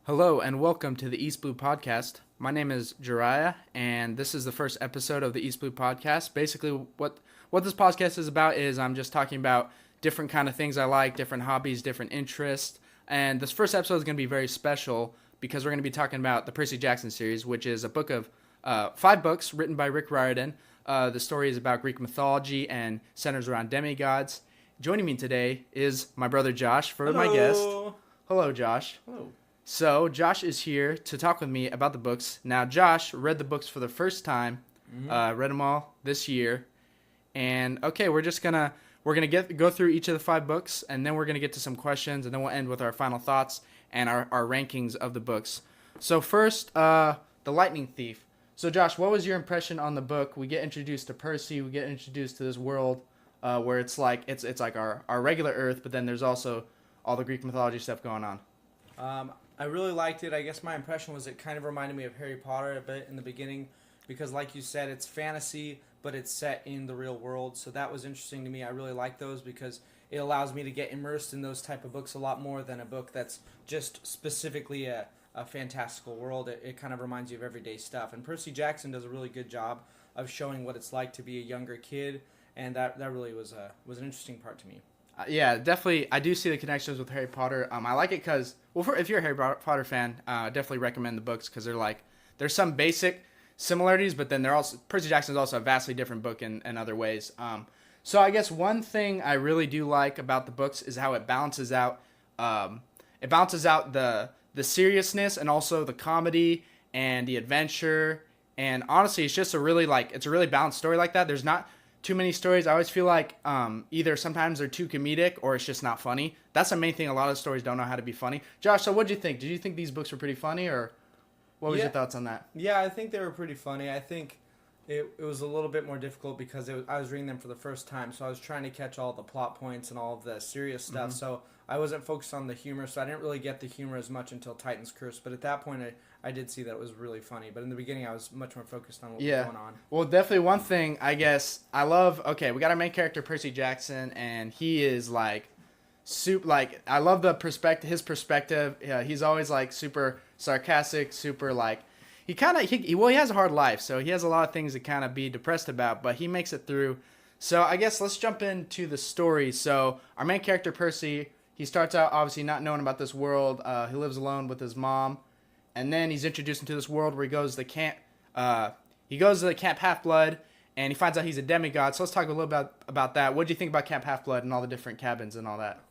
Hello and welcome to the East Blue Podcast. My name is Jariah, and this is the first episode of the East Blue Podcast. Basically, what this podcast is about is I'm just talking about different kind of things I like, different hobbies, different interests. And this first episode is going to be very special because we're going to be talking about the Percy Jackson series, which is a book of 5 books written by Rick Riordan. The story is about Greek mythology and centers around demigods. Joining me today is my brother Josh for my guest. Hello, Josh. Hello. So, Josh is here to talk with me about the books. Now, Josh read the books for the first time, read them all this year. And, okay, we're going to go through each of the 5 books, and then we're going to get to some questions, and then we'll end with our final thoughts and our rankings of the books. So, first, The Lightning Thief. So, Josh, what was your impression on the book? We get introduced to Percy, we get introduced to this world where it's like our regular Earth, but then there's also all the Greek mythology stuff going on. I really liked it. I guess my impression was it kind of reminded me of Harry Potter a bit in the beginning because, like you said, it's fantasy, but it's set in the real world. So that was interesting to me. I really like those because it allows me to get immersed in those type of books a lot more than a book that's just specifically a fantastical world. It kind of reminds you of everyday stuff. And Percy Jackson does a really good job of showing what it's like to be a younger kid, and that really was an interesting part to me. Yeah, definitely. I do see the connections with Harry Potter. I like it because, if you're a Harry Potter fan, definitely recommend the books because there's some basic similarities, but then Percy Jackson is also a vastly different book in other ways. So I guess one thing I really do like about the books is how it balances out. It balances out the seriousness and also the comedy and the adventure. And honestly, it's just a really balanced story like that. There's not too many stories. I always feel like either sometimes they're too comedic or it's just not funny. That's the main thing. A lot of stories don't know how to be funny. Josh, so what did you think? Did you think these books were pretty funny, or what was your thoughts on that? Yeah, I think they were pretty funny. I think it was a little bit more difficult because I was reading them for the first time, so I was trying to catch all the plot points and all of the serious stuff. Mm-hmm. So I wasn't focused on the humor, so I didn't really get the humor as much until Titan's Curse. But at that point, I did see that it was really funny. But in the beginning, I was much more focused on what was going on. Well, definitely one thing, I guess, I love, we got our main character, Percy Jackson, and he is, I love his perspective. He's always, super sarcastic, super, he has a hard life, so he has a lot of things to kind of be depressed about, but he makes it through. So I guess let's jump into the story. So our main character, Percy, he starts out obviously not knowing about this world. He lives alone with his mom. And then he's introduced into this world where he goes to the camp. He goes to the Camp Half-Blood, and he finds out he's a demigod. So let's talk a little bit about that. What do you think about Camp Half-Blood and all the different cabins and all that?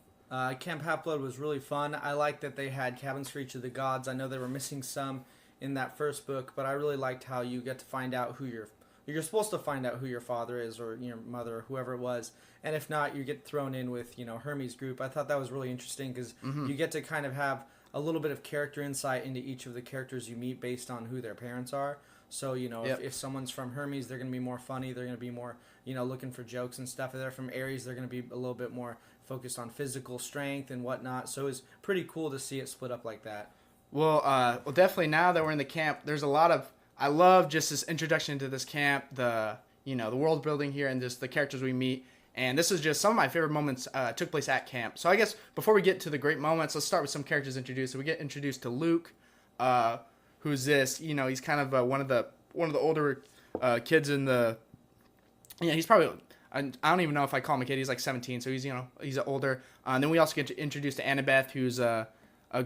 Camp Half-Blood was really fun. I liked that they had cabins for each of the gods. I know they were missing some in that first book, but I really liked how you get to find out you're supposed to find out who your father is or your mother or whoever it was. And if not, you get thrown in with, Hermes' group. I thought that was really interesting because you get to kind of have a little bit of character insight into each of the characters you meet based on who their parents are. So, if someone's from Hermes, they're going to be more funny. They're going to be more, looking for jokes and stuff. If they're from Ares, they're going to be a little bit more focused on physical strength and whatnot. So it's pretty cool to see it split up like that. Well, definitely now that we're in the camp, there's a lot of, I love just this introduction into this camp, the world building here and just the characters we meet. And this is just some of my favorite moments took place at camp. So I guess before we get to the great moments, let's start with some characters introduced. So we get introduced to Luke, who's this, he's kind of one of the older kids in the, he's probably, I don't even know if I call him a kid. He's like 17, so he's older. And then we also get introduced to Annabeth, who's a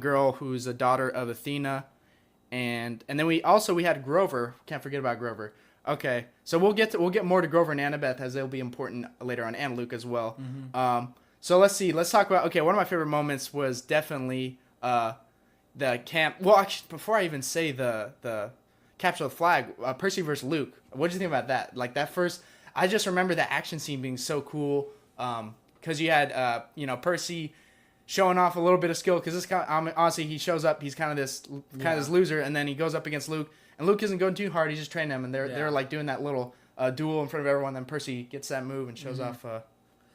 girl who's a daughter of Athena. And then we had Grover. Can't forget about Grover. Okay, so we'll get more to Grover and Annabeth as they'll be important later on, and Luke as well. Mm-hmm. So let's see. Let's talk about. Okay, one of my favorite moments was definitely the camp. Well, actually, before I even say the capture the flag, Percy versus Luke. What did you think about that? Like that first, I just remember that action scene being so cool. Because you had Percy showing off a little bit of skill. Because this guy, honestly, he shows up. He's kind of this loser, and then he goes up against Luke. And Luke isn't going too hard. He's just training him, and they're like doing that little duel in front of everyone. Then Percy gets that move and shows off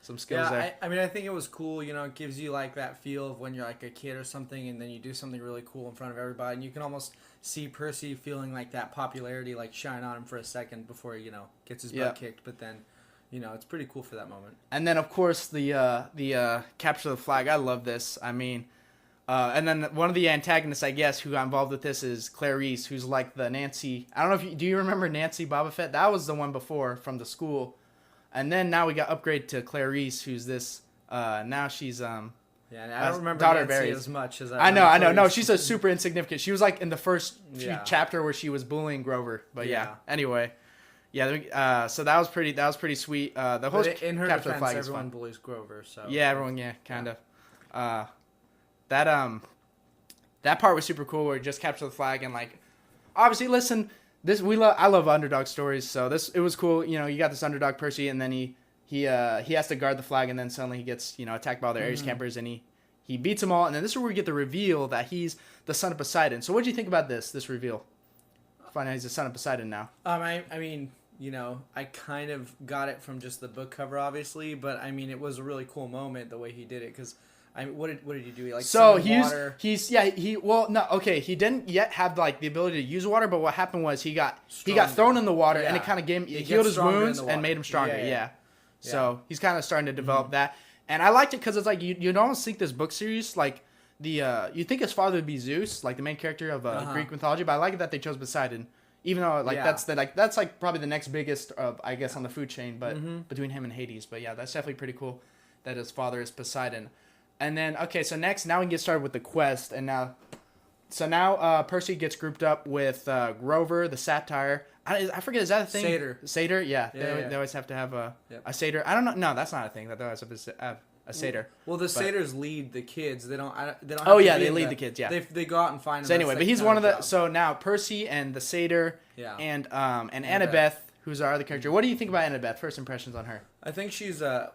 some skills there. I think it was cool. It gives you like that feel of when you're like a kid or something, and then you do something really cool in front of everybody, and you can almost see Percy feeling like that popularity like shine on him for a second before he gets his butt kicked. But then, it's pretty cool for that moment. And then of course the capture the flag. I love this. I mean, And then one of the antagonists, I guess, who got involved with this is Clarice, who's like the Nancy. I don't know if do you remember Nancy Boba Fett? That was the one before from the school, and then now we got upgraded to Clarice, who's this. Now she's Yeah, I don't remember daughter Nancy Barry's. as much as I know. No, she's a super insignificant. She was like in the first chapter where she was bullying Grover. But yeah. Anyway, yeah. So that was pretty sweet. The host in her capture the defense, flag is everyone fun. bullies Grover. So Yeah, everyone. Yeah, kind of. That part was super cool where he just captured the flag and like, obviously, listen, I love underdog stories, so it was cool. You know, you got this underdog Percy, and then he has to guard the flag, and then suddenly he gets attacked by all the Ares campers, and he beats them all, and then this is where we get the reveal that he's the son of Poseidon. So what do you think about this reveal? Find out he's the son of Poseidon now. I mean, I kind of got it from just the book cover, obviously, but I mean, it was a really cool moment the way he did it because. What did he do? He he didn't yet have like the ability to use water, but what happened was he got thrown in the water and it kind of healed his wounds and made him stronger. Yeah. So he's kind of starting to develop that, and I liked it because it's like you don't think this book series like you think his father would be Zeus, like the main character of Greek mythology, but I like it that they chose Poseidon, even though that's like probably the next biggest of I guess on the food chain, but between him and Hades. But yeah, that's definitely pretty cool that his father is Poseidon. And then, okay, so now we can get started with the quest. And now Percy gets grouped up with Grover, the satyr. I forget, is that a thing? Satyr, yeah. They always have to have a satyr. I don't know. No, that's not a thing. They always have a satyr. Well, the satyrs lead the kids. They don't. They lead the kids. Yeah. They go out and find them. So anyway, but he's one of the. So now Percy and the satyr. Yeah. And Annabeth, who's our other character. What do you think about Annabeth? First impressions on her? I think she's a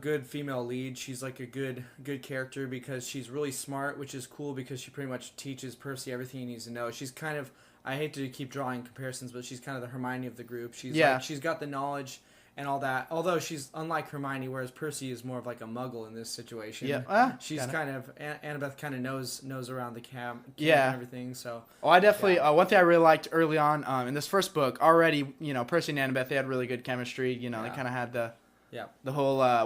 good female lead. She's like a good character because she's really smart, which is cool because she pretty much teaches Percy everything he needs to know. She's kind of, I hate to keep drawing comparisons, but she's kind of the Hermione of the group. She's got the knowledge and all that. Although she's unlike Hermione, whereas Percy is more of like a muggle in this situation. Yeah, she's kind of Annabeth kind of knows around the camp and everything. So I definitely one thing I really liked early on in this first book already. Percy and Annabeth, they had really good chemistry. They kind of had the whole I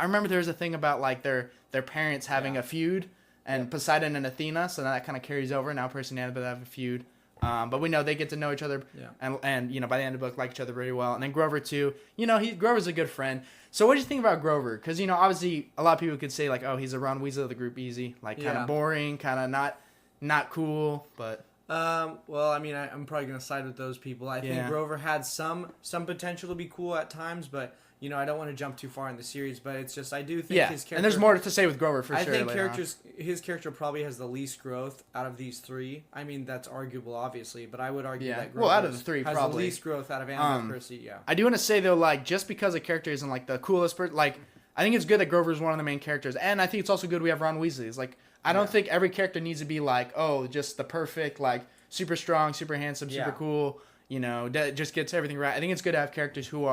remember there was a thing about like their parents having a feud and Poseidon and Athena, so that kind of carries over. Now Percy and Annabeth have a feud. But we know they get to know each other, and by the end of the book, like each other very well. And then Grover too. Grover's a good friend. So what do you think about Grover? Because obviously a lot of people could say like, oh, he's a Ron Weasley of the group, easy, like kind of boring, kind of not cool. But well, I mean, I'm probably gonna side with those people. I think Grover had some potential to be cool at times, but. I don't want to jump too far in the series, but it's just I do think his character. And there's more to say with Grover for sure. I think his character probably has the least growth out of these three. I mean, that's arguable, obviously, but I would argue that Grover out of the three, has probably the least growth out of Annabeth Percy. Yeah, I do want to say though, like just because a character isn't like the coolest person, like I think it's good that Grover is one of the main characters, and I think it's also good we have Ron Weasley. It's like I don't think every character needs to be like just the perfect like super strong, super handsome, super cool. Just gets everything right. I think it's good to have characters who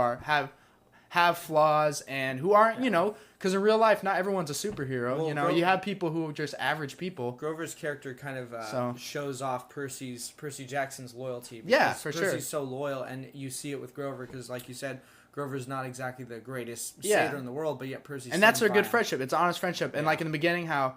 have flaws and who aren't, because in real life, not everyone's a superhero. Well, you have people who are just average people. Grover's character kind of shows off Percy Jackson's loyalty. For sure. Percy's so loyal, and you see it with Grover because, like you said, Grover's not exactly the greatest satyr in the world, but yet Percy's and that's their good friendship. It's honest friendship. And like in the beginning, how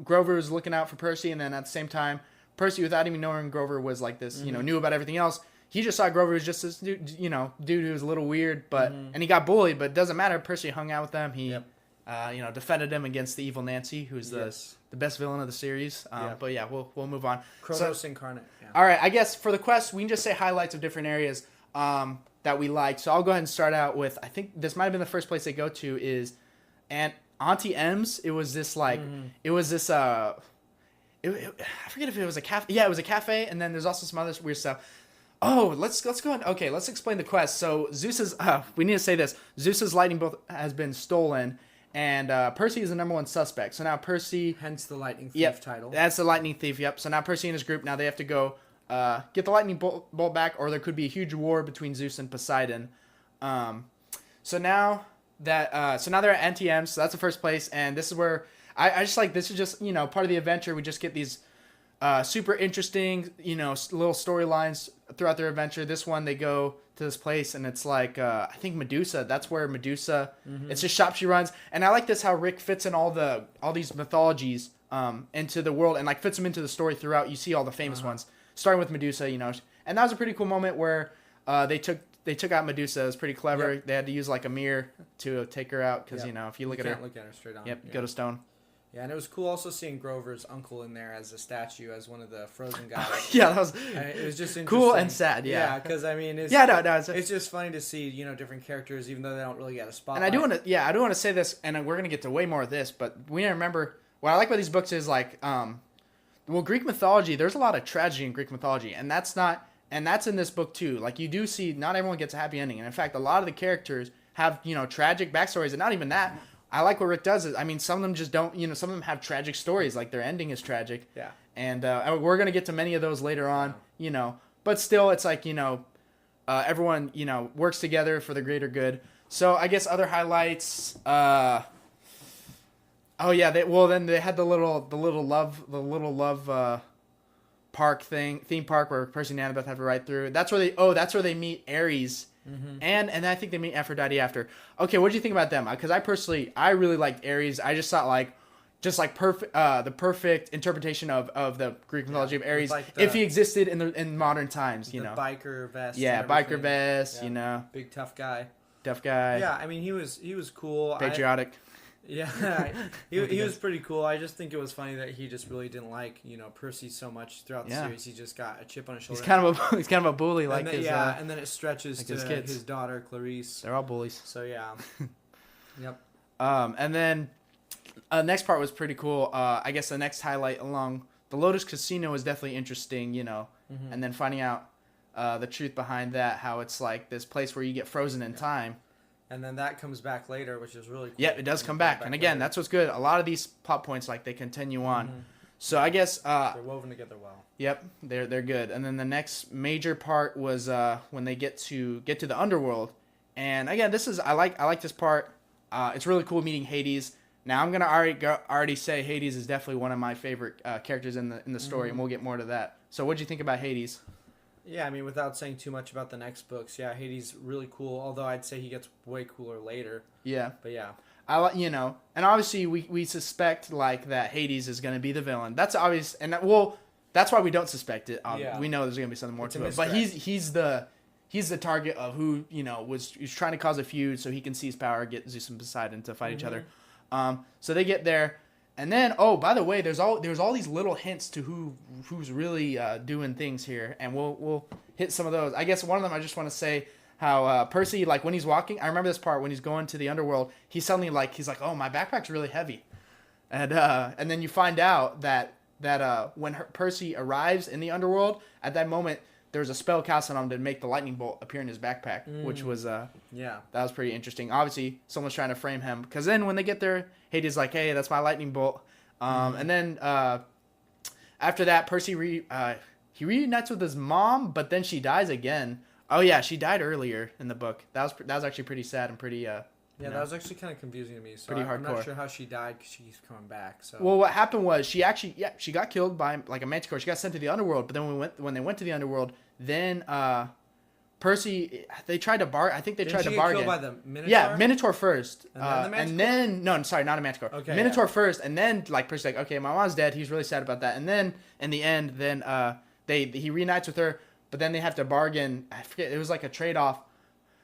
Grover was looking out for Percy, and then at the same time, Percy, without even knowing Grover was like this, knew about everything else. He just saw Grover was just this dude, dude who was a little weird, but and he got bullied, but it doesn't matter. Percy hung out with them. He, defended him against the evil Nancy, who's the best villain of the series. But yeah, we'll move on. Kronos incarnate. Yeah. All right, I guess for the quest, we can just say highlights of different areas that we liked. So I'll go ahead and start out with. I think this might have been the first place they go to is, Auntie M's. It was this like it was this I forget if it was a cafe. Yeah, it was a cafe, and then there's also some other weird stuff. Oh, let's go on. Okay, let's explain the quest. So Zeus's, we need to say this. Zeus's lightning bolt has been stolen, and Percy is the number one suspect. So now Percy, hence the lightning thief title. That's the lightning thief. Yep. So now Percy and his group now they have to go get the lightning bolt back, or there could be a huge war between Zeus and Poseidon. So now they're at NTM. So that's the first place, and this is where I just like this is just part of the adventure. We just get these. Super interesting, little storylines throughout their adventure. This one, they go to this place, and it's like, I think Medusa. That's where Medusa, it's just shop she runs. And I like this, how Rick fits in all these mythologies into the world and like fits them into the story throughout. You see all the famous ones, starting with Medusa, and that was a pretty cool moment where they took out Medusa. It was pretty clever. Yep. They had to use like a mirror to take her out because if you look at her, look at her straight on. Yep, go to stone. Yeah, and it was cool also seeing Grover's uncle in there as a statue, as one of the frozen guys. Yeah, that was it was just interesting. cool and sad. Yeah, because I mean, it's, it's just funny to see different characters, even though they don't really get a spotlight. And I do want to say this, and we're gonna get to way more of this, but we need to remember what I like about these books is like, Greek mythology. There's a lot of tragedy in Greek mythology, and that's in this book too. Like you do see, not everyone gets a happy ending, and in fact, a lot of the characters have tragic backstories, and not even that. I like what Rick does. Is, I mean, some of them just don't. Some of them have tragic stories. Like their ending is tragic. Yeah. And we're gonna get to many of those later on. But still, it's like everyone works together for the greater good. So I guess other highlights. Oh yeah. Then they had the little love park theme park where Percy and Annabeth have to ride through. That's where they meet Ares. Mm-hmm. And I think they meet Aphrodite after. Okay, what do you think about them? Because I really liked Ares. I just thought perfect the perfect interpretation of the Greek mythology of Ares if he existed in modern times. The biker vest. Yeah, biker vest. Yeah. Big tough guy. Yeah, I mean he was cool. Patriotic. Yeah, he was pretty cool. I just think it was funny that he just really didn't like Percy so much throughout the series. He just got a chip on his shoulder. He's kind of a bully, like his. And then it stretches like to his kids. his daughter Clarice. They're all bullies. So yeah, yep. And then next part was pretty cool. I guess the next highlight along the Lotus Casino was definitely interesting. Mm-hmm. And then finding out the truth behind that, how it's like this place where you get frozen in time. And then that comes back later, which is really cool. Yeah, it does come back. And again, that's what's good. A lot of these plot points, like, they continue on. Mm-hmm. So I guess... they're woven together well. Yep, they're good. And then the next major part was when they get to the underworld. And again, I like this part. It's really cool meeting Hades. Now I'm gonna already say Hades is definitely one of my favorite characters in the story, and we'll get more to that. So what do you think about Hades? Yeah, I mean, without saying too much about the next books, yeah, Hades really cool. Although I'd say he gets way cooler later. Yeah, but yeah, and obviously we suspect like that Hades is going to be the villain. That's obvious, and that's why we don't suspect it. Yeah. We know there's going to be something more to it. But he's the target of who was trying to cause a feud so he can seize power, get Zeus and Poseidon to fight each other. So they get there. And then, by the way, there's all these little hints to who's really doing things here, and we'll hit some of those. I guess one of them I just want to say how Percy, like when he's walking, I remember this part when he's going to the underworld. He's suddenly he's like, oh, my backpack's really heavy, and then you find out that when Percy arrives in the underworld, at that moment there's a spell cast on him to make the lightning bolt appear in his backpack, which was that was pretty interesting. Obviously, someone's trying to frame him because then when they get there, Hades is like, hey, that's my lightning bolt. And then after that, Percy he reunites with his mom, but then she dies again. Oh yeah, she died earlier in the book. That was actually pretty sad and pretty. That was actually kind of confusing to me. So pretty hardcore. I'm not sure how she died because she's coming back. So well, what happened was she got killed by like a manticore. She got sent to the underworld, but then when they went to the underworld, then Percy they tried to I think they tried to bargain. Killed by the Minotaur? Yeah, Minotaur first, and then the Manticore? And then no, sorry, not a Manticore. Okay, Minotaur first, and then like Percy's like, okay, my mom's dead. He's really sad about that. And then in the end, then he reunites with her, but then they have to bargain. I forget, it was like a trade off.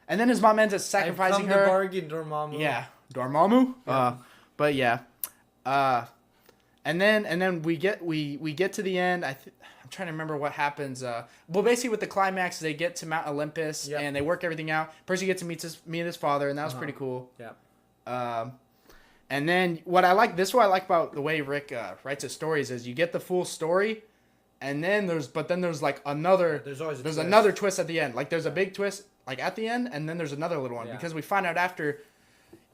And then his mom ends up sacrificing her. I've come to bargain, Dormammu. Yeah, Dormammu. Yeah. But yeah, and then we get to the end. I'm trying to remember what happens. Well, basically with the climax, they get to Mount Olympus and they work everything out. Percy gets to meet his father, and that was pretty cool. Yeah. And then what I like about the way Rick writes his stories is you get the full story, and then there's like another. There's another twist at the end. Like there's a big twist like at the end, and then there's another little one because we find out after.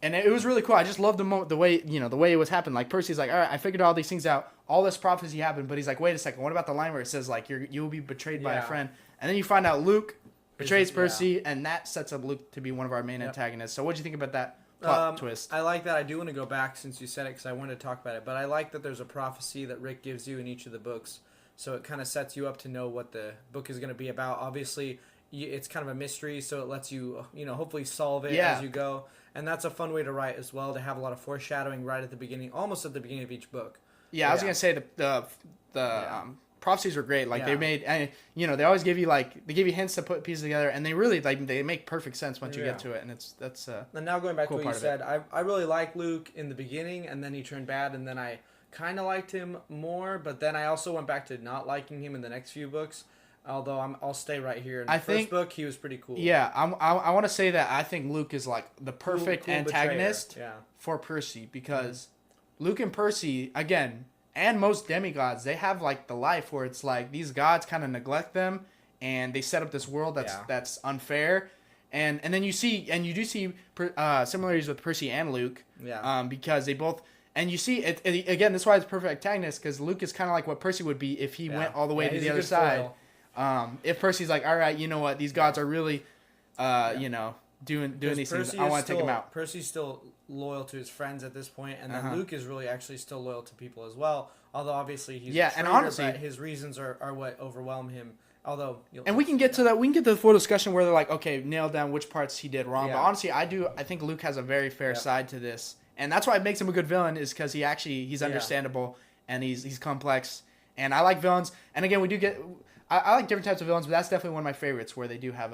And it was really cool. I just loved the way it was happening. Like Percy's like, all right, I figured all these things out. All this prophecy happened, but he's like, wait a second. What about the line where it says like you'll be betrayed by a friend? And then you find out Luke betrays Percy, and that sets up Luke to be one of our main antagonists. So what do you think about that plot twist? I like that. I do want to go back since you said it because I wanted to talk about it. But I like that there's a prophecy that Rick gives you in each of the books, so it kind of sets you up to know what the book is going to be about. Obviously, it's kind of a mystery, so it lets you hopefully solve it as you go. And that's a fun way to write as well, to have a lot of foreshadowing right at the beginning, almost at the beginning of each book. Yeah, I was gonna say the prophecies were great. Like they made, and they always give you they give you hints to put pieces together, and they really they make perfect sense once you get to it, and that's. And now going back cool to what you said, I really liked Luke in the beginning, and then he turned bad, and then I kind of liked him more, but then I also went back to not liking him in the next few books. Although I'll stay right here. In the first book, he was pretty cool. Yeah, I want to say that I think Luke is like the perfect antagonist for Percy, because Luke and Percy, again, and most demigods, they have like the life where it's like these gods kind of neglect them, and they set up this world that's unfair, and then you do see similarities with Percy and Luke. Yeah. Because they both. And you see, it again, that's why it's perfect antagonist, because Luke is kind of like what Percy would be if he went all the way to the other side. If Percy's like, all right, you know what, these gods are really, doing these things, I want to take them out. Percy's still loyal to his friends at this point, and then Luke is really actually still loyal to people as well. Although obviously he's a traitor, and honestly, but his reasons are what overwhelm him. Although, we can get to that. We can get to the full discussion where they're like, okay, nail down which parts he did wrong. But honestly, I think Luke has a very fair side to this. And that's why it makes him a good villain, is because he's understandable and he's complex. And I like villains. And again, we do get I like different types of villains, but that's definitely one of my favorites, where they do have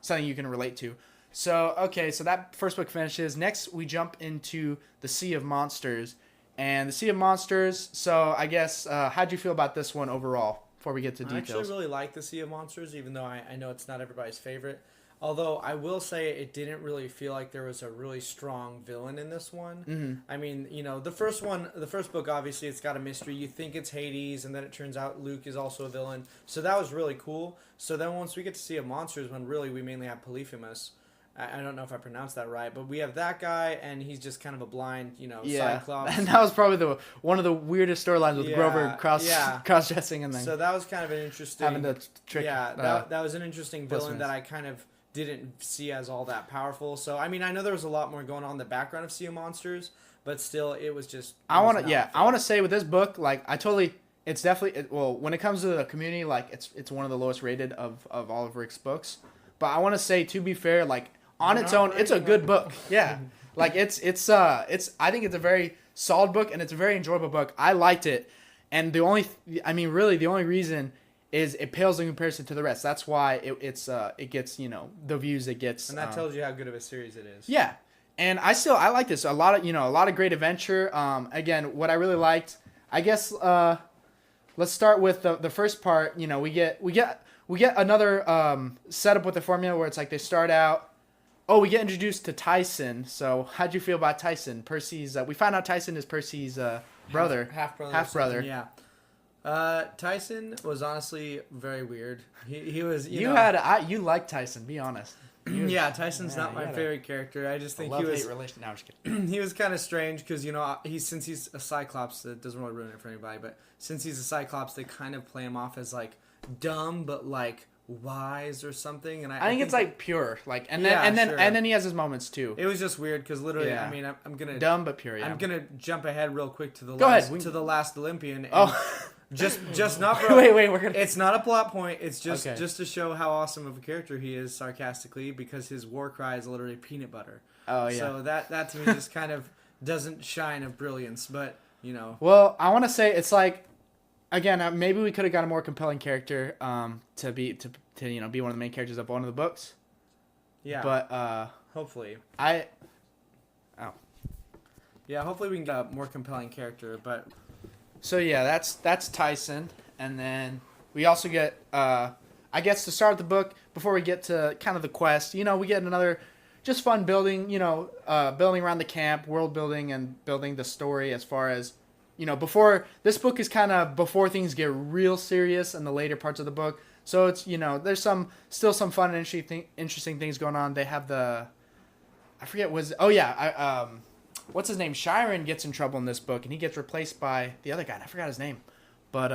something you can relate to. So so that first book finishes. Next, we jump into the Sea of Monsters, and the Sea of Monsters. So I guess how'd you feel about this one overall? Before we get to details, I actually really like the Sea of Monsters, even though I know it's not everybody's favorite. Although I will say it didn't really feel like there was a really strong villain in this one. Mm-hmm. I mean, the first book, obviously it's got a mystery. You think it's Hades, and then it turns out Luke is also a villain. So that was really cool. So then once we get to Sea of Monsters, when really we mainly have Polyphemus. I don't know if I pronounced that right, but we have that guy, and he's just kind of a blind, Cyclops. And that was probably one of the weirdest storylines with Grover cross-dressing, and then so that was kind of an interesting having the trick. Yeah, that was an interesting villain that I kind of didn't see as all that powerful. So I mean, I know there was a lot more going on in the background of Sea of Monsters, but still, it was just. I want to say with this book, like it's definitely when it comes to the community, like it's one of the lowest rated of all of Rick's books. But I want to say, to be fair, like on its own, it's a good book. Yeah, like it's I think it's a very solid book, and it's a very enjoyable book. I liked it, and the only reason is it pales in comparison to the rest. That's why it gets the views it gets, and that tells you how good of a series it is. Yeah, and I like this a lot of great adventure. Again, what I really liked, I guess, let's start with the first part. We get another setup with the formula where it's like they start out. Oh, we get introduced to Tyson. So how'd you feel about Tyson? Percy's. We found out Tyson is Percy's brother, half brother. Yeah. Tyson was honestly very weird. He was. You liked Tyson. Be honest. Tyson's not my favorite character. I just think he was. No, I'm just kidding. He was kind of strange because since he's a Cyclops, that doesn't really ruin it for anybody. But since he's a Cyclops, they kind of play him off as like dumb, but like wise or something. And I think it's like pure, like, and then he has his moments too. It was just weird because literally, I mean, I'm gonna dumb but pure. Yeah. I'm gonna jump ahead real quick to the the last Olympian. And just not for It's not a plot point. It's just to show how awesome of a character he is, sarcastically, because his war cry is literally peanut butter. Oh yeah. So that to me just kind of doesn't shine of brilliance, but Well, I want to say it's like. Again, maybe we could have got a more compelling character to be one of the main characters of one of the books. Yeah. But hopefully. Yeah, hopefully we can get a more compelling character, but. So yeah, that's Tyson, and then we also get I guess to start the book before we get to kind of the quest. We get another just fun building. Building around the camp, world building, and building the story as far as. Before this book is kind of before things get real serious in the later parts of the book. So it's there's still some fun and interesting things going on. They have what's his name? Chiron gets in trouble in this book, and he gets replaced by the other guy. And I forgot his name, but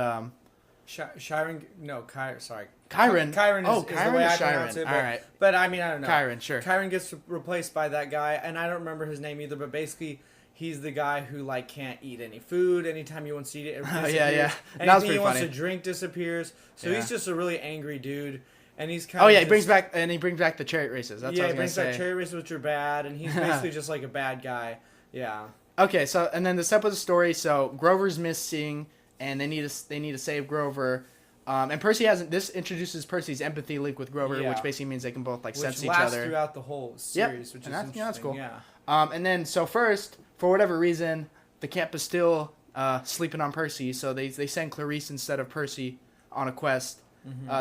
Chiron. No, sorry. Chiron. Chiron is the way I pronounce it. All right. But I mean, I don't know. Chiron, sure. Chiron gets replaced by that guy, and I don't remember his name either. But basically. He's the guy who can't eat any food. Anytime he wants to eat it, disappears. Yeah. Anything he wants to drink disappears. So he's just a really angry dude, and he's kind of. He brings back the chariot races. That's what I was gonna say. He brings back chariot races, which are bad, and he's basically just like a bad guy. Yeah. Okay, so and then the step of the story. So Grover's missing, and they need to save Grover. And Percy hasn't. This introduces Percy's empathy link with Grover, Yeah. which basically means they can both like Which sense each lasts other. throughout the whole series, Yep. which And is that's- interesting. yeah, that's cool. Yeah. And then so first, for whatever reason, the camp is still sleeping on Percy, so they send Clarice instead of Percy on a quest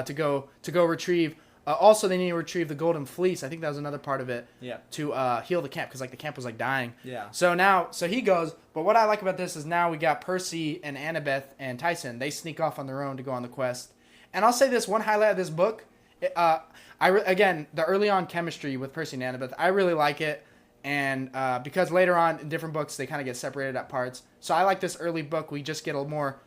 to go retrieve. Also, they need to retrieve the Golden Fleece. I think that was another part of it. Yeah. To heal the camp because like the camp was like dying. Yeah. So he goes. But what I like about this is now we got Percy and Annabeth and Tyson. They sneak off on their own to go on the quest. And I'll say this one highlight of this book. Again, the early on chemistry with Percy and Annabeth. I really like it. And because later on in different books they kind of get separated at parts. So I like this early book. We just get a more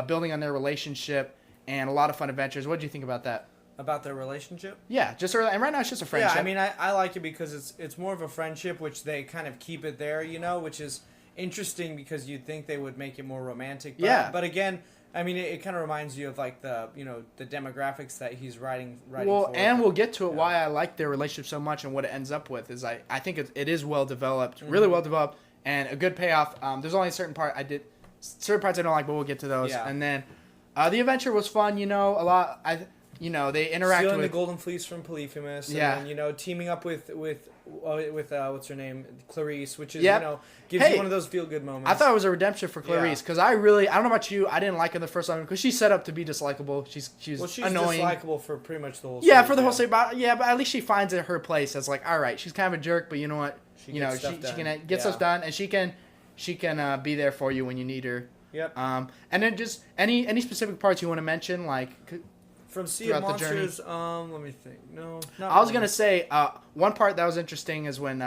building on their relationship and a lot of fun adventures. What do you think about that? About their relationship? Yeah, just early, and right now it's just a friendship. Yeah, I mean, I like it because it's more of a friendship, which they kind of keep it there, which is interesting because you'd think they would make it more romantic. But, Yeah. But again, I mean, it kind of reminds you of like the the demographics that he's writing well, for. and we'll get to it why I like their relationship so much and what it ends up with is I think it is well developed, really well developed, and a good payoff. There's only certain parts I don't like, but we'll get to those. Yeah. And then the adventure was fun, a lot. They interact stealing with the Golden Fleece from Polyphemus, Yeah. and then, teaming up with what's her name, Clarice, which is Yep. gives Hey, you one of those feel good moments. I thought it was a redemption for Clarice because I don't know about you, I didn't like her the first time because she's set up to be dislikable. She's annoying. dislikable for pretty much the whole. Yeah, series, for the whole series, but at least she finds it her place as like, all right, she's kind of a jerk, but you know what? She she gets stuff can done. get stuff done, and she can be there for you when you need her. Yep. And then just any specific parts you want to mention, like From Sea of throughout the journey? Monsters, let me think. No, not I was really. gonna say one part that was interesting is when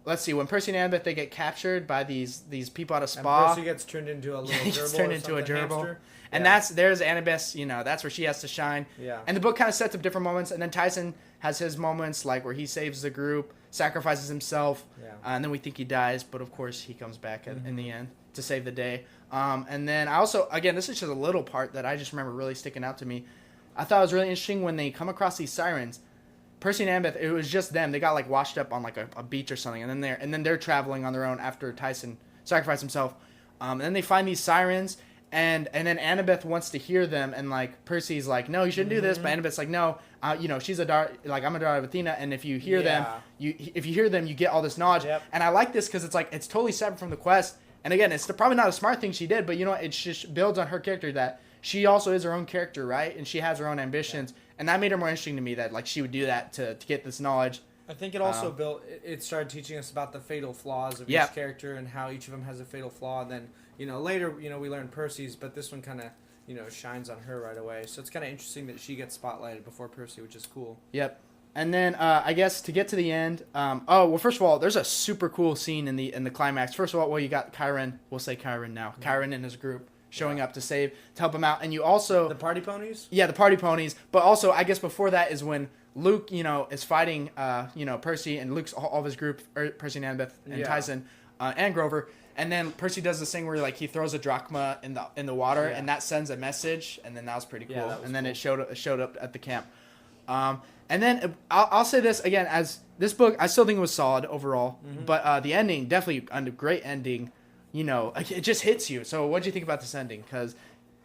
let's see, when Percy and Annabeth they get captured by these people at a And spa. Percy gets turned into a little He gerbil. gets turned or into a something, gerbil. hamster. And Yeah. there's Annabeth's, that's where she has to shine. Yeah. And the book kind of sets up different moments, and then Tyson has his moments, like where he saves the group, sacrifices himself, Yeah. and then we think he dies, but of course he comes back in the end to save the day. And then I also, again, this is just a little part that I just remember really sticking out to me. I thought it was really interesting when they come across these sirens. Percy and Annabeth, it was just them. They got like washed up on like a beach or something, and then they're traveling on their own after Tyson sacrificed himself. And then they find these sirens, and then Annabeth wants to hear them, and like Percy's like, no, you shouldn't do this, but Annabeth's like, no, she's a daughter, like I'm a daughter of Athena, and if you hear them, you get all this knowledge. Yep. And I like this because it's like it's totally separate from the quest. And again, it's probably not a smart thing she did, but it just builds on her character that she also is her own character, right? And she has her own ambitions, and that made her more interesting to me. That like she would do that to get this knowledge. I think it also it started teaching us about the fatal flaws of Yeah. each character and how each of them has a fatal flaw. And then, later, we learn Percy's, but this one kind of, shines on her right away. So it's kind of interesting that she gets spotlighted before Percy, which is cool. Yep. And then I guess to get to the end, first of all, there's a super cool scene in the climax. First of all, you got Chiron. We'll say Chiron now. Chiron and his group showing up to help him out, and you also The party ponies? the party ponies. But also, I guess before that is when Luke, is fighting, Percy and Luke's all of his group, Percy and Annabeth and Yeah. Tyson, and Grover. And then Percy does this thing where like he throws a drachma in the water, Yeah. and that sends a message, and then that was pretty cool. Yeah, that was and then cool. it showed up at the camp. And then I'll say this again, as this book, I still think it was solid overall, but the ending, definitely a great ending. It just hits you. So what do you think about this ending? Because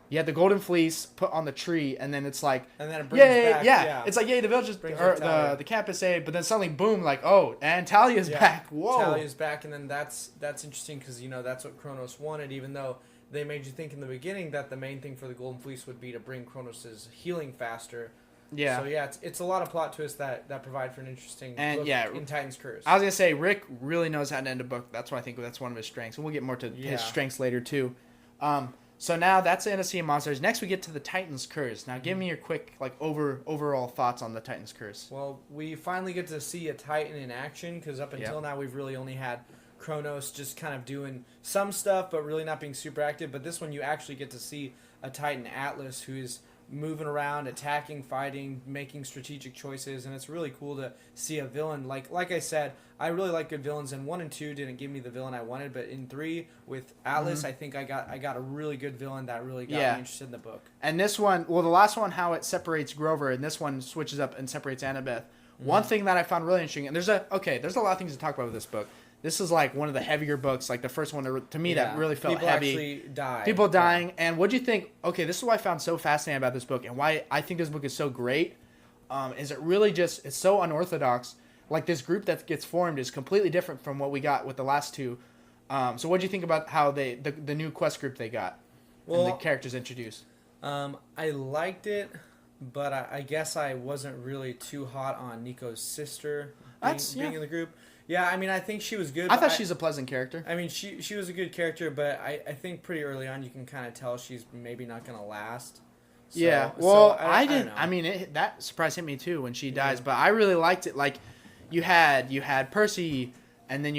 you had the Golden Fleece put on the tree, and then it's like, And then it brings back. yeah. It's like, the village is, Brings or back Talia. the camp is saved, but then suddenly, boom, like, oh, and Talia's Yeah. back. Whoa. Talia's back, and then that's interesting because that's what Kronos wanted, even though they made you think in the beginning that the main thing for the Golden Fleece would be to bring Kronos' healing faster. Yeah. So yeah, it's a lot of plot twists that provide for an interesting And, book yeah, in Titan's Curse. I was going to say, Rick really knows how to end a book. That's why I think that's one of his strengths. And we'll get more to Yeah. his strengths later, too. So now that's the end of Sea of Monsters. Next, we get to the Titan's Curse. Now, give me your quick, overall thoughts on the Titan's Curse. Well, we finally get to see a Titan in action because up until now we've really only had Kronos just kind of doing some stuff but really not being super active. But this one you actually get to see a Titan Atlas who is moving around, attacking, fighting, making strategic choices, and it's really cool to see a villain. Like I said, I really like good villains, and 1 and 2 didn't give me the villain I wanted, but in 3 with Atlas, I think I got a really good villain that really got me interested in the book. And this one, the last one, how it separates Grover, and this one switches up and separates Annabeth. One thing that I found really interesting, and there's a lot of things to talk about with this book. this is like one of the heavier books, like the first one to me that really felt people heavy. Actually died. People dying. And what do you think? Okay, this is what I found so fascinating about this book and why I think this book is so great. Is it really just, it's so unorthodox. Like this group that gets formed is completely different from what we got with the last two. So what do you think about how the new quest group they got and the characters introduced? I liked it, but I guess I wasn't really too hot on Nico's sister being in the group. Yeah, I mean, I think she was good. I thought she's a pleasant character. I mean, she was a good character, but I think pretty early on you can kind of tell she's maybe not going to last. So, yeah, well, I didn't. don't know. I mean, that surprise hit me too when she dies, but I really liked it. Like, you had Percy, and then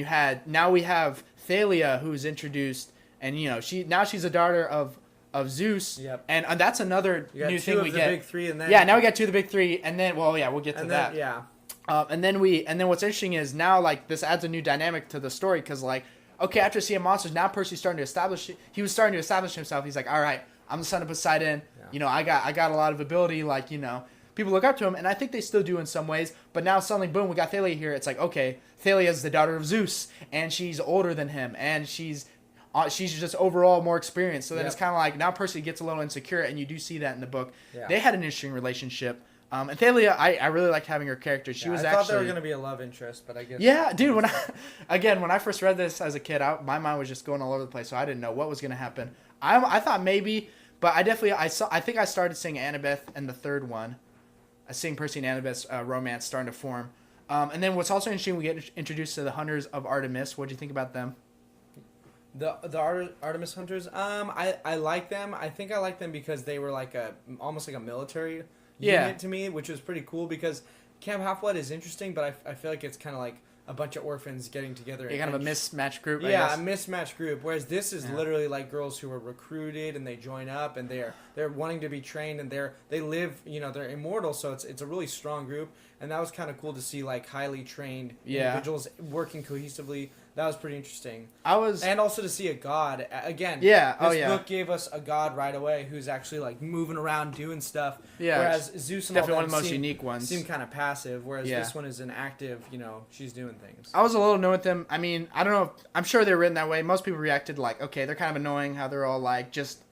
now we have Thalia who's introduced, and she's a daughter of Zeus. Yep. And that's another new thing we get. Big three, and then now we got two of the big three, and then we'll get to that. Yeah. And then what's interesting is now like this adds a new dynamic to the story because like after seeing monsters now Percy's starting to establish himself. He's like, all right, I'm the son of Poseidon. Yeah. I got a lot of ability. Like people look up to him, and I think they still do in some ways. But now suddenly, boom, we got Thalia here. It's like, okay, Thalia is the daughter of Zeus, and she's older than him, and she's just overall more experienced. So then it's kind of like now Percy gets a little insecure, and you do see that in the book. Yeah. They had an interesting relationship. And Thalia, I really liked having her character. She was I thought they were going to be a love interest, but I guess... Yeah, dude, when I first read this as a kid, my mind was just going all over the place, so I didn't know what was going to happen. I thought maybe, but I think I started seeing Annabeth in the third one. I seeing Percy and Annabeth's romance starting to form. And then what's also interesting, we get introduced to the Hunters of Artemis. What do you think about them? The Artemis Hunters, I like them. I think I like them because they were almost like a military unit to me, which was pretty cool because Camp Half-Blood is interesting, but I feel like it's kind of like a bunch of orphans getting together. Yeah, kind of a mismatched group. Yeah, a mismatched group. Whereas this is literally like girls who are recruited and they join up and they're wanting to be trained and they live. They're immortal, so it's a really strong group. And that was kind of cool to see like highly trained individuals working cohesively. That was pretty interesting. And also to see a god again. Yeah. This book gave us a god right away who's actually like moving around doing stuff. Yeah. Whereas Zeus and definitely one of the most unique ones seem kind of passive. Whereas this one is an active. She's doing things. I was a little annoyed with them. I mean, I don't know. I'm sure they're written that way. Most people reacted like, okay, they're kind of annoying how they're all like just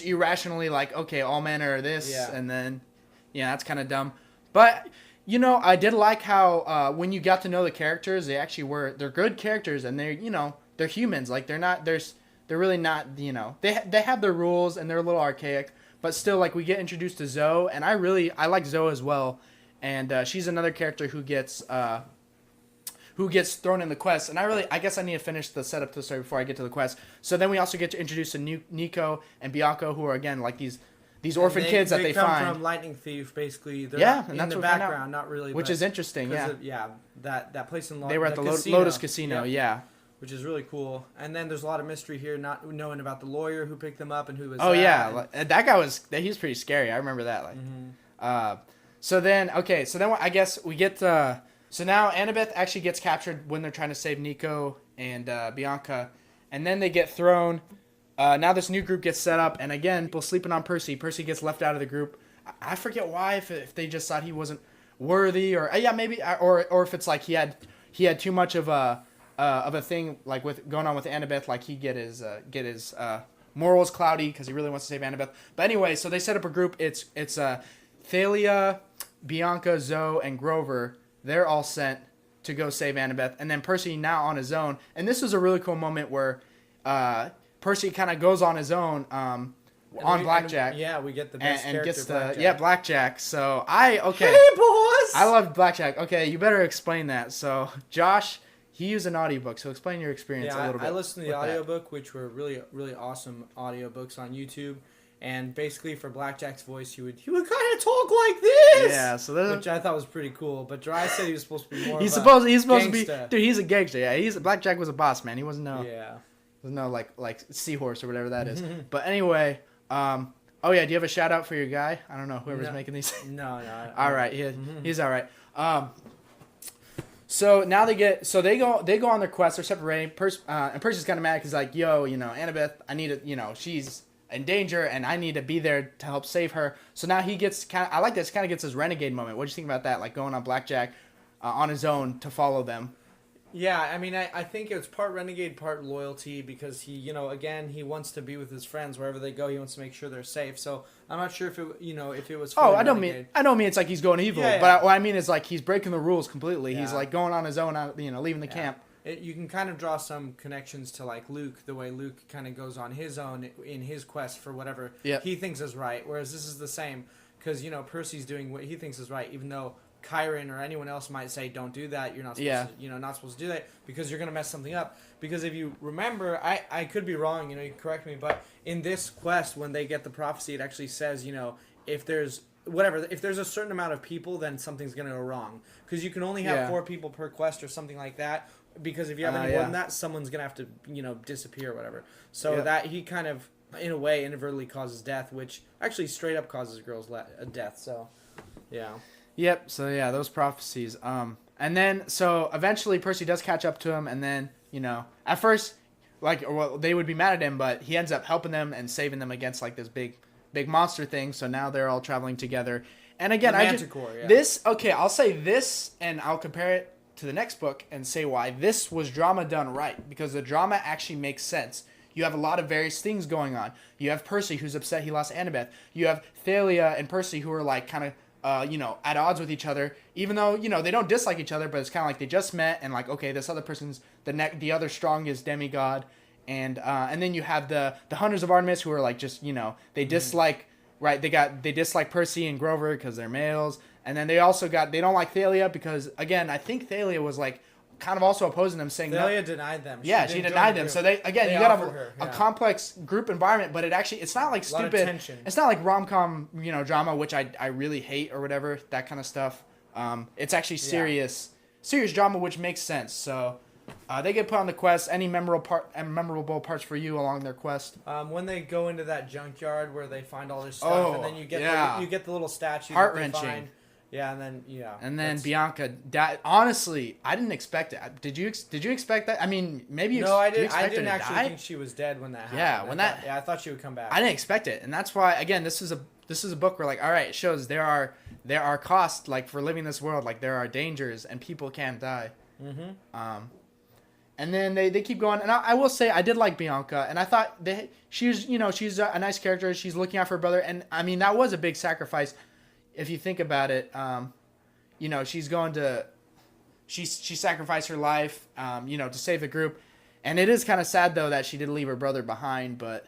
irrationally like, okay, all men are this, and then that's kind of dumb. But I did like how when you got to know the characters, they're good characters, and they're humans. Like they're really not, they have their rules and they're a little archaic, but still like we get introduced to Zoe, and I like Zoe as well, and she's another character who gets thrown in the quest, and I guess I need to finish the setup to the story before I get to the quest. So then we also get to introduce to Nico and Bianca, who are again like these orphan kids that they come find from Lightning Thief, basically. They're and that's in the background, not really. Which is interesting, that place in they were at the Lotus Casino, which is really cool. And then there's a lot of mystery here, not knowing about the lawyer who picked them up and who was. Oh that guy he's pretty scary. I remember that. Like, so then I guess we get so now Annabeth actually gets captured when they're trying to save Nico and Bianca, and then they get thrown. Now this new group gets set up, and again, people sleeping on Percy. Percy gets left out of the group. I forget why, if they just thought he wasn't worthy, or maybe, or if it's like he had too much of a thing like with going on with Annabeth, like he get his morals cloudy because he really wants to save Annabeth. But anyway, so they set up a group. It's Thalia, Bianca, Zoe, and Grover. They're all sent to go save Annabeth, and then Percy now on his own. And this was a really cool moment where Percy kind of goes on his own on Blackjack. We get the best and character, gets the Blackjack. Blackjack. So Hey boys! I love Blackjack. Okay, you better explain that. So Josh, he used an audiobook, so explain your experience a little bit. I listened to the audiobook, which were really, really awesome audiobooks on YouTube. And basically, for Blackjack's voice, he would kind of talk like this. Yeah, so which I thought was pretty cool. But Dry said he was supposed to be more. He's supposed to be. Gangsta. Dude, he's a gangster. Yeah, Blackjack was a boss man. He wasn't Yeah. There's no like seahorse or whatever that is. But anyway, do you have a shout out for your guy? I don't know whoever's making these. No. All right, he's all right. So now they go on their quest. They're separating. And Percy's kind of mad because he's like, yo, Annabeth, I need to, she's in danger and I need to be there to help save her. So now he gets I like this, kind of gets his renegade moment. What do you think about that? Like going on Blackjack on his own to follow them. Yeah, I mean, I think it was part renegade, part loyalty because he, again, he wants to be with his friends wherever they go. He wants to make sure they're safe. So I'm not sure if it was. Oh, Fully I don't renegade. mean it's like he's going evil, Yeah, yeah. but what I mean is like he's breaking the rules completely. He's Yeah. like going on his own, leaving the camp. You can kind of draw some connections to like Luke, the way Luke kind of goes on his own in his quest for whatever he thinks is right. Whereas this is the same because Percy's doing what he thinks is right, even though Chiron or anyone else might say, "Don't do that. You're not supposed to, not supposed to do that because you're gonna mess something up." Because if you remember, I could be wrong. You can correct me, but in this quest, when they get the prophecy, it actually says, if there's a certain amount of people, then something's gonna go wrong because you can only have 4 people per quest or something like that. Because if you have any more than that, someone's gonna have to disappear or whatever. So that he kind of in a way inadvertently causes death, which actually straight up causes a girl's death. So yeah. Yep. So yeah, those prophecies. And then so eventually Percy does catch up to him, and then at first they would be mad at him, but he ends up helping them and saving them against like this big monster thing. So now they're all traveling together. And again, I'll say this, and I'll compare it to the next book and say why this was drama done right, because the drama actually makes sense. You have a lot of various things going on. You have Percy who's upset he lost Annabeth. You have Thalia and Percy who are like kind of at odds with each other, even though they don't dislike each other, but it's kind of like they just met and like, okay, this other person's the other strongest demigod, and then you have the Hunters of Artemis who are like just they dislike they dislike Percy and Grover because they're males, and then they don't like Thalia because again I think Thalia was like kind of also opposing them, saying Thalia denied them. She denied them. So you gotta have a complex group environment, but it's not like stupid. It's not like rom-com, drama, which I really hate or whatever, that kind of stuff. It's actually serious drama, which makes sense. So they get put on the quest. Any memorable parts for you along their quest? When they go into that junkyard where they find all this stuff, and then you get the little statue. Heart-wrenching. Yeah, and then Bianca died. Honestly, I didn't expect it. Did you expect that? I mean, maybe no, I didn't. I didn't actually think she was dead when that happened. I thought she would come back. I didn't expect it, and that's why again, this is a book where like, all right, it shows there are costs like for living this world, like there are dangers and people can die. Mm-hmm. And then they keep going, and I will say I did like Bianca, and I thought she's a nice character. She's looking out for her brother, and I mean that was a big sacrifice. If you think about it, she sacrificed her life, to save the group, and it is kind of sad though that she did leave her brother behind. But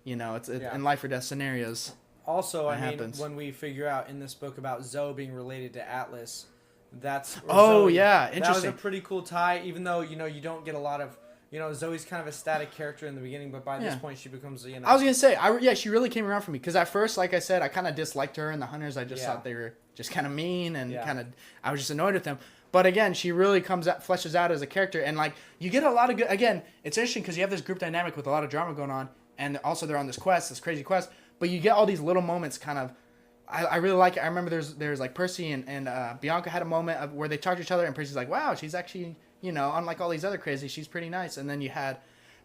it's in life or death scenarios. Also, when we figure out in this book about Zoe being related to Atlas, interesting. That was a pretty cool tie. Even though you don't get a lot of. Zoe's kind of a static character in the beginning, but by this point she becomes, I was going to say, she really came around for me. Because at first, like I said, I kind of disliked her and the Hunters. I just thought they were just kind of mean and I was just annoyed with them. But again, she really fleshes out as a character. And like, you get a lot of good, again, it's interesting because you have this group dynamic with a lot of drama going on. And also they're on this crazy quest. But you get all these little moments kind of, I really like it. I remember there's like Percy and Bianca had a moment of where they talked to each other and Percy's like, wow, she's actually... unlike all these other crazy, she's pretty nice. And then you had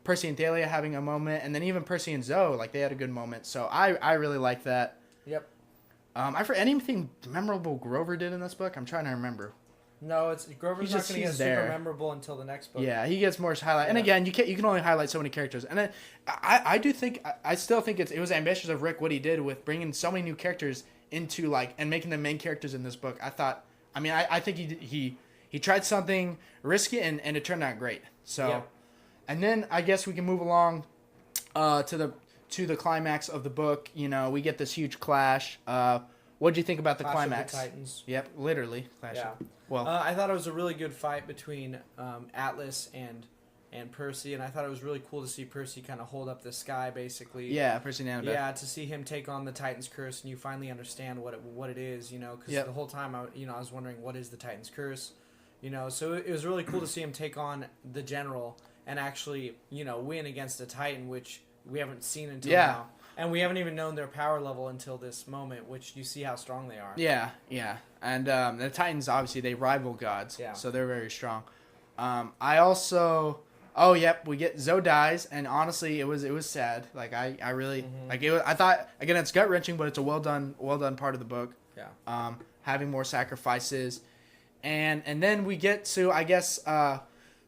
Percy and Thalia having a moment, and then even Percy and Zoe, like they had a good moment. So I really like that. Yep. I for anything memorable Grover did in this book, I'm trying to remember. No, Grover's not going to get super memorable until the next book. Yeah, he gets more highlight. And again, you can only highlight so many characters. And then I still think it was ambitious of Rick what he did with bringing so many new characters into and making them main characters in this book. I think he tried something risky and it turned out great. So, and then I guess we can move along to the climax of the book. We get this huge clash. What did you think about the climax? Of the Titans. Yep, literally. Clash. Yeah. Well, I thought it was a really good fight between Atlas and Percy, and I thought it was really cool to see Percy kind of hold up the sky, basically. Yeah, Percy and Annabeth. Yeah, to see him take on the Titan's Curse, and you finally understand what it is, because the whole time I was wondering what is the Titan's Curse. So it was really cool to see him take on the general and actually, win against a Titan, which we haven't seen until now. And we haven't even known their power level until this moment, which you see how strong they are. Yeah. And the Titans, obviously, they rival gods. Yeah. So they're very strong. I also... Oh, yep, we get... Zoe dies, and honestly, it was sad. I really... I thought... Again, it's gut-wrenching, but it's a well done part of the book. Yeah. Having more sacrifices... And then we get to, I guess,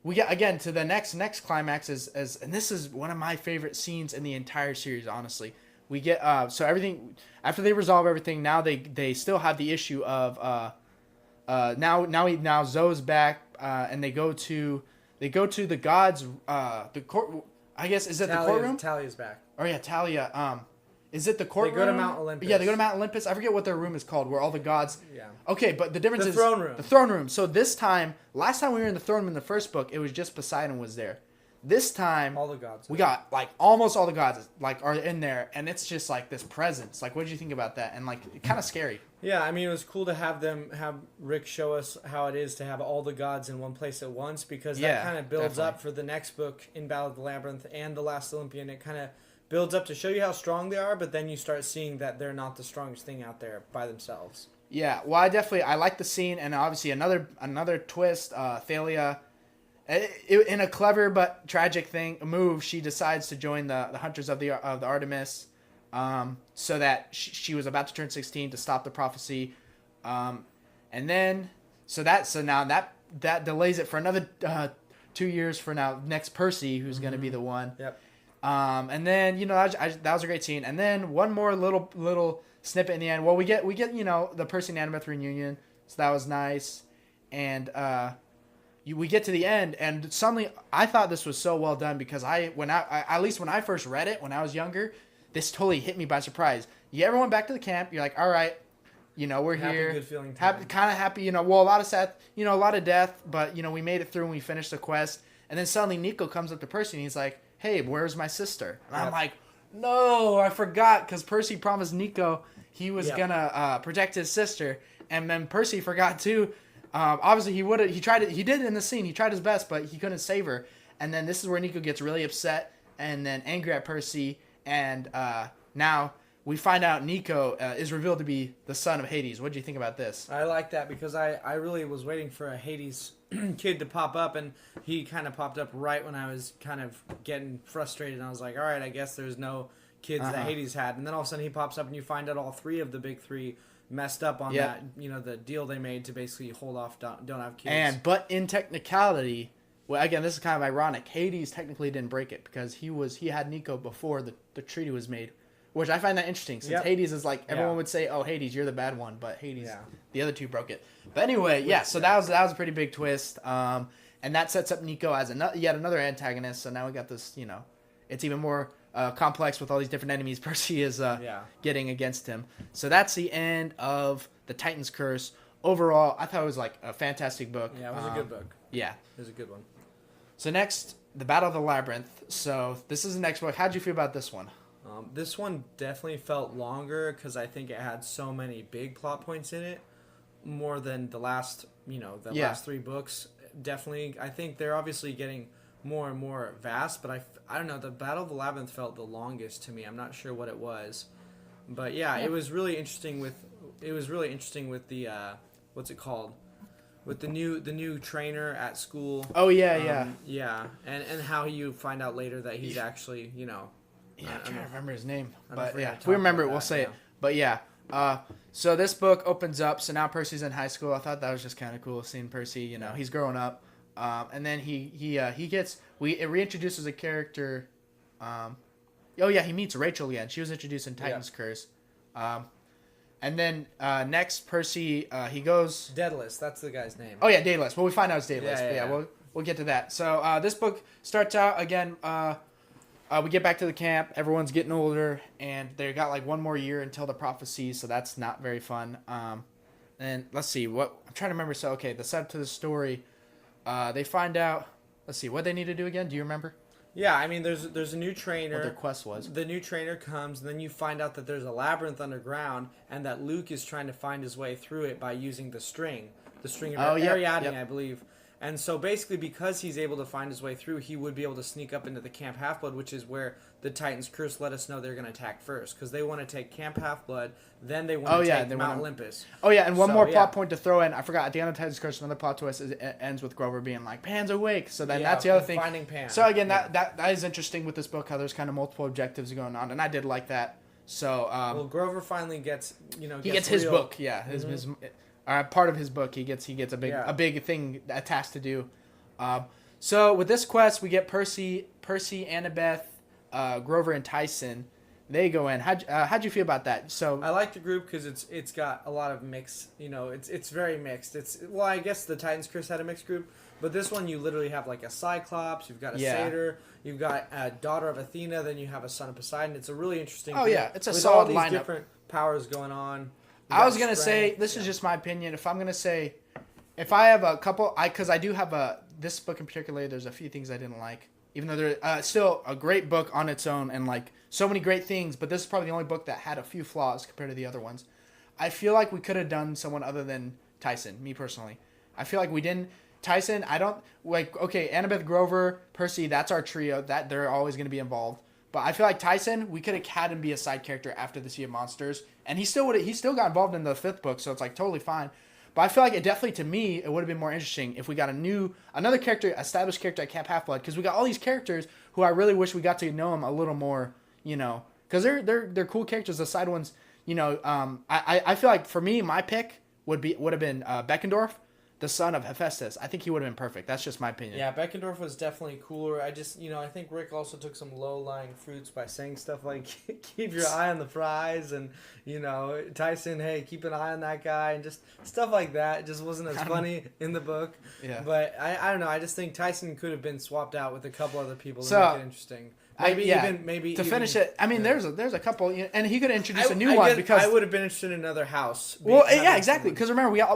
we get again to the next climax is and this is one of my favorite scenes in the entire series. Honestly, we get so everything after they resolve everything. Now they still have the issue of now Zoe's back and they go to the gods the court. I guess is it the courtroom? Talia's back. Oh yeah, Talia. Is it the courtroom? They go to Mount Olympus. Yeah, they go to Mount Olympus. I forget what their room is called, where all the gods. Yeah. Okay, but the difference is the throne room. The throne room. So this time, last time we were in the throne room in the first book, it was just Poseidon was there. This time, all the gods. We got like almost all the gods like are in there, and it's just like this presence. Like, what did you think about that? And like, kind of scary. Yeah, I mean, it was cool to have Rick show us how it is to have all the gods in one place at once, because that kind of builds up for the next book in Battle of the Labyrinth and The Last Olympian. It kind of builds up to show you how strong they are, but then you start seeing that they're not the strongest thing out there by themselves. Yeah, well, I like the scene, and obviously another twist. Thalia, in a clever but tragic move, she decides to join the Hunters of the Artemis, so that she was about to turn 16 to stop the prophecy, and then now that delays it for another 2 years for now. Next Percy, who's going to be the one. Yep. And then that was a great scene, and then one more little snippet in the end. Well, we get the Percy and Annabeth reunion, so that was nice, and we get to the end, and suddenly I thought this was so well done, because when I first read it when I was younger, this totally hit me by surprise. Everyone back to the camp. You're like, all right, we're here. Good feeling. Kind of happy. Well, a lot of sad, a lot of death, but we made it through and we finished the quest. And then suddenly Nico comes up to Percy and he's like, hey, where's my sister? And I'm like, no, I forgot, because Percy promised Nico he was gonna protect his sister, and then Percy forgot too. Obviously he did it in the scene. He tried his best, but he couldn't save her. And then this is where Nico gets really upset and then angry at Percy. And now we find out Nico is revealed to be the son of Hades. What do you think about this? I like that, because I really was waiting for a Hades kid to pop up, and he kind of popped up right when I was kind of getting frustrated. And I was like, all right, I guess there's no kids that Hades had. And then all of a sudden he pops up, and you find out all three of the big three messed up on that, the deal they made to basically hold off, don't have kids. But in technicality, well, again, this is kind of ironic. Hades technically didn't break it, because he had Nico before the treaty was made, which I find that interesting, since Hades is like, everyone would say, oh, Hades, you're the bad one, but Hades, the other two broke it. But anyway, so that was a pretty big twist, and that sets up Nico as yet another antagonist. So now we got this, it's even more complex with all these different enemies Percy is getting against him. So that's the end of the Titan's Curse. Overall, I thought it was like a fantastic book. Yeah, it was a good book. Yeah. It was a good one. So next, the Battle of the Labyrinth. So this is the next book. How'd you feel about this one? This one definitely felt longer, because I think it had so many big plot points in it, more than the last, last three books. Definitely, I think they're obviously getting more and more vast, but I don't know, the Battle of the Labyrinth felt the longest to me. I'm not sure what it was, but it was really interesting with the what's it called? With the new trainer at school. Oh yeah. And how you find out later that he's actually, Yeah, I'm trying to remember his name. But if we remember it, we'll say it. But so this book opens up. So now Percy's in high school. I thought that was just kind of cool seeing Percy. He's growing up. And then he reintroduces a character. He meets Rachel again. She was introduced in Titan's Curse. And then next Percy he goes. Daedalus, that's the guy's name. Oh yeah, Daedalus. Well, we find out it's Daedalus. Yeah. We'll get to that. So this book starts out again. We get back to the camp. Everyone's getting older, and they got like one more year until the prophecy, so that's not very fun. And let's see what I'm trying to remember. So the setup to the story, they find out. Let's see what they need to do again. Do you remember? Yeah, I mean, there's a new trainer. What their quest was. The new trainer comes, and then you find out that there's a labyrinth underground, and that Luke is trying to find his way through it by using the string of Ariadne, I believe. And so basically, because he's able to find his way through, he would be able to sneak up into the Camp Half-Blood, which is where the Titan's Curse let us know they're going to attack first. Because they want to take Camp Half-Blood, then they want to take Mount Olympus. Oh, yeah, and one more plot point to throw in. I forgot, at the end of Titan's Curse, another plot twist ends with Grover being like, Pan's awake. So then that's the other thing. Finding Pan. So again, that is interesting with this book, how there's kind of multiple objectives going on. And I did like that. So Grover finally gets, he gets his book, his part of his book. He gets a big thing tasked to do. So with this quest, we get Percy, Annabeth, Grover, and Tyson. They go in. How'd you feel about that? So I like the group because it's got a lot of mix. You know, it's very mixed. I guess the Titans Curse had a mixed group, but this one you literally have like a Cyclops, you've got a Satyr, you've got a daughter of Athena, then you have a son of Poseidon. It's a really interesting. Oh group yeah, it's a with solid all these lineup. Different powers going on. I was gonna say this is just my opinion. If I'm gonna say, if I have a couple, because I do have this book in particular. There's a few things I didn't like, even though they're still a great book on its own and like so many great things. But this is probably the only book that had a few flaws compared to the other ones. I feel like we could have done someone other than Tyson. Me personally, I feel like we didn't. Tyson, I don't like. Okay, Annabeth, Grover, Percy. That's our trio. That they're always gonna be involved. But I feel like Tyson, we could have had him be a side character after the Sea of Monsters, and he still got involved in the 5th book, so it's like totally fine. But I feel like it definitely, to me, it would have been more interesting if we got another character, established character at Camp Half-Blood, because we got all these characters who I really wish we got to know them a little more, you know, because they're cool characters. The side ones, you know, I feel like for me, my pick would have been Beckendorf, the son of Hephaestus. I think he would have been perfect. That's just my opinion. Yeah, Beckendorf was definitely cooler. I think Rick also took some low-lying fruits by saying stuff like, keep your eye on the prize, and, you know, Tyson, hey, keep an eye on that guy, and just stuff like that. It just wasn't as funny in the book. Yeah. But I don't know. I just think Tyson could have been swapped out with a couple other people to make it interesting. Maybe to finish it. I mean, there's a couple, and he could introduce a new I one guess because I would have been interested in another house. Well, yeah, exactly. Because remember, we have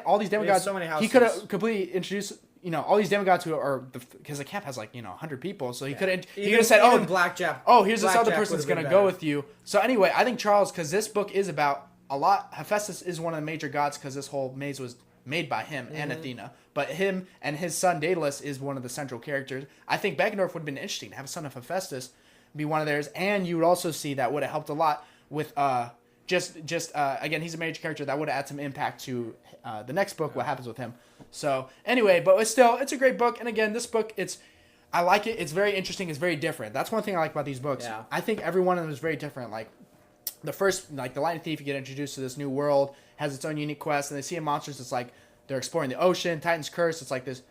all these demigods. So many houses. He could have completely introduced, you know, all these demigods who are because the camp has like 100 people, so he could have said, oh, Blackjack. Oh, here's this other Blackjack person's would've gonna been go better. with you. So anyway, I think Charles, because this book is about a lot. Hephaestus is one of the major gods because this whole maze was made by him and Athena. But him and his son Daedalus is one of the central characters. I think Beckendorf would have been interesting to have a son of Hephaestus be one of theirs, and you would also see that would have helped a lot with again, he's a major character that would have added some impact to the next book, what happens with him. So anyway, but it's a great book, and again, this book, I like it. It's very interesting. It's very different. That's one thing I like about these books. Yeah. I think every one of them is very different. Like the first, like the Lightning Thief, you get introduced to this new world, has its own unique quest, and the Sea of Monsters, it's like they're exploring the ocean. Titan's Curse, it's like this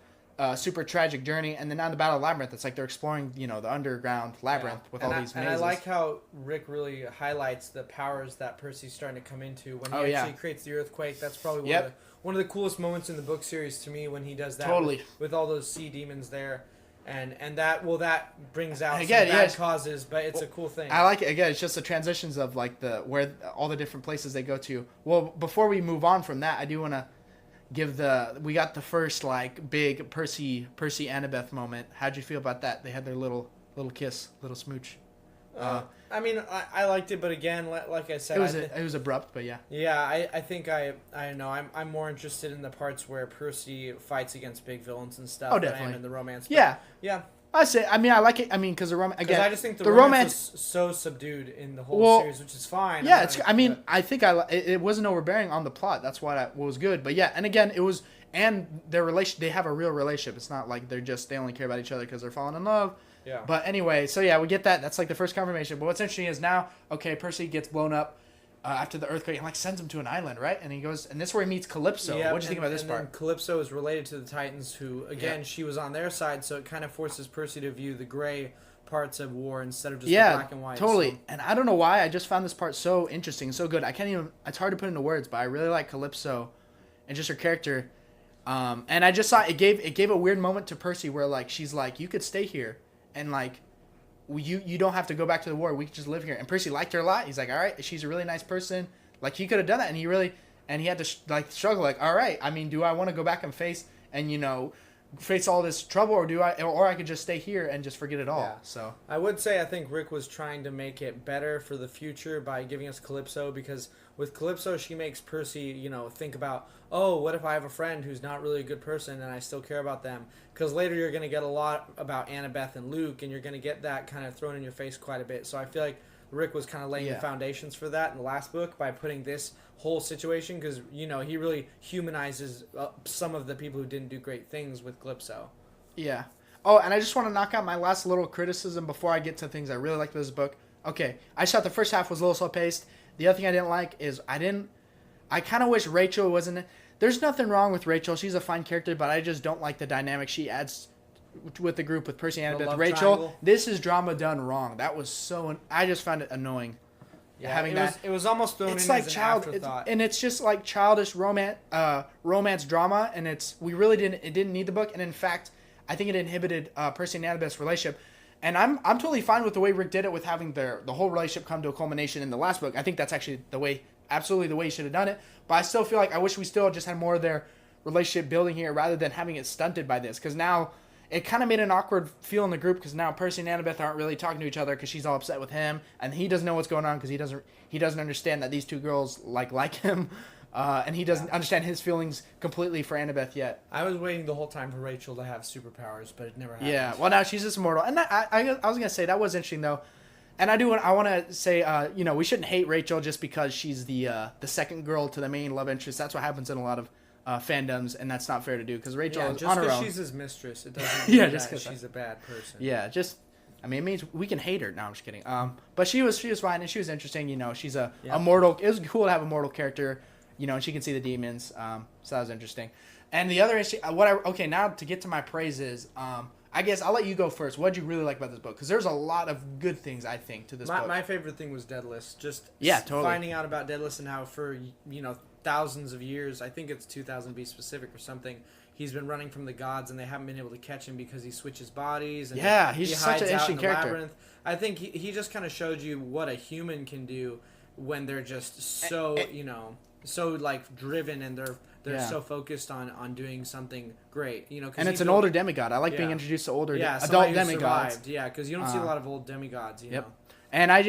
super tragic journey, and then now the Battle of Labyrinth, it's like they're exploring, the underground labyrinth with all these mazes. And I like how Rick really highlights the powers that Percy's starting to come into when he actually creates the earthquake. That's probably one of the coolest moments in the book series to me when he does that. Totally. With all those sea demons there. And that brings out some again, bad causes, but it's a cool thing. I like it. Again, it's just the transitions of like where all the different places they go to. Well, before we move on from that, I do want to give we got the first like big Percy Annabeth moment. How'd you feel about that? They had their little kiss, little smooch. I mean, I liked it, but again, like I said, it was abrupt, but yeah. Yeah, I think I know I'm more interested in the parts where Percy fights against big villains and stuff. Oh, than I definitely. am in the romance. Yeah. I like it. I mean, because the romance again. I just think the romance is so subdued in the whole series, which is fine. Yeah, I think it wasn't overbearing on the plot. That's what was good. But yeah, and again, it was, and their relation. They have a real relationship. It's not like they only care about each other because they're falling in love. Yeah. But anyway, so yeah, we get that. That's like the first confirmation. But what's interesting is now, okay, Percy gets blown up after the earthquake and like sends him to an island, right? And he goes, and this is where he meets Calypso. Yeah, What do you think about this and part? Then Calypso is related to the Titans, who again she was on their side, so it kind of forces Percy to view the gray parts of war instead of just the black and white. Totally. So. And I don't know why. I just found this part so interesting, so good. It's hard to put into words, but I really like Calypso and just her character. And I just saw it gave a weird moment to Percy where like she's like, you could stay here and like you don't have to go back to the war. We could just live here. And Percy liked her a lot. He's like, all right, she's a really nice person. Like he could have done that, and he had to struggle. Like, all right, I mean, do I want to go back and face all this trouble, or I could just stay here and just forget it all. Yeah. So I would say I think Rick was trying to make it better for the future by giving us Calypso, because with Calypso she makes Percy, think about, oh, what if I have a friend who's not really a good person and I still care about them? Because later you're going to get a lot about Annabeth and Luke, and you're going to get that kind of thrown in your face quite a bit. So I feel like Rick was kind of laying the foundations for that in the last book by putting this whole situation, because he really humanizes some of the people who didn't do great things with Calypso. Yeah. Oh, and I just want to knock out my last little criticism before I get to things I really like this book. Okay, I thought the first half was a little slow paced. The other thing I didn't like is I kind of wish Rachel wasn't. There's nothing wrong with Rachel. She's a fine character, but I just don't like the dynamic she adds with the group with Percy and The Annabeth, love Rachel. triangle. This is drama done wrong. That was so. I just found it annoying. Yeah, having it was almost thrown it's in like as an child, afterthought. and it's just like childish romance drama, and we really didn't need the book, and in fact, I think it inhibited Percy and Annabeth's relationship. And I'm totally fine with the way Rick did it with having the whole relationship come to a culmination in the last book. I think that's actually absolutely the way he should have done it. But I still feel like I wish we still just had more of their relationship building here rather than having it stunted by this. Because now it kind of made an awkward feel in the group because now Percy and Annabeth aren't really talking to each other because she's all upset with him and he doesn't know what's going on because he doesn't understand that these two girls like him. And he doesn't understand his feelings completely for Annabeth yet. I was waiting the whole time for Rachel to have superpowers, but it never happened. Yeah, well now she's just immortal. And I was gonna say that was interesting though, and I want to say we shouldn't hate Rachel just because she's the second girl to the main love interest. That's what happens in a lot of fandoms, and that's not fair to do because Rachel is just on her own. because she's his mistress, it doesn't mean just that 'cause she's a bad person. Yeah, it means we can hate her. No, I'm just kidding. But she was fine and she was interesting. She's a mortal. It was cool to have a mortal character. And she can see the demons. So that was interesting. And the other issue, now to get to my praises, I guess I'll let you go first. What did you really like about this book? Because there's a lot of good things, I think, to this book. My favorite thing was Daedalus. Totally. Finding out about Daedalus and how for, thousands of years, I think it's 2000 be specific or something, he's been running from the gods and they haven't been able to catch him because he switches bodies. And he's he such an hides out interesting in the character. labyrinth. I think he just kind of showed you what a human can do when they're just so, so like driven and they're so focused on doing something great, and it's an older demigod. I like being introduced to older adult demigods. Survived. Yeah, because you don't see a lot of old demigods. You know. And I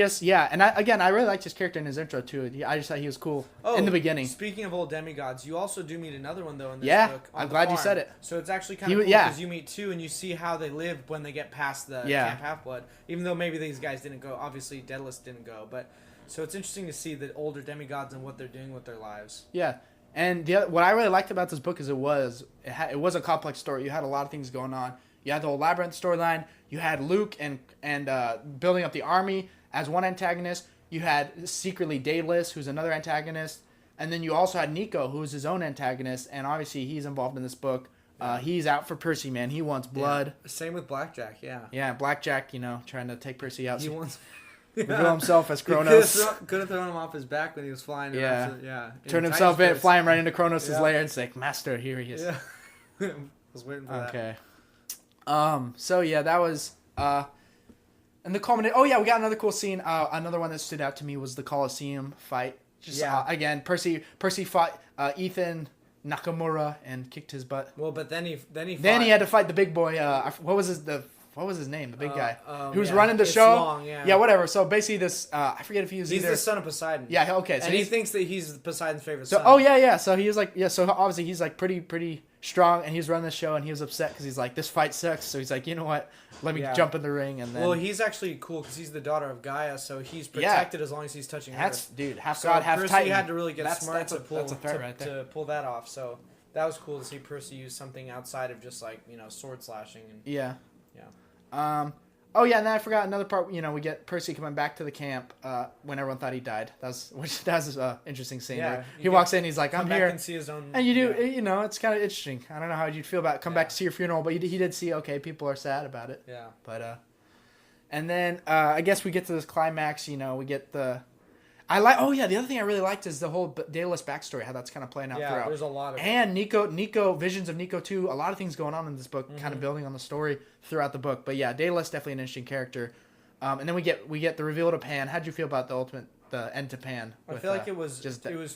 really liked his character in his intro too. I just thought he was cool in the beginning. Speaking of old demigods, you also do meet another one though in this book. I'm glad you said it. So it's actually kind of cool because you meet two and you see how they live when they get past the Camp Half-Blood. Even though maybe these guys didn't go, obviously Daedalus didn't go, but so it's interesting to see the older demigods and what they're doing with their lives. Yeah. And what I really liked about this book is it was a complex story. You had a lot of things going on. You had the whole labyrinth storyline. You had Luke and building up the army as one antagonist. You had secretly Daedalus, who's another antagonist, and then you also had Nico, who's his own antagonist. And obviously he's involved in this book. He's out for Percy, man. He wants blood. Yeah. Same with Blackjack. Yeah. Yeah, Blackjack. Trying to take Percy out. He wants. Reveal himself as Kronos. Could have thrown him off his back when he was flying. Turn himself in, fly him right into Kronos' lair, and say, "Master, here he is." Yeah. I was waiting for that. Okay. So yeah, that was and the culmination. Oh yeah, we got another cool scene. Another one that stood out to me was the Colosseum fight. Again, Percy fought Ethan Nakamura and kicked his butt. Well, but then he had to fight the big boy. What was his name? The big guy who was running the show. Long, whatever. So basically, this I forget if he was. He's the son of Poseidon. Yeah. Okay. So and he thinks that he's Poseidon's favorite son. So So he was like, So obviously he's like pretty strong, and he was running the show, and he was upset because he's like, this fight sucks. So he's like, you know what? Let me jump in the ring, and then. Well, he's actually cool because he's the daughter of Gaia, so he's protected as long as he's touching her. Half God, half Titan. Percy had to really get smart to pull that off. So that was cool to see Percy use something outside of just like sword slashing and. Yeah. And then I forgot another part. We get Percy coming back to the camp when everyone thought he died. That was an interesting scene. Yeah, he walks in, he's like, "I'm here," and see his own. And you do, it's kind of interesting. I don't know how you'd feel about come back to see your funeral, but he did see. Okay, people are sad about it. Yeah. But and then I guess we get to this climax. We get the. The other thing I really liked is the whole Daedalus backstory, how that's kind of playing out throughout. Yeah, there's a lot of and Nico, visions of Nico too. A lot of things going on in this book, kind of building on the story throughout the book. But yeah, Daedalus definitely an interesting character. And then we get the reveal to Pan. How'd you feel about the end to Pan? I feel like it was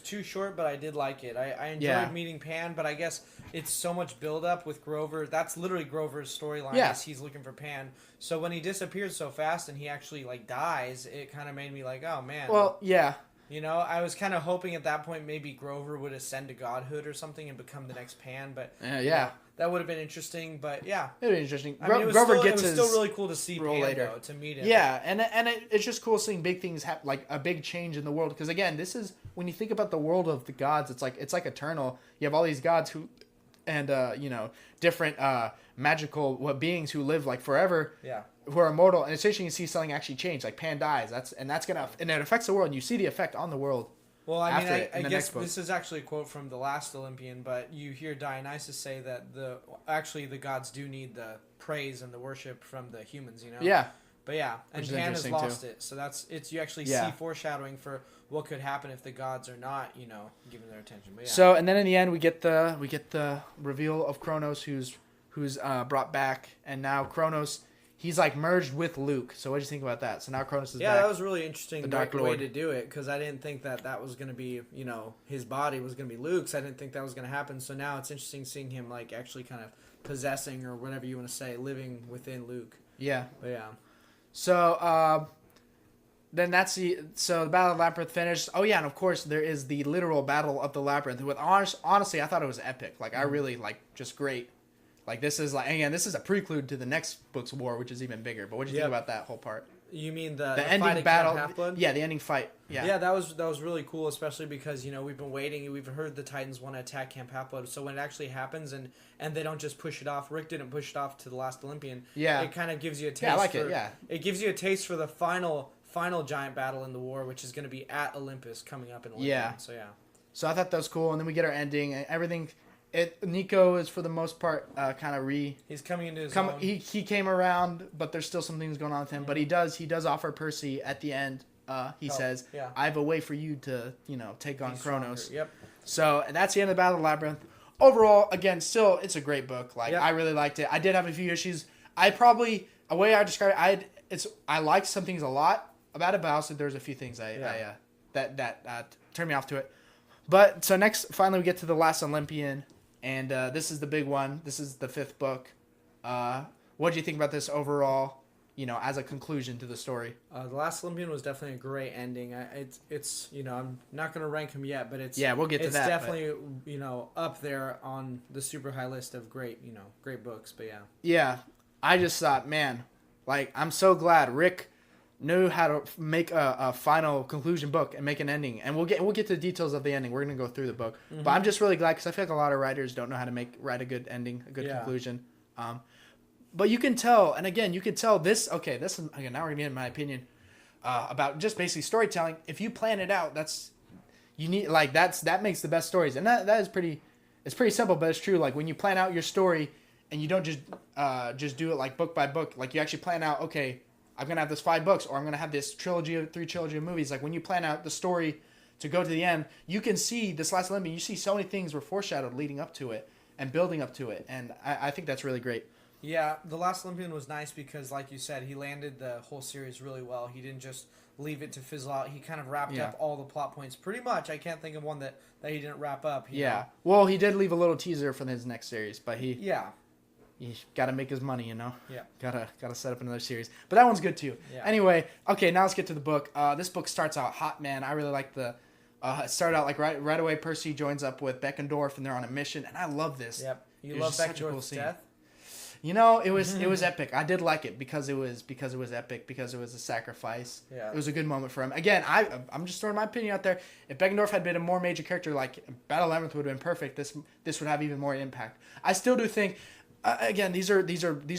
too short, but I did like it. I enjoyed meeting Pan, but I guess it's so much build up with Grover. That's literally Grover's storyline. Yeah. He's looking for Pan. So when he disappears so fast and he actually dies, it kind of made me like, oh man. Well, yeah. I was kind of hoping at that point maybe Grover would ascend to godhood or something and become the next Pan, but that would have been interesting. But yeah, it would be interesting. It was still really cool to see Pan later. Though, to meet him. Yeah, and it's just cool seeing big things happen, like a big change in the world. Because again, this is when you think about the world of the gods, it's like eternal. You have all these gods who, and different magical beings who live like forever. Yeah. Who are immortal, and it's interesting to see something actually change. Like Pan dies, and it affects the world, and you see the effect on the world. Well, I mean, after it in I the guess next book. this is actually a quote from the last Olympian, but you hear Dionysus say that the gods do need the praise and the worship from the humans, you know? Yeah. But yeah, and Which is Pan has interesting, lost too. it, so you actually Yeah. see foreshadowing for what could happen if the gods are not, you know, giving their attention. But yeah. So and then in the end we get the reveal of Kronos who's brought back, and now Kronos, he's like merged with Luke. So what do you think about that? So now Kronos is yeah, back. that was really interesting. The Great Dark way Lord. to do it, because I didn't think that was going to be, you know, his body was going to be Luke's. I didn't think that was going to happen. So now it's interesting seeing him like actually kind of possessing, or whatever you want to say, living within Luke. Yeah. But yeah. So then the Battle of the Labyrinth finished. Oh yeah, and of course there is the literal Battle of the Labyrinth. With honestly, I thought it was epic. Like I really just great. Like this is a prelude to the next book's war, which is even bigger. But what do you think about that whole part? You mean the The fight ending at battle? Camp Half-Blood? Yeah, the ending fight. Yeah. Yeah, that was really cool, especially because, you know, we've been waiting. We've heard the Titans want to attack Camp Half-Blood. So when it actually happens and they don't just push it off, Rick didn't push it off to the last Olympian. Yeah. It kind of gives you a taste. Yeah, I like for, it. Yeah. It gives you a taste for the final giant battle in the war, which is going to be at Olympus coming up in Olympia. Yeah. So yeah. So I thought that was cool, and then we get our ending and everything. Nico is for the most part kind of He's coming into his own. He came around, but there's still some things going on with him. But he does offer Percy at the end. He says, yeah. "I have a way for you to take on He's Kronos." stronger. Yep. So and that's the end of the Battle of the Labyrinth. Overall, again, still it's a great book. Like Yep. I really liked it. I did have a few issues. A way I describe it, I liked some things a lot about it, but also there's a few things that turned me off to it. But so next, finally, we get to the last Olympian. And this is the big one. This is the 5th book. What do you think about this overall? As a conclusion to the story. The Last Olympian was definitely a great ending. It's I'm not gonna rank him yet, but we'll get to that. It's definitely up there on the super high list of great books. But yeah. Yeah, I just thought, man, like I'm so glad Rick knew how to make a final conclusion book and make an ending, and we'll get to the details of the ending. We're gonna go through the book, but I'm just really glad because I feel like a lot of writers don't know how to write a good ending, a good conclusion. But you can tell, and again, you can tell this. Okay, this is again. Now we're gonna get my opinion about just basically storytelling. If you plan it out, that makes the best stories, and that is pretty. It's pretty simple, but it's true. Like when you plan out your story, and you don't just do it like book by book. Like you actually plan out. Okay, I'm gonna have this 5 books, or I'm gonna have this 3 trilogy of movies. Like when you plan out the story to go to the end, you can see this last Olympian. You see so many things were foreshadowed leading up to it and building up to it, and I think that's really great. Yeah, The Last Olympian was nice because, like you said, he landed the whole series really well. He didn't just leave it to fizzle out. He kind of wrapped up all the plot points pretty much. I can't think of one that he didn't wrap up. You know? Well, he did leave a little teaser for his next series, but he got to make his money, Yeah. Gotta set up another series. But that one's good too. Yeah. Anyway, okay, now let's get to the book. This book starts out hot, man. I really like the. It started out like right away. Percy joins up with Beckendorf, and they're on a mission, and I love this. Yep. You It was love just such a cool Beckendorf's scene. death? It was epic. I did like it because it was epic, because it was a sacrifice. Yeah. It was a good moment for him. Again, I'm just throwing my opinion out there. If Beckendorf had been a more major character, like Battle of the Labyrinth would have been perfect. This would have even more impact. I still do think. Again, these are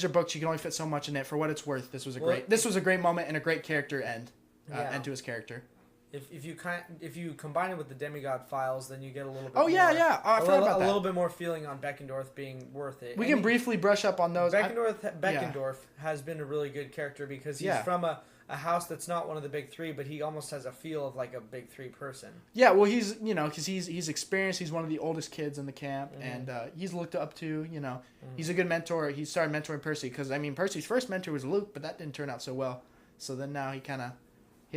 books. You can only fit so much in it. For what it's worth, this was a great moment and a great character end to his character. If you combine it with the Demigod Files, then you get a little bit. Oh yeah, more, yeah. I forgot about that. A little bit more feeling on Beckendorf being worth it. We can briefly brush up on those. Beckendorf has been a really good character because he's from a house that's not one of the big 3, but he almost has a feel of like a big 3 person. Yeah, well, he's because he's experienced. He's one of the oldest kids in the camp, and he's looked up to. He's a good mentor. He started mentoring Percy because Percy's first mentor was Luke, but that didn't turn out so well. So then now he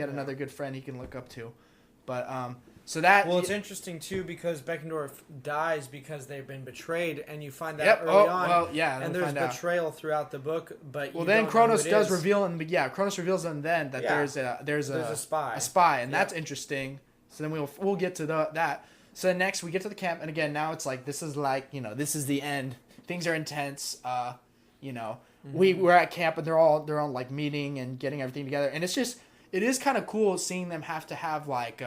had another good friend he can look up to, but it's interesting too because Beckendorf dies because they've been betrayed, and you find that early on. Well, yeah, and there's betrayal throughout the book, but then Kronos does reveal, Kronos reveals them then that there's a spy, and that's interesting. So then we'll get to that. So then next we get to the camp, and again now it's like this is the end. Things are intense. We're at camp and they're all like meeting and getting everything together, and it is kind of cool seeing them have to have like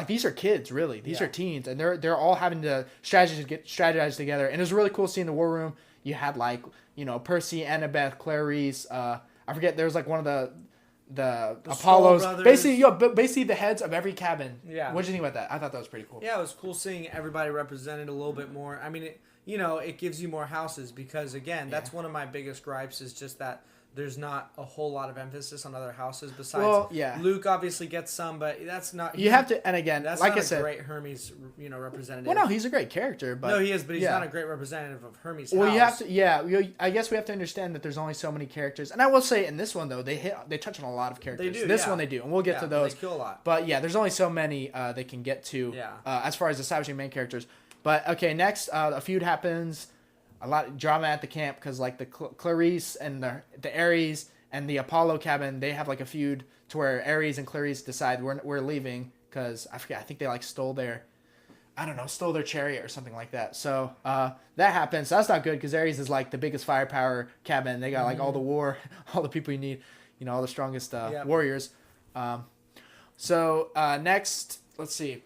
these are kids really. These are teens, and they're all having to strategize together. And it was really cool seeing the war room. You had Percy, Annabeth, Clarice. I forget. There was like one of the The Apollos, Stoll brothers. basically the heads of every cabin. Yeah. What did you think about that? I thought that was pretty cool. Yeah, it was cool seeing everybody represented a little bit more. I mean, it gives you more houses because, again, that's one of my biggest gripes is just that there's not a whole lot of emphasis on other houses besides Luke obviously gets some, but that's not... You have to, and again, that's like not I said... great Hermes, representative. Well, no, he's a great character, but... No, he is, but he's not a great representative of Hermes' Well, house. you have to, I guess we have to understand that there's only so many characters. And I will say, in this one, though, they touch on a lot of characters. They do, This one they do, and we'll get to those. They kill a lot. But yeah, there's only so many they can get to as far as establishing main characters. But okay, next, a feud happens. A lot of drama at the camp because like the Clarice and the Ares and the Apollo cabin, they have like a feud to where Ares and Clarice decide we're leaving because I forget. I think they like stole their chariot or something like that. So that happens. So that's not good because Ares is like the biggest firepower cabin. They got like all the people you need, all the strongest warriors. So next, let's see.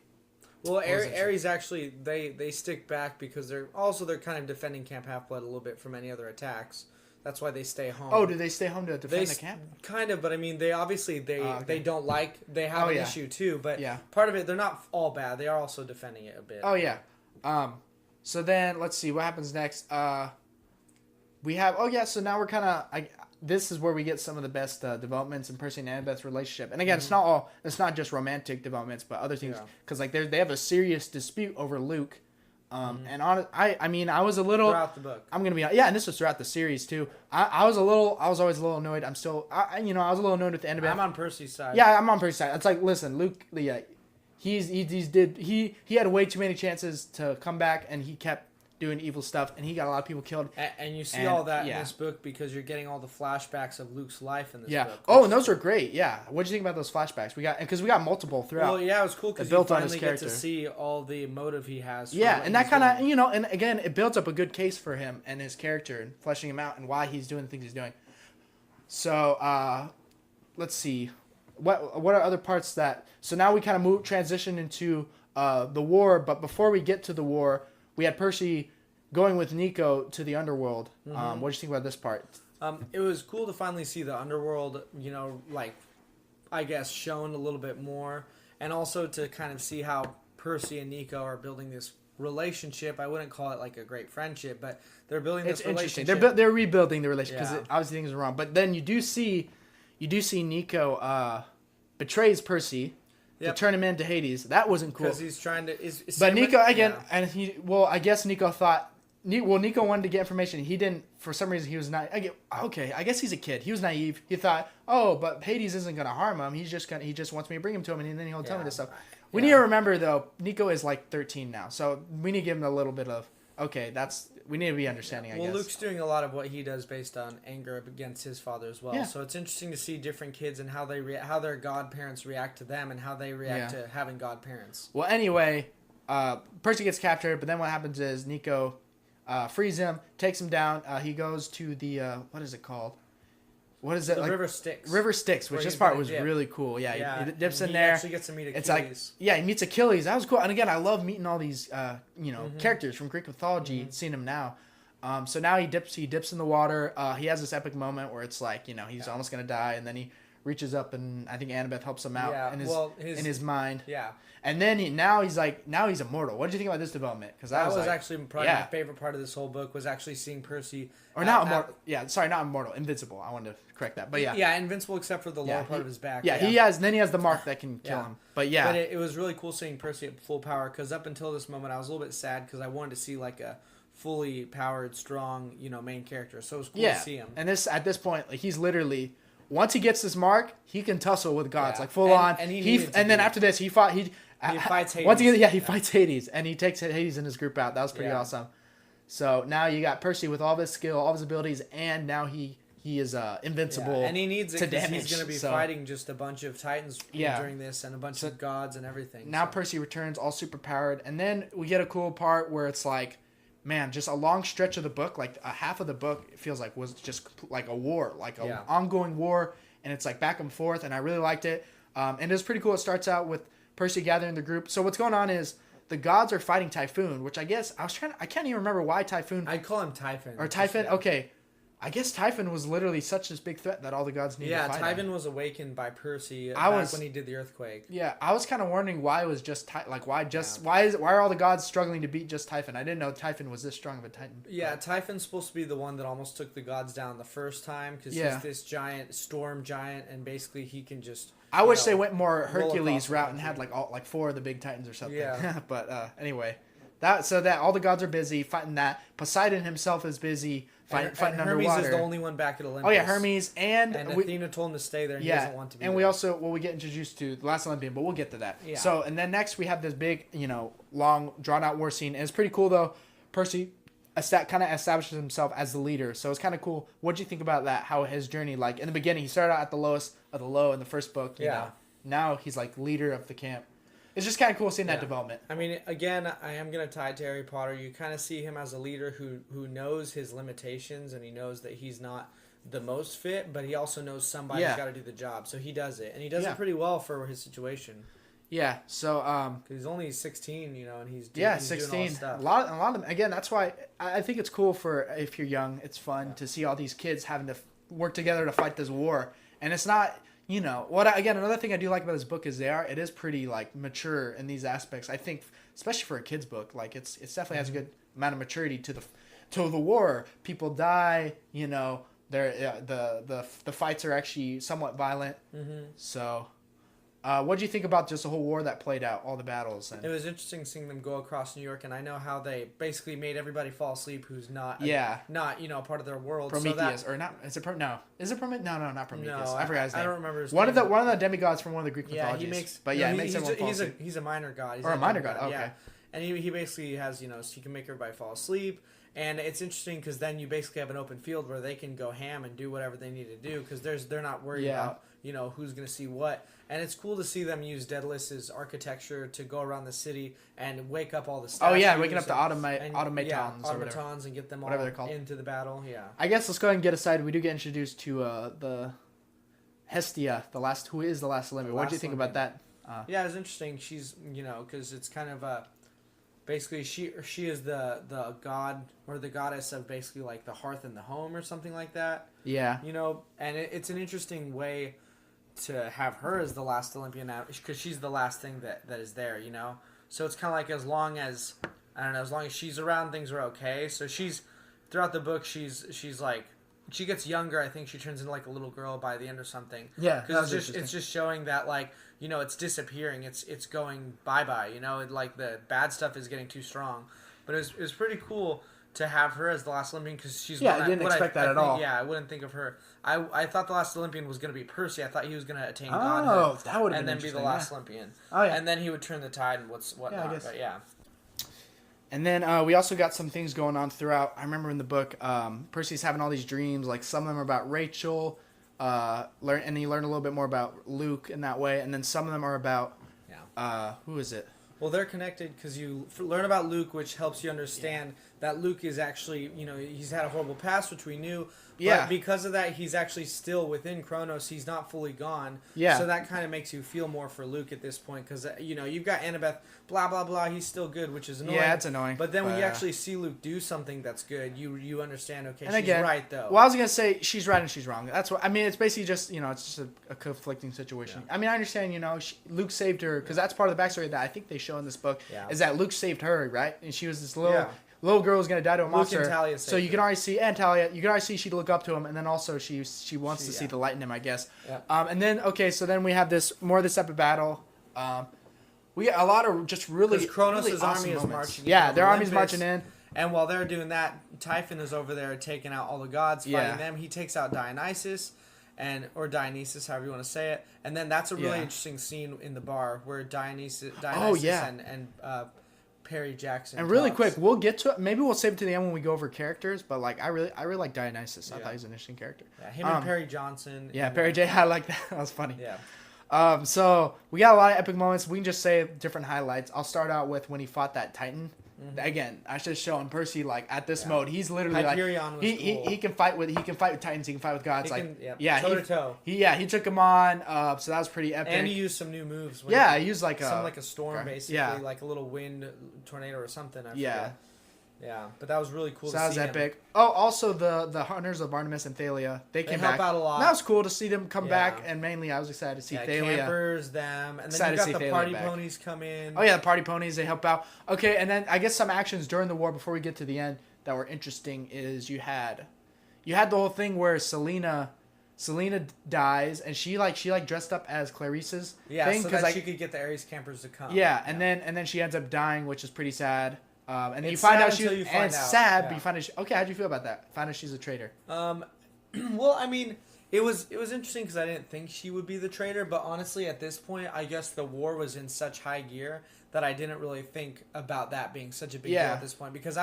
Well, Ares actually they stick back because they're kind of defending Camp Half-Blood a little bit from any other attacks. That's why they stay home. Oh, do they stay home to defend the camp? Kind of, but I mean, they obviously they don't they have an issue too. But part of it, they're not all bad. They are also defending it a bit. Oh yeah. So then let's see what happens next. We have so now we're kind of this is where we get some of the best developments in Percy and Annabeth's relationship. And again, it's not just romantic developments, but other things because like they have a serious dispute over Luke. And I was a little throughout the book. I'm gonna be and this was throughout the series too. I was always a little annoyed. I'm still I was a little annoyed with Annabeth. I'm on Percy's side. Yeah, I'm on Percy's side. It's like listen, Luke, he had way too many chances to come back, and he kept doing evil stuff, and he got a lot of people killed. And you see all that in this book because you're getting all the flashbacks of Luke's life in this book. Oh, and those were great. Yeah. What did you think about those flashbacks? We got multiple throughout. Well, yeah, it was cool because you finally get to see all the motive he has. Yeah, and that kind of, and again, it builds up a good case for him and his character and fleshing him out and why he's doing the things he's doing. So, let's see. What are other parts that... So now we kind of transition into the war, but before we get to the war... We had Percy going with Nico to the underworld. What did you think about this part? It was cool to finally see the underworld, I guess, shown a little bit more. And also to kind of see how Percy and Nico are building this relationship. I wouldn't call it like a great friendship, but they're building this relationship. Interesting. They're rebuilding the relationship because obviously things are wrong. But then you do see Nico betrays Percy. To turn him into Hades. That wasn't cool. Because he's trying to... But Nico, again, and I guess Nico thought... Nico wanted to get information. He didn't, for some reason, he was not... I guess he's a kid. He was naive. He thought, but Hades isn't going to harm him. He just wants me to bring him to him, and then he'll tell me this stuff. We need to remember, though, Nico is like 13 now. So we need to give him a little bit of, we need to be understanding, I guess. Well, Luke's doing a lot of what he does based on anger against his father as well. Yeah. So it's interesting to see different kids and how how their godparents react to them and how they react to having godparents. Well, anyway, Percy gets captured, but then what happens is Nico frees him, takes him down. He goes to the, what is it called? What is it? The River Styx. River Styx, which this part was really cool. Yeah, he dips in there. He actually gets to meet Achilles. He meets Achilles. That was cool. And again, I love meeting all these, characters from Greek mythology, seeing them now. So now he dips in the water. He has this epic moment where it's like, he's almost going to die. And then he reaches up and I think Annabeth helps him out in his mind. Yeah. And then now he's immortal. What did you think about this development? Because that was actually probably my favorite part of this whole book was actually seeing Percy. Not immortal. Not immortal. Invincible. I wanted to correct that. But yeah. Yeah, invincible except for the lower part of his back. Yeah, he has the mark that can kill him. But yeah. But it was really cool seeing Percy at full power because up until this moment I was a little bit sad because I wanted to see like a fully powered, strong, main character. So it was cool to see him. And at this point, like he's literally. Once he gets this mark, he can tussle with gods like full on. And then after this, he fights Hades. Once again, he fights Hades, and he takes Hades and his group out. That was pretty awesome. So now you got Percy with all of his skill, all of his abilities, and now he is invincible. And he needs it because he's going to be fighting just a bunch of titans during this, and a bunch of gods and everything. Now Percy returns all super powered, and then we get a cool part where it's like, man, just a long stretch of the book, like a half of the book, it feels like was just like a war, like an ongoing war, and it's like back and forth, and I really liked it. And it was pretty cool. It starts out with Percy gathering the group. So what's going on is the gods are fighting Typhoon, which I guess I can't even remember why Typhoon. I'd call him Typhon. Or Typhon? Okay. I guess Typhon was literally such this big threat that all the gods needed to fight him. Typhon was awakened by Percy when he did the earthquake. Yeah, I was kind of wondering why it was just why are all the gods struggling to beat just Typhon? I didn't know Typhon was this strong of a titan. Yeah, Typhon's supposed to be the one that almost took the gods down the first time because he's this giant storm giant, and basically he can just. I wish they went more Hercules route and had like 4 of the big titans or something. Yeah. But anyway, that all the gods are busy fighting that. Poseidon himself is busy fighting Hermes underwater. Hermes is the only one back at Olympus. Oh yeah, Hermes and Athena told him to stay there. And he doesn't want to be. And there. we also we get introduced to the last Olympian, but we'll get to that. Yeah. So and then next we have this big long drawn out war scene, and it's pretty cool though. Percy kind of establishes himself as the leader, so it's kind of cool. What do you think about that? How his journey, like in the beginning, he started out at the lowest of the low in the first book. You know? Now he's like leader of the camp. It's just kind of cool seeing that development. I mean, again, I am going to tie it to Harry Potter. You kind of see him as a leader who knows his limitations, and he knows that he's not the most fit, but he also knows somebody's got to do the job. So he does it, and he does it pretty well for his situation. Yeah, so because he's only 16, and he's doing 16. Doing all stuff. A lot of them. Again, that's why I think it's cool for if you're young. It's fun to see all these kids having to work together to fight this war, and it's not. Another thing I do like about this book is it is pretty like mature in these aspects. I think, especially for a kid's book, like it's definitely has a good amount of maturity to the war. People die, the fights are actually somewhat violent. Mm-hmm. So, what do you think about just the whole war that played out, all the battles? It was interesting seeing them go across New York, and I know how they basically made everybody fall asleep who's not part of their world. Prometheus or not? Is it Is it Prometheus? No, not Prometheus. No, I forgot his name. I don't remember his name. One of the demigods from one of the Greek mythologies. He's a minor god. He's a minor god. Okay. Yeah. And he basically has so he can make everybody fall asleep. And it's interesting because then you basically have an open field where they can go ham and do whatever they need to do because they're not worried about who's going to see what. And it's cool to see them use Daedalus's architecture to go around the city and wake up all the statues. Oh yeah, waking up the automatons and get them whatever all they're called. into the battle. Yeah. I guess let's go ahead and get aside. We do get introduced to the Hestia, who is the last Olympian. What do you think about that? Yeah, it's interesting. She's because it's kind of basically she is the god or the goddess of basically like the hearth and the home or something like that. Yeah. And it's an interesting way to have her as the last Olympian now because she's the last thing that is there. So it's kind of like as long as she's around, things are okay. So she's throughout the book she's like. She gets younger. I think she turns into like a little girl by the end or something. Yeah, because it's just showing that like it's disappearing. It's going bye. Like the bad stuff is getting too strong. But it was pretty cool to have her as the last Olympian because she's I didn't expect that at all. Yeah, I wouldn't think of her. I thought the last Olympian was going to be Percy. I thought he was going to attain godhood. That would have been then be the last Olympian. Oh yeah, and then he would turn the tide and whatnot. Yeah, I guess. But yeah. And then we also got some things going on throughout. I remember in the book, Percy's having all these dreams. Like some of them are about Rachel, and you learn a little bit more about Luke in that way. And then some of them are about who is it? Well, they're connected because you learn about Luke, which helps you understand that Luke is actually, he's had a horrible past, which we knew. But because of that, he's actually still within Kronos. He's not fully gone. Yeah. So that kind of makes you feel more for Luke at this point because, you've got Annabeth, blah, blah, blah. He's still good, which is annoying. Yeah, it's annoying. But then when you actually see Luke do something that's good, you understand, okay, and she's again, right, though. Well, I was going to say she's right and she's wrong. That's what, it's basically just, it's just a conflicting situation. Yeah. I understand, Luke saved her because that's part of the backstory that I think they show in this book is that Luke saved her, right? And she was this little girl was gonna die to a monster. Luke and Talia so you can already see, and Talia, you can already see she'd look up to him, and then also she wants to see the light in him, I guess. Yeah. And then so then we have more of this epic battle. We got a lot of just really Kronos' really awesome army is moments. marching. Yeah, their army's marching in. And while they're doing that, Typhon is over there taking out all the gods, fighting them. He takes out Dionysus. Or Dionysus, however you want to say it, and then that's a really interesting scene in the bar where Dionysus and Percy Jackson. And really quick, we'll get to it. Maybe we'll save it to the end when we go over characters. But I really like Dionysus. I thought he was an interesting character. Yeah, him and Perry Johnson. Yeah, Perry J. I like that. That was funny. Yeah. So we got a lot of epic moments. We can just say different highlights. I'll start out with when he fought that Titan. Mm-hmm. Again, I should show him Percy at this mode. He's literally Hyperion was cool. he can fight with Titans. He can fight with gods. Toe to toe. He took him on. So that was pretty epic. And he used some new moves. He used a storm basically, like a little wind tornado or something. I forget. Yeah, but that was really cool So to that was see him. epic. Oh, also the hunters of Artemis and Thalia, they came help back. out a lot. That was cool to see them come Yeah. back, and mainly I was excited to see Thalia. Campers, them, and then Excited you to got see the Thalia party back. ponies come in. Oh yeah, the party ponies, they help out. Okay, and then I guess some actions during the war before we get to the end that were interesting is you had the whole thing where Selena dies, and she dressed up as Clarice's thing, so that she could get the Ares campers to come. Yeah, and then she ends up dying, which is pretty sad. And then It's you find sad out until you find it's out, sad, yeah. but you find out okay. How'd you feel about that? Find out she's a traitor. Well, I mean, it was interesting because I didn't think she would be the traitor, but honestly, at this point, I guess the war was in such high gear that I didn't really think about that being such a big deal at this point, because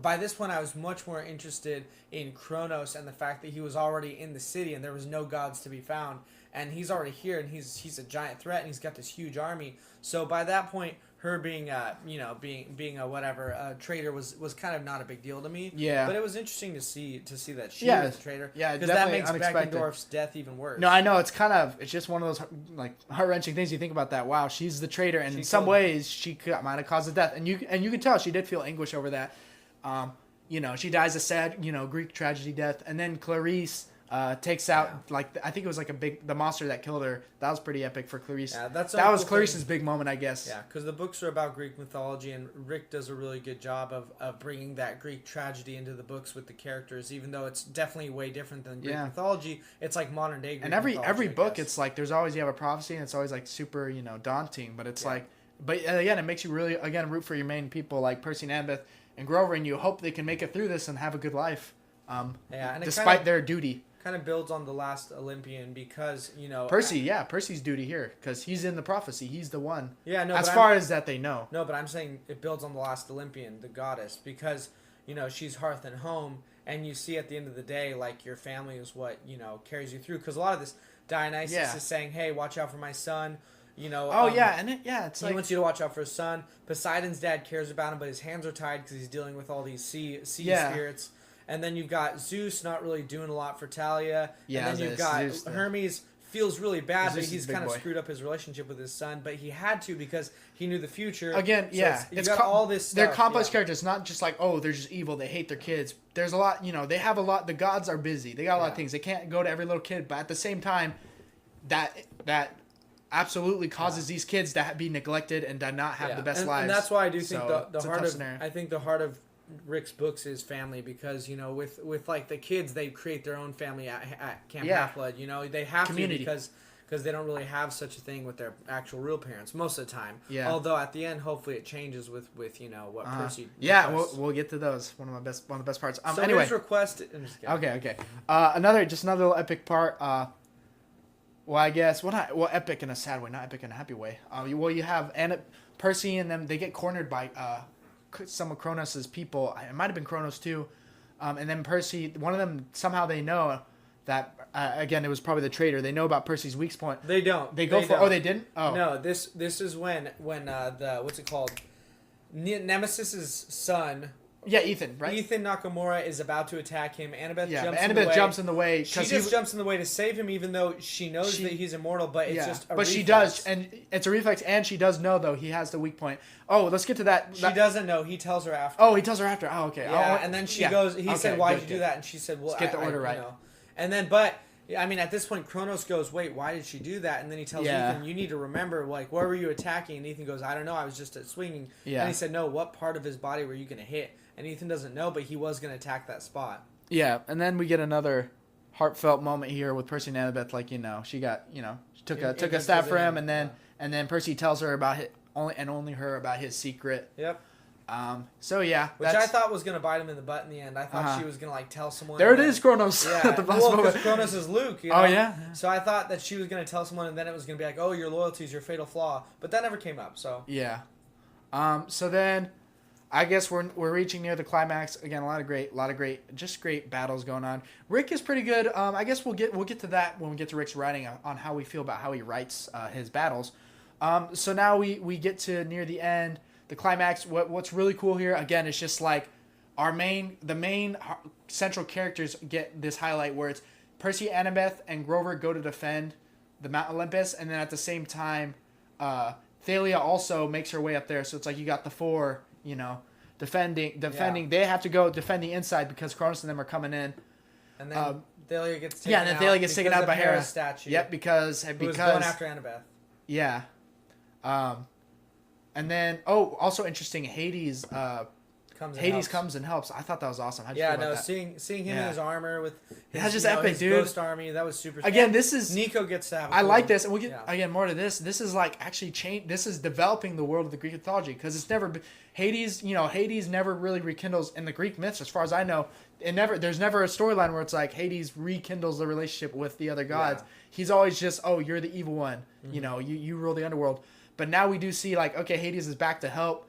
by this point I was much more interested in Kronos and the fact that he was already in the city and there was no gods to be found, and he's already here and he's a giant threat and he's got this huge army. So by that point, her being being a traitor was kind of not a big deal to me. Yeah. But it was interesting to see that she Yeah, was a traitor. yeah, because that definitely makes unexpected. Beckendorf's death even worse. No, I know it's just one of those like heart-wrenching things. You think about that. Wow, she's the traitor, and in some ways she might have caused the death, and you can tell she did feel anguish over that. She dies a sad Greek tragedy death, and then Clarice takes out I think it was the monster that killed her. That was pretty epic for Clarice. Yeah, that was Clarice's big moment, I guess. Yeah, because the books are about Greek mythology, and Rick does a really good job of bringing that Greek tragedy into the books with the characters. Even though it's definitely way different than Greek mythology, it's like modern day Greek mythology. And every book, it's like there's always you have a prophecy, and it's always like super daunting. But it's but again, it makes you really root for your main people like Percy and Annabeth and Grover, and you hope they can make it through this and have a good life. And despite their duty. Kind of builds on the last Olympian because Percy's duty here because he's in the prophecy. He's the one. Yeah, no. As far as that they know. No, but I'm saying it builds on the last Olympian, the goddess, because she's hearth and home, and you see at the end of the day, like your family is what carries you through. Because a lot of this Dionysus is saying, "Hey, watch out for my son." It's he wants you to watch out for his son. Poseidon's dad cares about him, but his hands are tied because he's dealing with all these sea spirits. And then you've got Zeus not really doing a lot for Talia. Yeah, and then you've got Zeus, Hermes feels really bad, but he's kind of boy. screwed up his relationship with his son. But he had to because he knew the future. Again, it's got all this stuff. They're complex characters, not just like, oh, they're just evil. They hate their kids. There's a lot, they have a lot. The gods are busy. They got a lot of things. They can't go to every little kid. But at the same time, that absolutely causes these kids to be neglected and to not have the best lives. And that's why I do think the heart of Rick's books is family, because with like the kids, they create their own family at Camp Half-Blood. They have Community. to because they don't really have such a thing with their actual real parents most of the time. Yeah. Although at the end, hopefully it changes with what Percy. Yeah, requests. we'll get to those. One of the best parts. So anyway, his request. Okay. Another little epic part. Well, I guess epic in a sad way, not epic in a happy way. You have Percy and them. They get cornered by some of Kronos' people. It might have been Kronos too. And then Percy, one of them, somehow they know that again it was probably the traitor. They know about Percy's weak point. They don't. They go for. Oh, they didn't. Oh no. This is when the what's it called? Nemesis's son. Yeah, Ethan, right? Ethan Nakamura is about to attack him. Annabeth jumps in the way. She just jumps in the way to save him, even though she knows that he's immortal. But it's just a reflex. She does, and it's a reflex, and she does know though he has the weak point. Oh, let's get to that. She doesn't know. He tells her after. Oh, he tells her after. Oh, okay. Yeah, and then she goes. He said, "Why'd you do that?" And she said, "Well, let's get the order right." And then, but I mean, at this point, Kronos goes, "Wait, why did she do that?" And then he tells Ethan, "You need to remember, like, where were you attacking?" And Ethan goes, "I don't know. I was just swinging." Yeah. And he said, "No. What part of his body were you going to hit?" And Ethan doesn't know, but he was going to attack that spot. Yeah, and then we get another heartfelt moment here with Percy and Annabeth. Like she got she took a stab for him, and then Percy tells her about only her about his secret. Yep. Which I thought was going to bite him in the butt in the end. I thought she was going to tell someone. There it is, Kronos. Yeah. At the last moment. Because Kronos is Luke. Oh yeah. So I thought that she was going to tell someone, and then it was going to be like, "Oh, your loyalty is your fatal flaw," but that never came up. So yeah. So then, I guess we're reaching near the climax again. A lot of great battles going on. Rick is pretty good. I guess we'll get to that when we get to Rick's writing on how we feel about how he writes his battles. So now we get to near the end. The climax. What's really cool here again is just like the main central characters get this highlight where it's Percy, Annabeth, and Grover go to defend the Mount Olympus, and then at the same time, Thalia also makes her way up there. So it's like you got the four defending. They have to go defend the inside because Cronus and them are coming in. And then Thalia gets taken and then Thalia gets taken out by Hera's statue. Yep, because who was going after Annabeth. Yeah. And then also interesting, Hades comes and helps. I thought that was awesome. How'd you feel about that? Seeing him in his armor with that's just epic, his dude. Ghost army, that was super. Again, this is Nico gets to have. I like this, and we'll get again more to this. This is like actually this is developing the world of the Greek mythology because it's never Hades. Hades never really rekindles in the Greek myths, as far as I know. There's never a storyline where it's like Hades rekindles the relationship with the other gods. Yeah. He's always just, you're the evil one. Mm-hmm. You rule the underworld. But now we do see like, okay, Hades is back to help,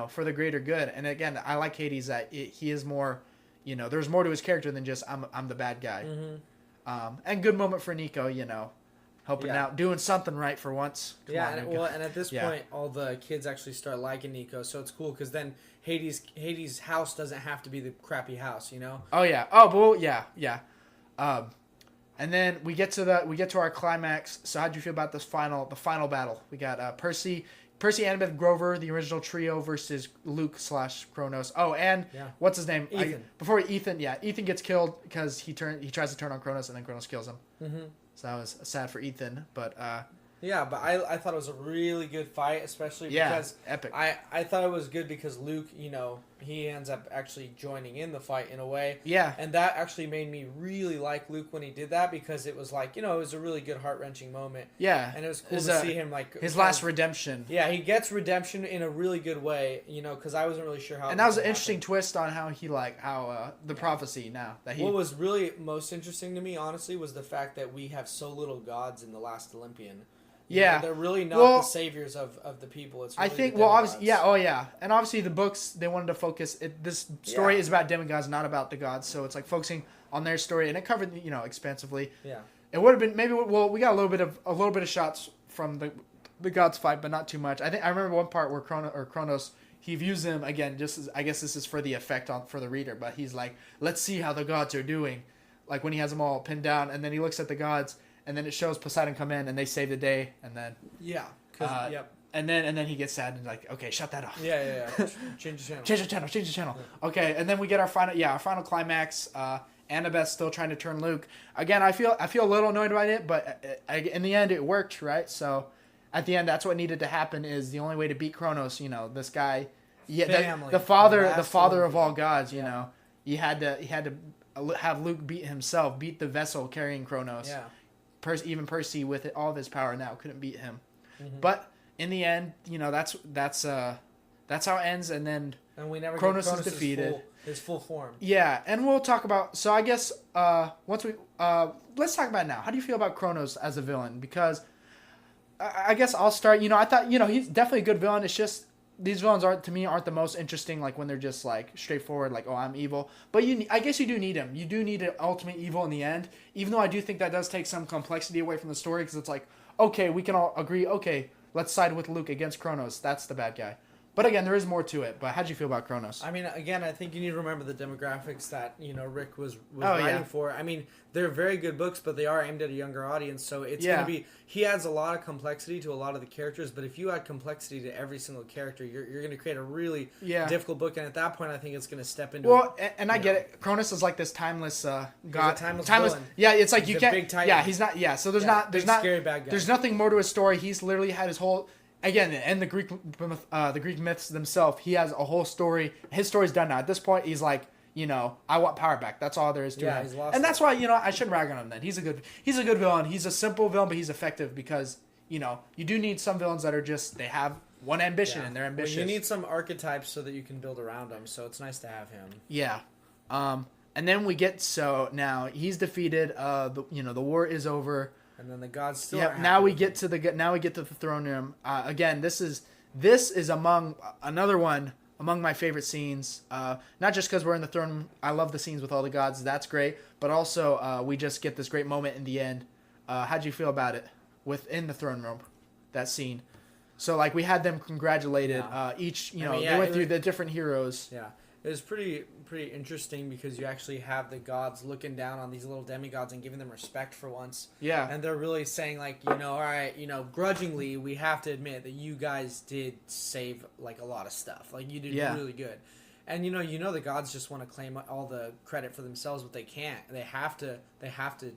for the greater good. And again, I like Hades that he is more, there's more to his character than just I'm the bad guy. Mm-hmm. And good moment for Nico, helping out, doing something right for once. And at this point, all the kids actually start liking Nico, so it's cool because then Hades' house doesn't have to be the crappy house, Oh yeah. Oh, well, yeah. And then we get to our climax. So how'd you feel about the final battle? We got Percy, Annabeth, Grover, the original trio versus Luke / Kronos. Oh, and what's his name? Ethan. Ethan gets killed because he tries to turn on Kronos and then Kronos kills him. Mm-hmm. So that was sad for Ethan, but but I thought it was a really good fight, especially because epic. I thought it was good because Luke, he ends up actually joining in the fight in a way. Yeah. And that actually made me really like Luke when he did that because it was like, it was a really good heart-wrenching moment. Yeah. And it was cool to see him like his last redemption. Yeah, he gets redemption in a really good way, because I wasn't really sure how. And that was an interesting twist on how the prophecy now that he. What was really most interesting to me, honestly, was the fact that we have so little gods in the last Olympian. They're really not the saviors of the people. It's really I think, obviously, and obviously the books, they wanted to focus. This story is about demigods, not about the gods. So it's like focusing on their story, and it covered expansively. Yeah, it would have been maybe. Well, we got a little bit of shots from the gods fight, but not too much. I remember one part where Kronos. He views them again. Just as, I guess this is for the effect for the reader, but he's like, let's see how the gods are doing. Like when he has them all pinned down, and then he looks at the gods. And then it shows Poseidon come in and they save the day, and then and then he gets sad and like, okay, shut that off. Yeah. Change the channel. Change the channel. Okay, and then we get our final climax. Annabeth's still trying to turn Luke. Again, I feel a little annoyed by it, but in the end it worked, right? So at the end, that's what needed to happen. Is the only way to beat Kronos. This guy, the father of all gods. You had to have Luke beat the vessel carrying Kronos. Yeah. Even Percy with all of his power now couldn't beat him, but in the end, that's how it ends, and then we never Kronos is defeated. His full form. Yeah, and we'll talk about. So I guess once we let's talk about it now. How do you feel about Kronos as a villain? Because I guess I'll start. I thought he's definitely a good villain. It's just these villains aren't the most interesting. Like when they're just like straightforward, like I'm evil. But I guess you do need him. You do need an ultimate evil in the end. Even though I do think that does take some complexity away from the story, because it's like, okay, we can all agree. Okay, let's side with Luke against Kronos. That's the bad guy. But again, there is more to it. But how'd you feel about Kronos? I mean, again, I think you need to remember the demographics that Rick was writing for. I mean, they're very good books, but they are aimed at a younger audience. So it's going to be. He adds a lot of complexity to a lot of the characters. But if you add complexity to every single character, you're going to create a really difficult book. And at that point, I think it's going to step into. Well, and I get it. Kronos is like this timeless god. Timeless villain. Yeah, it's like he's you can't. Big titan. Yeah, he's not. Yeah, so there's not scary bad guy. There's nothing more to his story. He's literally had his whole. Again, and the Greek myths themselves, he has a whole story. His story's done now. At this point, he's like, I want power back. That's all there is to him. He's lost and that's why, I shouldn't rag on him then. He's a good villain. He's a simple villain, but he's effective because, you do need some villains that are just, they have one ambition and they're ambitious. Well, you need some archetypes so that you can build around them. So it's nice to have him. Yeah. And then we get, so now he's defeated. The war is over. And then the gods still. Yeah. Now we get to the throne room. Again, this is another one among my favorite scenes. Not just because we're in the throne room. I love the scenes with all the gods. That's great. But also, we just get this great moment in the end. How'd you feel about it within the throne room? That scene. So like we had them congratulated. Each they went through the different heroes. Yeah. It was pretty interesting because you actually have the gods looking down on these little demigods and giving them respect for once. Yeah. And they're really saying like, all right, grudgingly, we have to admit that you guys did save like a lot of stuff. Like you did really good. And the gods just want to claim all the credit for themselves, but they can't. They have to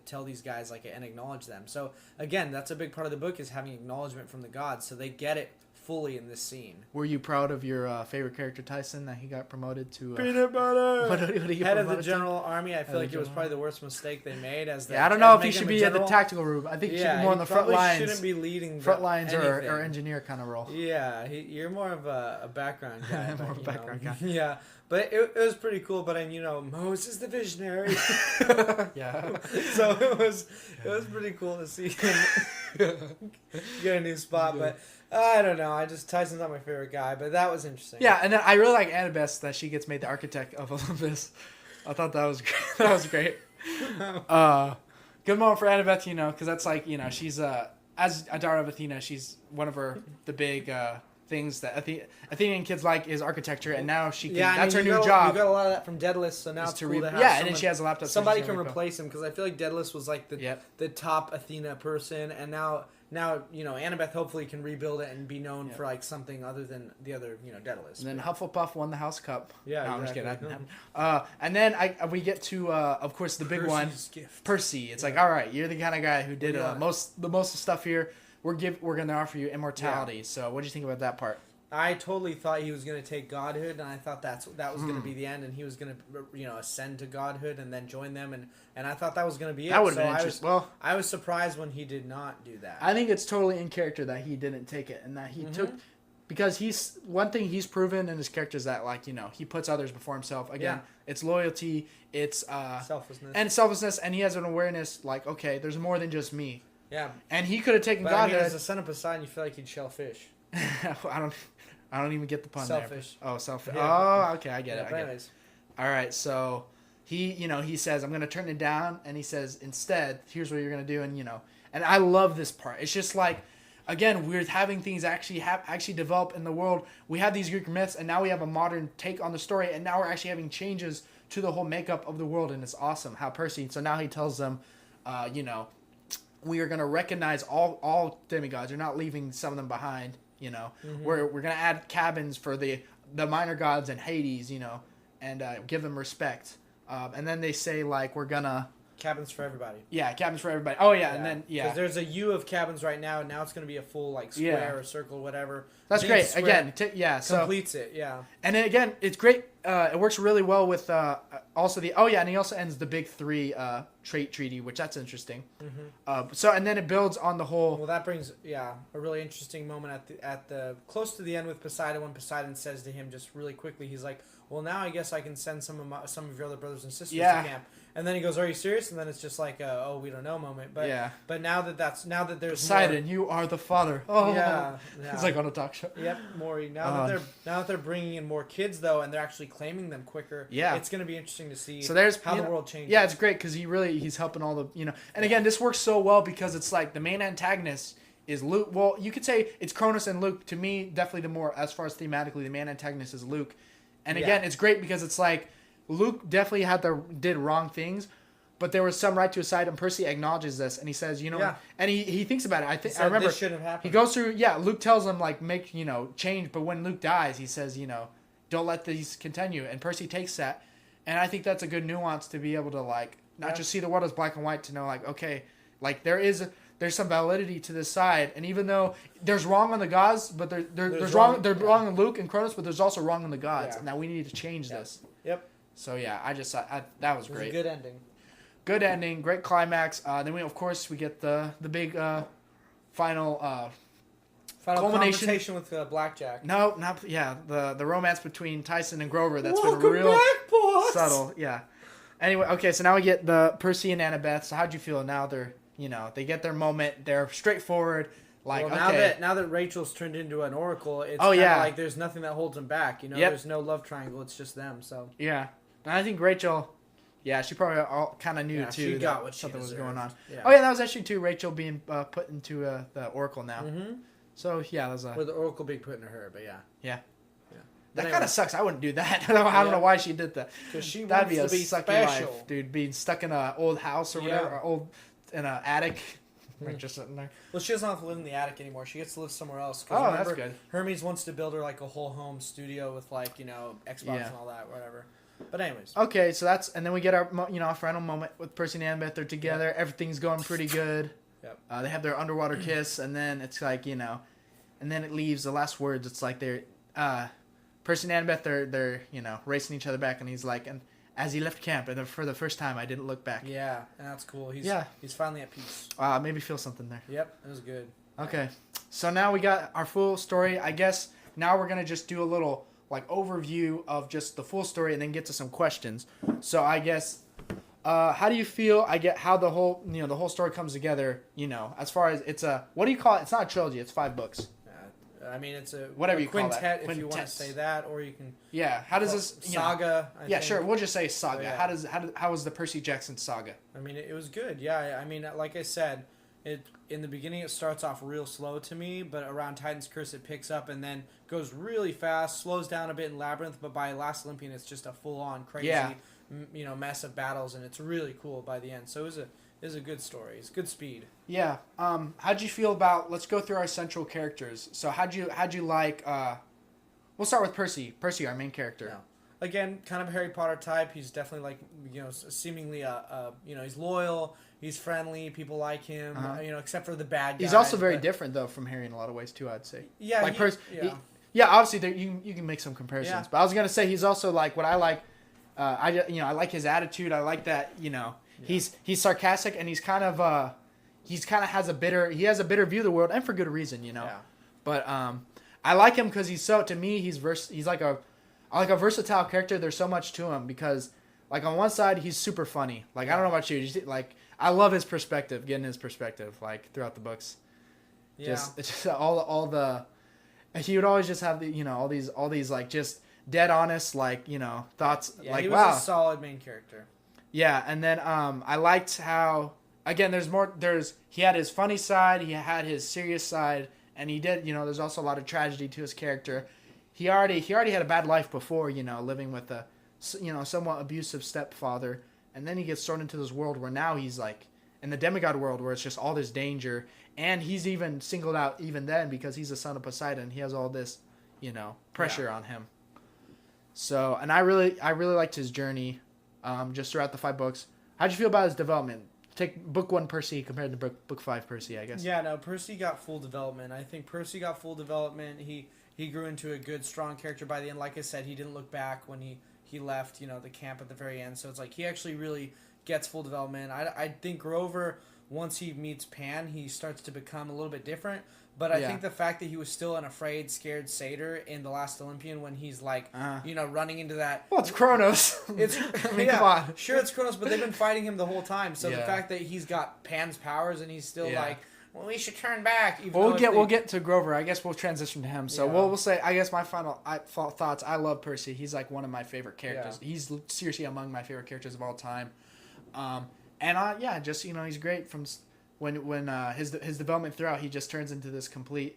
tell these guys and acknowledge them. So again, that's a big part of the book is having acknowledgement from the gods, so they get it fully in this scene. Were you proud of your favorite character, Tyson, that he got promoted to peanut butter? What did he get Head of the promoted to? General Army? I feel like it was probably the worst mistake they made. I don't know if he should be at the tactical room. I think he should be more on the front lines. Shouldn't be leading front lines or engineer kind of role. Yeah, you're more of a background guy. More of a background guy. Yeah, but it was pretty cool. But Moses the visionary. Yeah. So it was pretty cool to see him get a new spot, but. I don't know. Tyson's not my favorite guy, but that was interesting. Yeah, and then I really like Annabeth that she gets made the architect of Olympus. I thought that was great. That was great. Good moment for Annabeth, because that's she's as a daughter of Athena, she's one of the big things that Athenian kids like is architecture, and now she can. That's her new job. You got a lot of that from Daedalus, so now it's cool to have. Yeah, and then she has a laptop. Somebody can replace him because I feel like Daedalus was the top Athena person, and now Annabeth hopefully can rebuild it and be known for something other than the other Daedalus. And then Hufflepuff won the House Cup. Yeah, no, exactly. I'm just kidding. And then we get to of course the big Percy's one, gift. Percy. It's all right, you're the kind of guy who did the most of the stuff here. We're going to offer you immortality. Yeah. So what do you think about that part? I totally thought he was going to take godhood, and I thought that was going to be the end, and he was going to ascend to godhood and then join them, and I thought that was going to be it. That would have been interesting. I was surprised when he did not do that. I think it's totally in character that he didn't take it, and that he took, because one thing he's proven in his character is that he puts others before himself. Again, it's loyalty, it's selflessness, and he has an awareness okay, there's more than just me. Yeah, and he could have taken godhood. As a son of Poseidon, you feel like he'd shell fish. I don't even get the pun selfish. There. Oh, selfish. Yeah. Oh, okay, I get it. Anyways. All right, so he says, I'm going to turn it down, and he says, instead, here's what you're going to do, and I love this part. It's just again, we're having things actually develop in the world. We have these Greek myths, and now we have a modern take on the story, and now we're actually having changes to the whole makeup of the world, and it's awesome how Percy, so now he tells them, we are going to recognize all demigods. You're not leaving some of them behind. We're gonna add cabins for the minor gods and Hades, and give them respect. And then they say we're gonna cabins for everybody. Yeah, cabins for everybody. Oh yeah, and then because there's a U of cabins right now, and now it's gonna be a full square or circle, whatever. That's great. Again, completes it. Yeah. And then again, it's great. It works really well with also and he also ends the big three trait treaty, which that's interesting. And then it builds on the whole. Well, that brings a really interesting moment at the close to the end with Poseidon, when Poseidon says to him just really quickly, he's like, well, now I guess I can send some of your other brothers and sisters to camp. And then he goes, are you serious? And then it's just oh, we don't know moment. But now that there's Poseidon, more, you are the father. Oh yeah. It's like on a talk show. Yep, Maury. Now that they're bringing in more kids though, and they're actually claiming them quicker. Yeah, it's going to be interesting to see. So there's how the world changes. Yeah, it's great because he's helping all the And again, this works so well because it's the main antagonist is Luke. Well, you could say it's Cronus and Luke. To me, definitely the more as far as thematically, the main antagonist is Luke. And again, it's great because it's Luke definitely did wrong things, but there was some right to his side, and Percy acknowledges this, and he says, and he thinks about it. I remember this shouldn't have happened. He goes through, Luke tells him make change, but when Luke dies, he says, don't let these continue, and Percy takes that, and I think that's a good nuance to be able to not just see the world as black and white, to know okay, there's some validity to this side, and even though there's wrong on the gods, but there's wrong on Luke and Cronus, but there's also wrong on the gods, and now we need to change this. Yep. So I just thought that was great. It was a good ending. Good ending, great climax. Then we get the big final culmination with Blackjack. No, not the romance between Tyson and Grover. That's Welcome been real back, boss. Subtle. Yeah. Anyway, okay, so now we get the Percy and Annabeth. So how'd you feel? Now they're they get their moment. They're straightforward. Now that Rachel's turned into an oracle, it's there's nothing that holds them back. There's no love triangle. It's just them. So yeah, and I think Rachel. Yeah, she probably kind of knew too. She got what something was going on. Yeah. Oh yeah, that was actually too Rachel being put into the oracle now. Mm-hmm. So yeah, that was or the oracle being put into her, but yeah. Yeah. Yeah. That kind of sucks. I wouldn't do that. I don't know why she did that. Because that'd be a to be sucky special. life, dude. Being stuck in an old house or whatever, or in an attic. like just sitting there. Well, she doesn't have to live in the attic anymore. She gets to live somewhere else. Oh, that's good. Hermes wants to build her like a whole home studio with like Xbox and all that, whatever. But anyways. Okay, so and then we get our our final moment with Percy and Annabeth. They're together. Yep. Everything's going pretty good. Yep. They have their underwater kiss, and then it's like and then it leaves the last words. It's like they're Percy and Annabeth. They're racing each other back, and he's like, and as he left camp, and for the first time, I didn't look back. Yeah, and that's cool. He's finally at peace. Maybe feel something there. Yep, it was good. Okay, so now we got our full story. I guess now we're gonna just do a little like overview of just the full story, and then get to some questions. So I guess, how do you feel? I get how the whole the whole story comes together. As far as it's what do you call it? It's not a trilogy. It's 5 books. I mean, it's a whatever you quintet, call that. if you want to say that, or you can. Yeah. How does this saga? I think. Sure. We'll just say saga. So, yeah. How was the Percy Jackson saga? I mean, it was good. Yeah. I mean, like I said, in the beginning it starts off real slow to me, but around Titan's Curse it picks up and then goes really fast, slows down a bit in Labyrinth, but by Last Olympian it's just a full on crazy, mess of battles, and it's really cool by the end. So it was a good story. It's good speed. Yeah. How'd you feel about? Let's go through our central characters. So how'd you like? We'll start with Percy. Percy, our main character. Yeah. Again, kind of a Harry Potter type. He's definitely like seemingly he's loyal. He's friendly. People like him. Except for the bad guy. He's also very different though from Harry in a lot of ways too. I'd say. Yeah. Like Percy. Yeah. Obviously, you can make some comparisons. Yeah. But I was gonna say he's also like what I like. I like his attitude. I like that. Yeah. He's sarcastic, and he's kind of has a bitter view of the world, and for good reason, Yeah. But I like him because he's like a versatile character. There's so much to him because like on one side he's super funny. Like I don't know about you, like I love his perspective, getting his perspective like throughout the books. Yeah. Just all the he would always just have the all these like just dead honest like thoughts like he was a solid main character. Yeah, and then I liked how again he had his funny side, he had his serious side, and he did there's also a lot of tragedy to his character. He already had a bad life before, living with a somewhat abusive stepfather, and then he gets thrown into this world where now he's like in the demigod world where it's just all this danger, and he's even singled out even then because he's the son of Poseidon. He has all this pressure on him. So, and I really liked his journey. Just throughout the 5 books. How'd you feel about his development? Take book 1 Percy compared to book 5 Percy, I guess. Yeah, no, Percy got full development. I think Percy got full development. He grew into a good, strong character by the end. Like I said, he didn't look back when he left, the camp at the very end. So it's like he actually really gets full development. I think Grover, once he meets Pan, he starts to become a little bit different. But I think the fact that he was still an afraid, scared satyr in The Last Olympian when he's like, running into that. Well, it's Kronos. Come on. Sure, it's Kronos, but they've been fighting him the whole time. So the fact that he's got Pan's powers and he's still like, well, we should turn back. We'll get to Grover. I guess we'll transition to him. So we'll say, I guess my final thoughts. I love Percy. He's like one of my favorite characters. Yeah. He's seriously among my favorite characters of all time. He's great from. When his development throughout, he just turns into this complete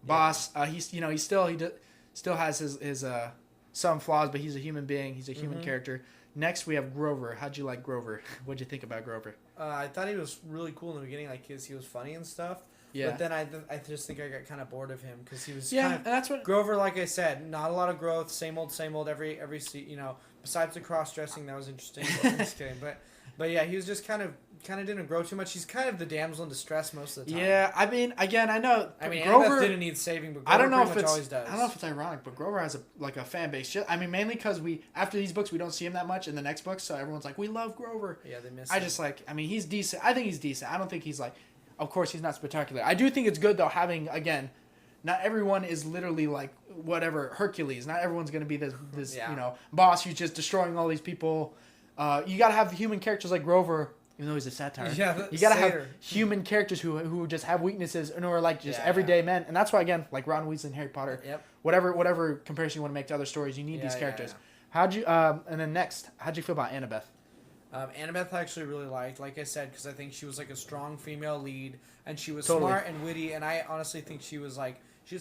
boss. He still has his some flaws, but he's a human being. He's a human character. Next we have Grover. How'd you like Grover? What'd you think about Grover? I thought he was really cool in the beginning, like he was funny and stuff. Yeah. But then I just think I got kind of bored of him because he was and that's what Grover. Like I said, not a lot of growth. Same old. Every besides the cross dressing, that was interesting. Just kidding, but yeah, he was just kind of didn't grow too much. He's kind of the damsel in distress most of the time. Yeah, I mean, again, I know. I mean, Grover didn't need saving, but Grover always does. I don't know if it's ironic, but Grover has a fan base. I mean, mainly because after these books we don't see him that much in the next books, so everyone's like, we love Grover. Yeah, they miss him. I mean, he's decent. I think he's decent. I don't think he's like, of course, he's not spectacular. I do think it's good though having again. Not everyone is literally like whatever Hercules. Not everyone's gonna be this boss who's just destroying all these people. You gotta have human characters like Grover. Even though he's a satire, you gotta have human characters who just have weaknesses and who are like just everyday men, and that's why again, like Ron Weasley and Harry Potter, whatever comparison you want to make to other stories, you need these characters. How'd you? And then next, how'd you feel about Annabeth? Annabeth I actually really liked, like I said, because I think she was like a strong female lead, and she was smart and witty, and I honestly think she was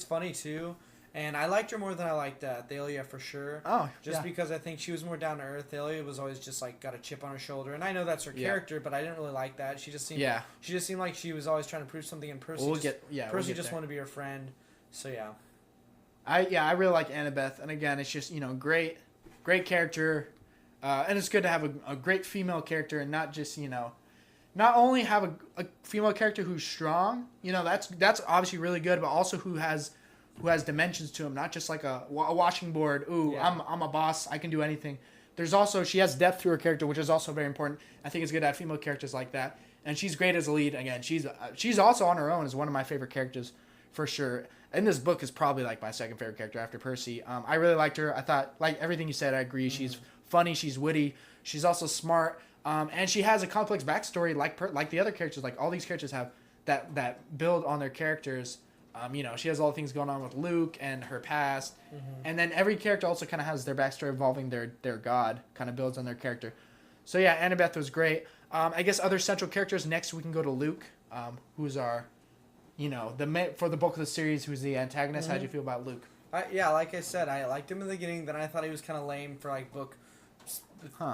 funny too. And I liked her more than I liked Thalia for sure. Oh, Just yeah. because I think she was more down to earth. Thalia was always just like got a chip on her shoulder, and I know that's her Yeah. character, but I didn't really like that. She just seemed Yeah. she just seemed like she was always trying to prove something, and Percy We'll just, get yeah. Percy we'll get just there. wanted to be her friend. So yeah. I really like Annabeth, and again, it's just great character, and it's good to have a great female character, and not just not only have a female character who's strong, that's obviously really good, but also who has dimensions to him, not just like a washing board. Ooh, Yeah. I'm a boss, I can do anything. There's also she has depth to her character, which is also very important. I think it's good to have female characters like that, and she's great as a lead. Again, she's also on her own as one of my favorite characters for sure. And this book is probably like my second favorite character after Percy. I really liked her. I thought, like everything you said, I agree. Mm-hmm. She's funny, she's witty, she's also smart, and she has a complex backstory like the other characters. Like all these characters have that build on their characters. She has all the things going on with Luke and her past, and then every character also kind of has their backstory involving their god, kind of builds on their character. So yeah, Annabeth was great. I guess other central characters. Next, we can go to Luke, who's our, for the bulk of the series, who's the antagonist. How'd you feel about Luke? Yeah, like I said, I liked him in the beginning. Then I thought he was kind of lame for like book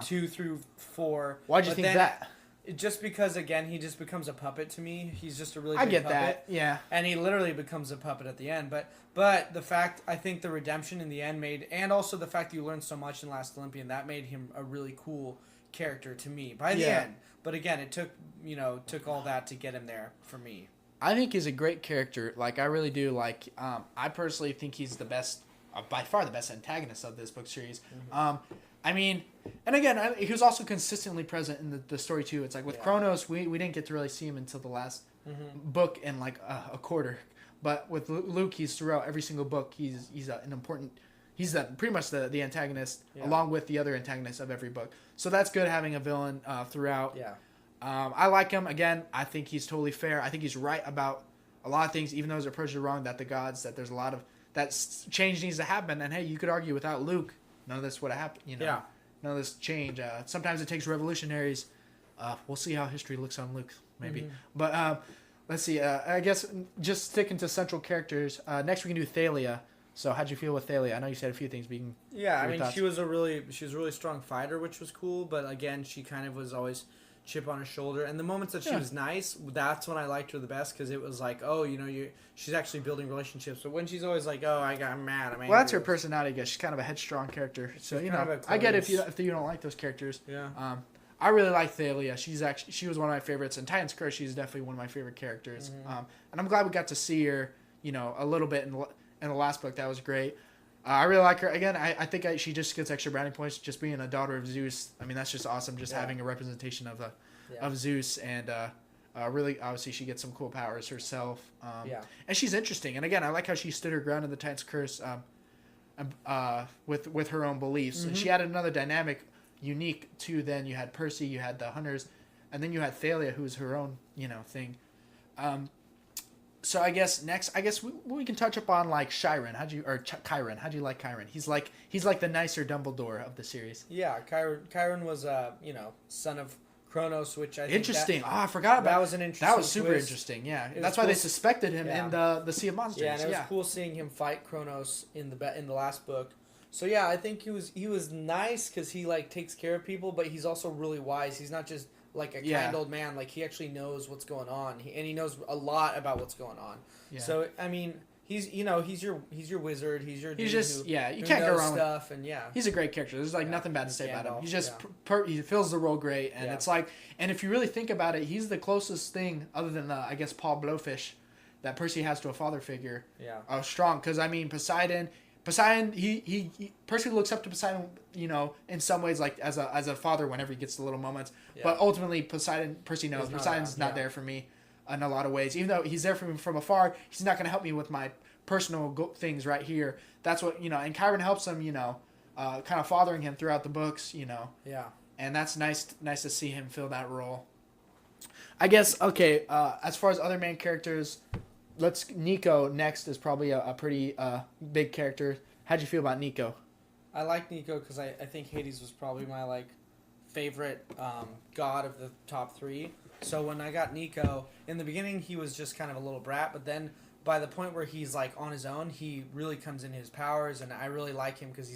2 through 4. Why'd you think that? Just because, again, he just becomes a puppet to me. He's just a really I big get puppet. that, yeah. And he literally becomes a puppet at the end. But the fact, I think the redemption in the end made, and also the fact that you learned so much in Last Olympian, that made him a really cool character to me by the end. But again, it took all that to get him there for me. I think he's a great character. Like, I really do. Like, I personally think he's the best, by far the best antagonist of this book series. I mean, and again, he was also consistently present in the story too. It's like with Kronos, we didn't get to really see him until the last book in like a quarter. But with Luke, he's throughout every single book. He's an important. He's pretty much the antagonist, along with the other antagonists of every book. So that's good having a villain throughout. Yeah. I like him. Again, I think he's totally fair. I think he's right about a lot of things, even though his approach is wrong. That the gods, that there's a lot of that change needs to happen. And hey, you could argue without Luke, none of this would have happened. None of this change. Sometimes it takes revolutionaries. We'll see how history looks on Luke, maybe. But let's see. I guess just sticking to central characters. Next, we can do Thalia. So, how'd you feel with Thalia? I know you said a few things. I mean, she was a really strong fighter, which was cool. But again, she kind of was always chip on her shoulder. And the moments that she was nice, that's when I liked her the best, because it was like, oh, she's actually building relationships. But when she's always like, oh, I'm mad, I'm angry. Well, that's her personality, I guess. She's kind of a headstrong character. So, I get if you don't like those characters. Yeah. I really like Thalia. She was one of my favorites. And Titan's Curse, she's definitely one of my favorite characters. And I'm glad we got to see her, a little bit in the last book. That was great. I really like her. Again, I think she just gets extra brownie points just being a daughter of Zeus. I mean, that's just awesome, just having a representation of Zeus. And really, obviously, she gets some cool powers herself. And she's interesting. And again, I like how she stood her ground in the Titan's Curse with her own beliefs. And she added another dynamic unique to then. You had Percy, you had the Hunters, and then you had Thalia, who's her own, thing. So I guess next, we can touch upon like Chiron. Chiron? How'd you like Chiron? He's like the nicer Dumbledore of the series. Yeah, Chiron was son of Kronos, which I think interesting. I forgot about that. Was an interesting. That was super twist. Interesting. Yeah, That's why they suspected him in the Sea of Monsters. Yeah, and it was cool seeing him fight Kronos in the last book. So yeah, I think he was nice because he like takes care of people, but he's also really wise. He's not just like a kind old man. Like he actually knows what's going on, and he knows a lot about what's going on. Yeah. So I mean, he's your wizard. He's your dude you can't go wrong stuff, with, and he's a great character. There's like nothing bad to say about him. He's just he fills the role great, and it's like, and if you really think about it, he's the closest thing other than I guess Paul Blowfish that Percy has to a father figure. Yeah, strong, because I mean Poseidon, Percy looks up to Poseidon, in some ways like as a father whenever he gets the little moments. Yeah. But ultimately, Percy knows Poseidon's not there for me in a lot of ways. Even though he's there for me from afar, he's not going to help me with my personal things right here. That's what and Chiron helps him, kind of fathering him throughout the books, Yeah. And that's nice to see him fill that role. I guess as far as other main characters. Nico next is probably a pretty big character. How'd you feel about Nico? I like Nico because I think Hades was probably my favorite god of the top 3. So when I got Nico, in the beginning he was just kind of a little brat, but then by the point where he's like on his own, he really comes in his powers, and I really like him because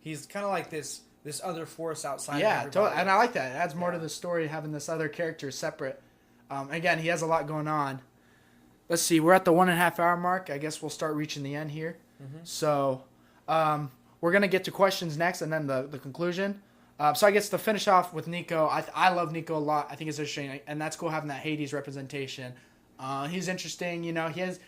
he's kind of like this other force outside. Yeah, of totally. And I like that. It adds more Yeah. to the story having this other character separate. Again, he has a lot going on. Let's see. We're at the 1.5 hour mark. I guess we'll start reaching the end here. Mm-hmm. So we're gonna get to questions next, and then the conclusion. So I guess to finish off with Nico, I love Nico a lot. I think it's interesting, and that's cool having that Hades representation. He's interesting. You know, his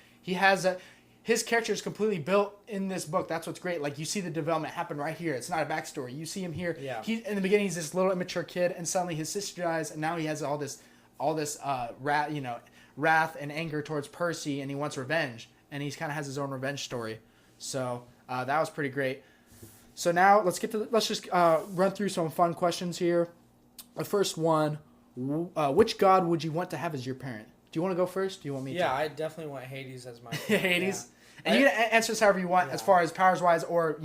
character is completely built in this book. That's what's great. Like, you see the development happen right here. It's not a backstory. You see him here. Yeah. In the beginning, he's this little immature kid, and suddenly his sister dies, and now he has all this wrath and anger towards Percy, and he wants revenge, and he kind of has his own revenge story. So that was pretty great. So now let's just run through some fun questions here. The first one: which god would you want to have as your parent? Do you want to go first? Do you want me to? Yeah, I definitely want Hades as my Hades. Yeah. And you can answer this however you want, Yeah. as far as powers wise, or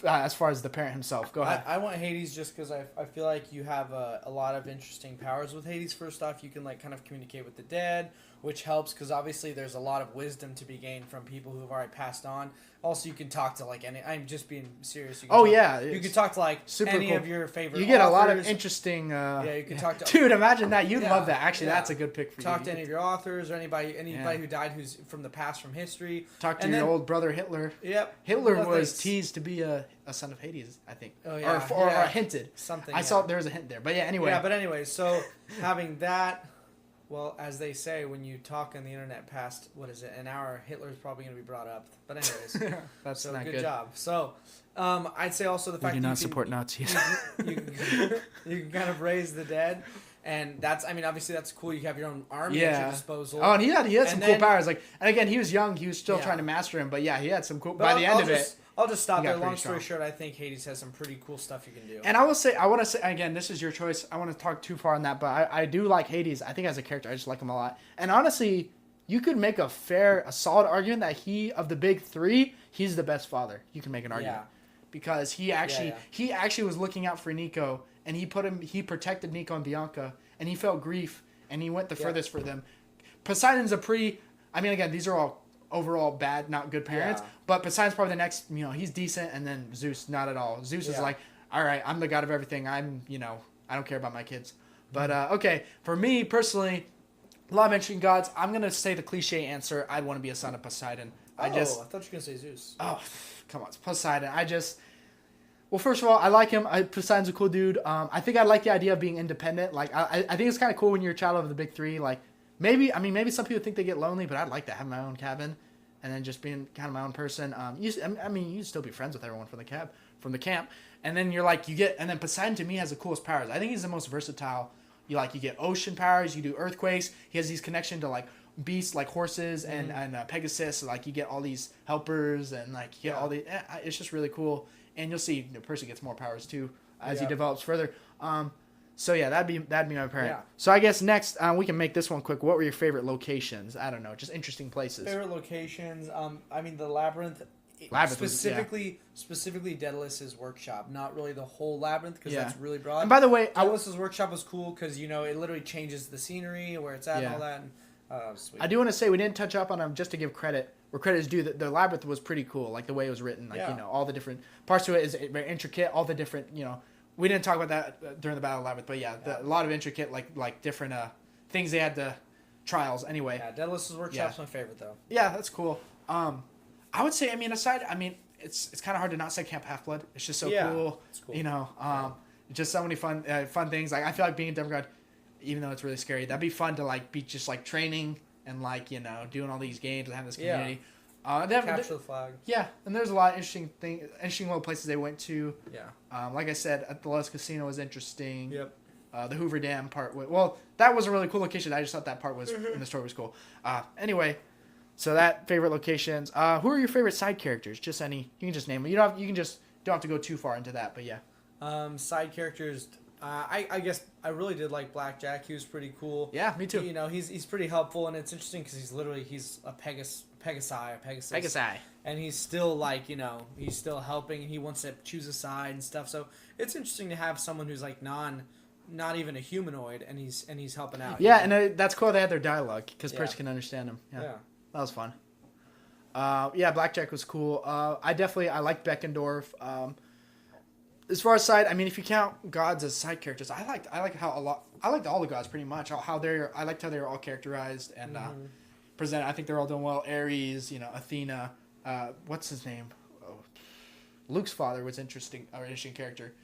as far as the parent himself. Go ahead. I want Hades just because I feel like you have a lot of interesting powers with Hades. First off, you can like kind of communicate with the dead, which helps because obviously there's a lot of wisdom to be gained from people who have already passed on. Also, you can talk to like any. I'm just being serious. You can talk to like any cool. of your favorite. You get authors. a lot of interesting. Yeah, you can talk to. Dude, imagine that. You'd Yeah, love that. Actually, yeah. that's a good pick for you. Talk to any of your authors or anybody Yeah. who died who's from the past, from history. Talk to And your then- old brother Hitler. Yep. Hitler Well, was thanks. teased to be a son of Hades, I think. Oh, yeah, Or yeah. hinted. Something. I yeah. saw there was a hint there. But yeah, anyway. Yeah, but anyway, so having that, well, as they say, when you talk on the internet past, what is it, an hour, Hitler's probably going to be brought up. But anyways, That's so not good good. job. So I'd say also the fact We do that not support Nazis. you can kind of raise the dead. And that's, I mean, obviously that's cool. You have your own army at your disposal. Oh, and he had some And cool then- powers. Like, and again, he was young. He was still Yeah. trying to master him. But yeah, he had some cool. But By the end of it, I'll just stop he got there. Long pretty story strong. short, I think Hades has some pretty cool stuff you can do. and I want to say again, this is your choice. I want to talk too far on that, but I do like Hades. I think as a character, I just like him a lot. And honestly, you could make a solid argument that of the big three, he's the best father. You can make an argument. Yeah. Because he actually was looking out for Nico, and he protected Nico and Bianca, and he felt grief, and he went the furthest for them. Poseidon's again, these are all overall bad, not good parents, Yeah. but Poseidon's probably the next, he's decent, and then Zeus, not at all. Zeus is Yeah. like, all right, I'm the god of everything. I don't care about my kids. But, okay, for me personally, a lot of interesting gods. I'm going to say the cliche answer. I'd want to be a son of Poseidon. I thought you were going to say Zeus. Oh, come on, it's Poseidon. Well, first of all, I like him. Poseidon's a cool dude. I think I like the idea of being independent. Like, I think it's kind of cool when you're a child of the big three. Like, maybe some people think they get lonely, but I'd like that, having my own cabin, and then just being kind of my own person. You still be friends with everyone from the camp, and then and then Poseidon to me has the coolest powers. I think he's the most versatile. You get ocean powers, you do earthquakes. He has these connection to like beasts like horses and Pegasus. So, like, you get all these helpers and like you get all the. It's just really cool. And you'll see Percy gets more powers too as he develops further. So yeah, that'd be my parent. Yeah. So I guess next we can make this one quick. What were your favorite locations? I don't know, just interesting places. Favorite locations? The labyrinth. Specifically Daedalus's workshop, not really the whole labyrinth because that's really broad. And by the way, Daedalus's workshop was cool because it literally changes the scenery where it's at and all that. And, sweet. I do want to say we didn't touch up on them just to give credit where credit is due. The labyrinth was pretty cool, like the way it was written. Like all the different parts to it is very intricate. All the different we didn't talk about that during the Battle of Labyrinth, but a lot of intricate like different things they had to trials anyway. Yeah, Daedalus's workshop's my favorite though. Yeah, that's cool. I would say, it's kind of hard to not say Camp Half-Blood. It's just so cool. It's cool. Just so many fun things. Like, I feel like being a demigod, even though it's really scary, that'd be fun to like be just like training and like doing all these games and having this community. Capture the flag. Yeah, and there's a lot of interesting little places they went to. Yeah. Like I said, at the Lost Casino was interesting. Yep. The Hoover Dam part. That was a really cool location. I just thought that part was in the story was cool. Anyway. So that favorite locations. Who are your favorite side characters? Just any. You can just name them. You don't have to go too far into that. But yeah. Side characters. I guess I really did like Blackjack. He was pretty cool. Yeah, me too. He's pretty helpful, and it's interesting because he's a Pegasus. And he's still he's still helping, and he wants to choose a side and stuff. So it's interesting to have someone who's like not even a humanoid, and he's helping out. Yeah, and that's cool. They had their dialogue because Percy can understand him. Yeah. That was fun. Yeah, Blackjack was cool. I liked Beckendorf. As far as side, I mean, if you count gods as side characters, I liked all the gods pretty much. I liked how they were all characterized and presented. I think they're all doing well. Ares, Athena. What's his name? Oh, Luke's father was interesting character.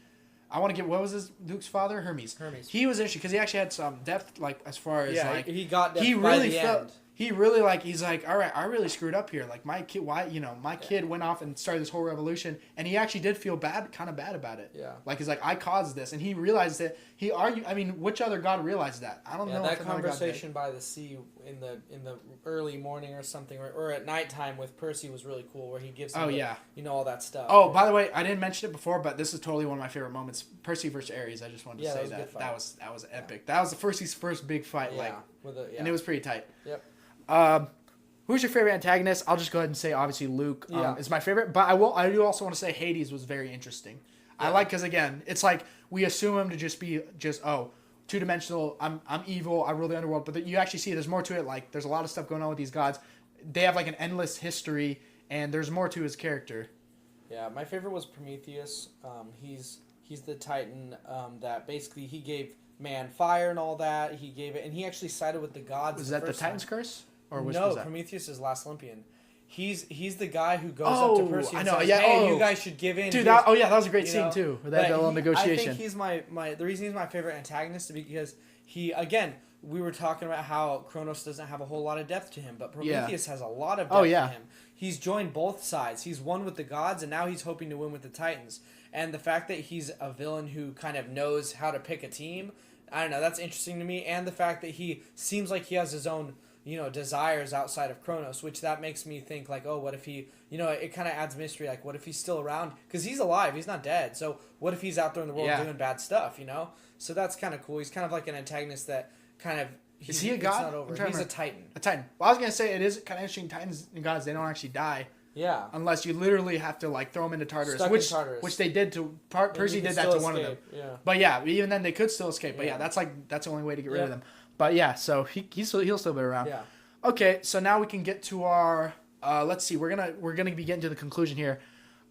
I want to get, what was Luke's father? Hermes. He was interesting because he actually had some depth, like as far as he got depth he by really the felt. end. He really he's like, all right, I really screwed up here. Like my kid, my kid went off and started this whole revolution, and he actually did feel kind of bad about it. Yeah. Like he's like, I caused this, and he realized it. He argued. I mean, which other god realized that? I don't know. That conversation by the sea in the early morning or something, or at nighttime with Percy was really cool, where he gives him all that stuff. Oh, by the way, I didn't mention it before, but this is totally one of my favorite moments. Percy versus Ares. I just wanted to say that was epic. That was Percy's first big fight. And it was pretty tight. Yep. Who's your favorite antagonist? I'll just go ahead and say obviously Luke is my favorite, but I do also want to say Hades was very interesting. Yeah. I like because again, it's like we assume him to just be two-dimensional. I'm evil. I rule the underworld, but you actually see there's more to it. Like there's a lot of stuff going on with these gods. They have like an endless history, and there's more to his character. Yeah, my favorite was Prometheus. He's the Titan that basically he gave man fire and all that. He gave it, and he actually sided with the gods. Was that the Titan's curse? Or no, Prometheus is last Olympian. He's the guy who goes up to Percy and says, "Hey, you guys should give in." Dude, that was a great scene too. That little negotiation. I think he's the reason he's my favorite antagonist is because we were talking about how Kronos doesn't have a whole lot of depth to him, but Prometheus has a lot of depth to him. He's joined both sides. He's won with the gods, and now he's hoping to win with the Titans. And the fact that he's a villain who kind of knows how to pick a team, I don't know, that's interesting to me. And the fact that he seems like he has his own desires outside of Kronos, which that makes me think like, oh, what if he, it kind of adds mystery. Like, what if he's still around? Because he's alive. He's not dead. So what if he's out there in the world doing bad stuff, So that's kind of cool. He's kind of like an antagonist that kind of... Is he a god? Not over. He's a Titan. A Titan. Well, I was going to say, it is kind of interesting. Titans and gods, they don't actually die. Yeah. Unless you literally have to throw them into Tartarus. Which they did to... Percy did that to one of them. Yeah. But yeah, even then they could still escape. But yeah, that's the only way to get rid of them. But yeah, so he'll still be around. Yeah. Okay, so now we can get to our. Let's see. We're gonna be getting to the conclusion here.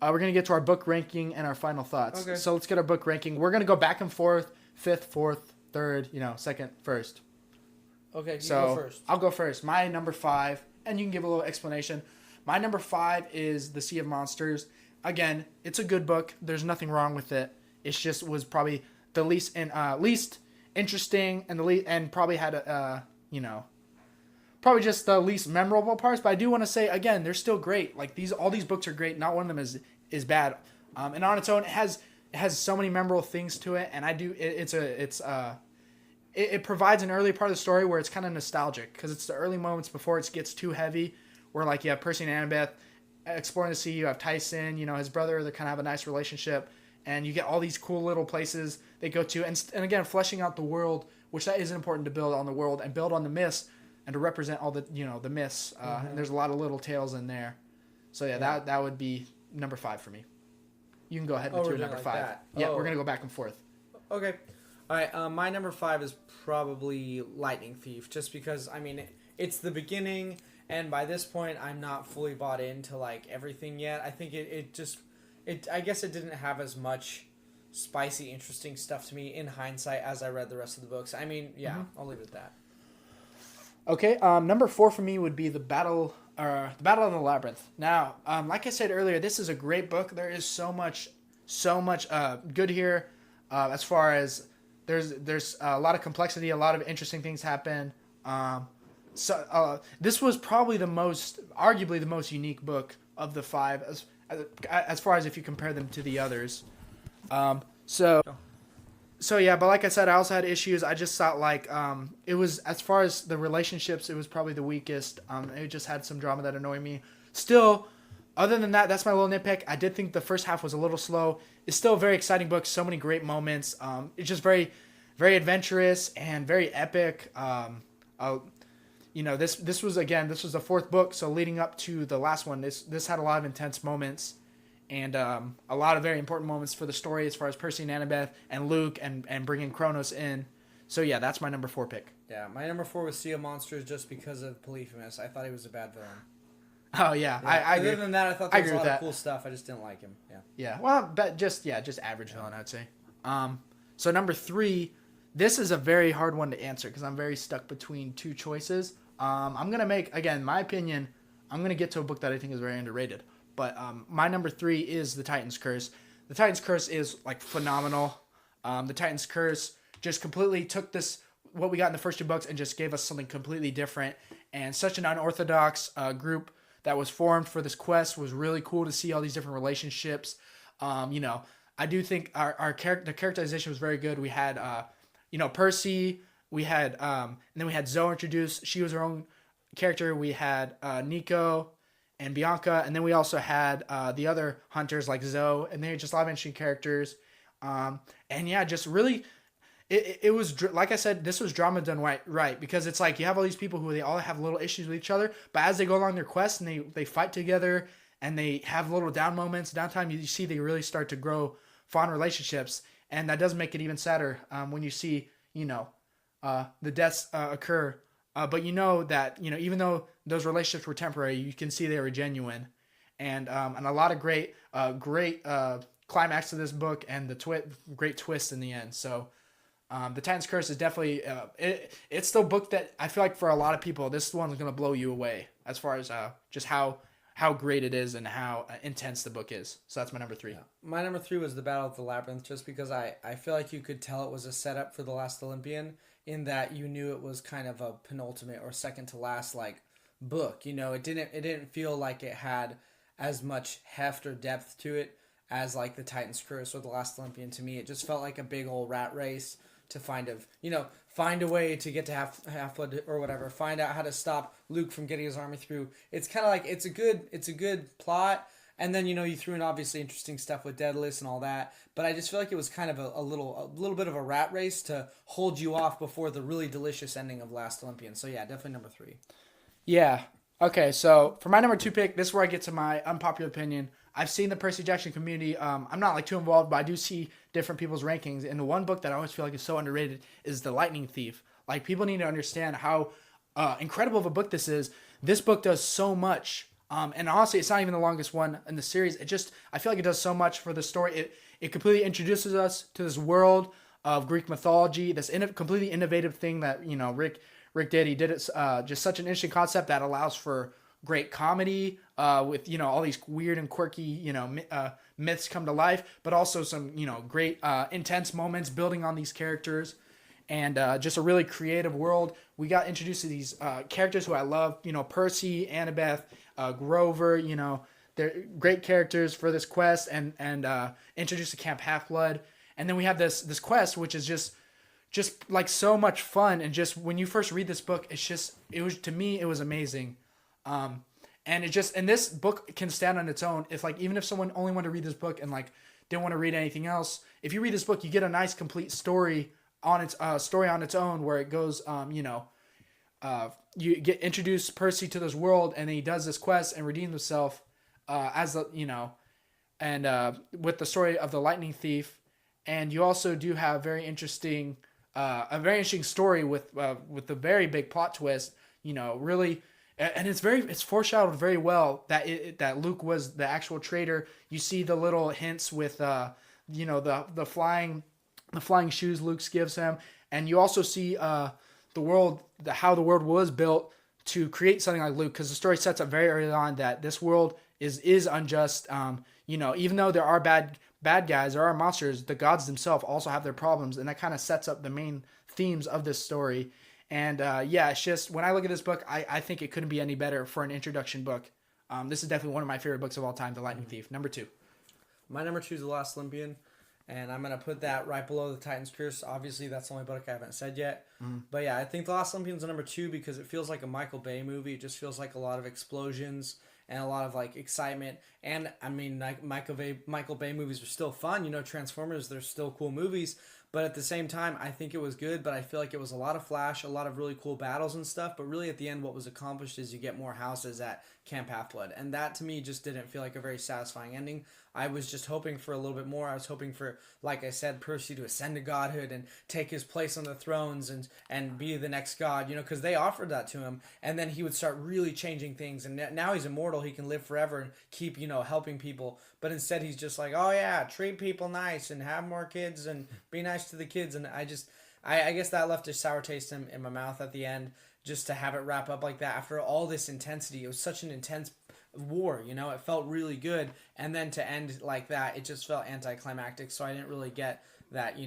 We're gonna get to our book ranking and our final thoughts. Okay. So let's get our book ranking. We're gonna go back and forth, fifth, fourth, third. Second, first. Okay. You so go first. I'll go first. My number 5, and you can give a little explanation. My number 5 is The Sea of Monsters. Again, it's a good book. There's nothing wrong with it. It just was probably the least interesting and probably had probably just the least memorable parts, but I do want to say again, they're still great. Like all these books are great. Not one of them is bad. And on its own, it has so many memorable things to it. And it provides an early part of the story where it's kind of nostalgic because it's the early moments before it gets too heavy. Where like you have Percy and Annabeth exploring the sea. You have Tyson, his brother. They kind of have a nice relationship, and you get all these cool little places they go to. And again, fleshing out the world, which that is important to build on the world and build on the myths. And to represent all the the myths, and there's a lot of little tales in there, so that would be number 5 for me. You can go ahead with your number 5. Yeah, we're gonna go back and forth. Okay, all right. My number 5 is probably Lightning Thief, just because it's the beginning, and by this point I'm not fully bought into like everything yet. I think I guess it didn't have as much spicy, interesting stuff to me in hindsight as I read the rest of the books. I'll leave it at that. Okay, number 4 for me would be the Battle of the Labyrinth. Now, like I said earlier, this is a great book. There is so much good here. As far as there's a lot of complexity, a lot of interesting things happen. This was probably arguably the most unique book of the 5, as far as if you compare them to the others. So yeah, but like I said, I also had issues. I just thought like it was, as far as the relationships, it was probably the weakest. It just had some drama that annoyed me. Still, other than that, that's my little nitpick. I did think the first half was a little slow. It's still a very exciting book. So many great moments. It's just very, very adventurous and very epic. This was the 4th book. So leading up to the last one, this had a lot of intense moments. And a lot of very important moments for the story as far as Percy and Annabeth and Luke and bringing Kronos in. So yeah, that's my number 4 pick. Yeah, my number 4 was Sea of Monsters just because of Polyphemus. I thought he was a bad villain. Oh yeah, Yeah. I agree. Other than that, I thought I there was agree a with lot of that. cool stuff. I just didn't like him. Yeah. Yeah, well, but just average villain, I'd say. So number 3, this is a very hard one to answer because I'm very stuck between two choices. I'm gonna make, again, my opinion. I'm gonna get to a book that I think is very underrated, but my number 3 is The Titan's Curse. The Titan's Curse is like phenomenal. The Titan's Curse just completely took this what we got in the first 2 books and just gave us something completely different, and such an unorthodox group that was formed for this quest. Was really cool to see all these different relationships. I do think the characterization was very good. We had Percy, we had and then we had Zoe introduced. She was her own character. We had Nico and Bianca, and then we also had the other hunters like Zoe, and they were just a lot of interesting characters. And yeah, just really, it was like I said, this was drama done right, because it's like you have all these people who they all have little issues with each other, but as they go along their quest and they fight together and they have little downtime, you see they really start to grow fond relationships, and that does make it even sadder when you see the deaths occur. But that even though those relationships were temporary, you can see they were genuine, and a lot of great climax to this book, and the great twist in the end. So the Titan's Curse is definitely it's the book that I feel like for a lot of people this one's gonna blow you away as far as just how great it is and how intense the book is. So that's my number 3. Yeah. My number 3 was The Battle of the Labyrinth, just because I feel like you could tell it was a setup for The Last Olympian, in that you knew it was kind of a penultimate or second to last book. It didn't feel like it had as much heft or depth to it as The Titan's Curse or The Last Olympian. To me, it just felt like a big old rat race to find a way to get to Half-Blood or whatever, find out how to stop Luke from getting his army through. It's kind of like it's a good plot, and then you threw in obviously interesting stuff with Daedalus and all that, but I just feel like it was kind of a little bit of a rat race to hold you off before the really delicious ending of Last Olympian. So yeah, definitely number 3. Yeah. Okay, so for my number 2 pick, this is where I get to my unpopular opinion. I've seen the Percy Jackson community. I'm not too involved, but I do see different people's rankings. And the one book that I always feel like is so underrated is The Lightning Thief. People need to understand how incredible of a book this is. This book does so much. And honestly, it's not even the longest one in the series. I feel like it does so much for the story. It completely introduces us to this world of Greek mythology, this completely innovative thing that Rick did. He did it just such an interesting concept that allows for great comedy with all these weird and quirky myths come to life, but also some great intense moments building on these characters, and just a really creative world. We got introduced to these characters who I love, Percy, Annabeth, Grover. They're great characters for this quest, and introduced to Camp Half-Blood, and then we have this quest which is just so much fun, and just when you first read this book, to me it was amazing. And this book can stand on its own. Even if someone only wanted to read this book and didn't want to read anything else, if you read this book, you get a nice complete story on its own, where it goes, you get introduced Percy to this world, and then he does this quest and redeems himself, with the story of the Lightning Thief. And you also do have a very interesting story with a very big plot twist, really. And it's foreshadowed very well that Luke was the actual traitor. You see the little hints with the flying shoes Luke gives him, and you also see how the world was built to create something like Luke, because the story sets up very early on that this world is unjust. Even though there are bad guys, there are monsters, the gods themselves also have their problems, and that kind of sets up the main themes of this story. And it's just, when I look at this book, I think it couldn't be any better for an introduction book. This is definitely one of my favorite books of all time, The Lightning Thief. Number 2. My number 2 is The Last Olympian, and I'm going to put that right below The Titan's Curse. Obviously, that's the only book I haven't said yet. But yeah, I think The Last Olympian is number 2 because it feels like a Michael Bay movie. It just feels like a lot of explosions and a lot of excitement. And I mean, Michael Bay movies are still fun. Transformers, they're still cool movies. But at the same time, I think it was good, but I feel like it was a lot of flash, a lot of really cool battles and stuff. But really, at the end, what was accomplished is you get more houses at Camp Half-Blood, and that to me just didn't feel like a very satisfying ending. I was just hoping for a little bit more. I was hoping for, like I said, Percy to ascend to godhood and take his place on the thrones and be the next god, because they offered that to him, and then he would start really changing things, and now he's immortal. He can live forever and keep, helping people, but instead he's just like, oh yeah, treat people nice and have more kids and be nice to the kids, and I guess that left a sour taste in my mouth at the end, just to have it wrap up like that after all this intensity. It was such an intense war, it felt really good, and then to end like that, it just felt anticlimactic, so I didn't really get that,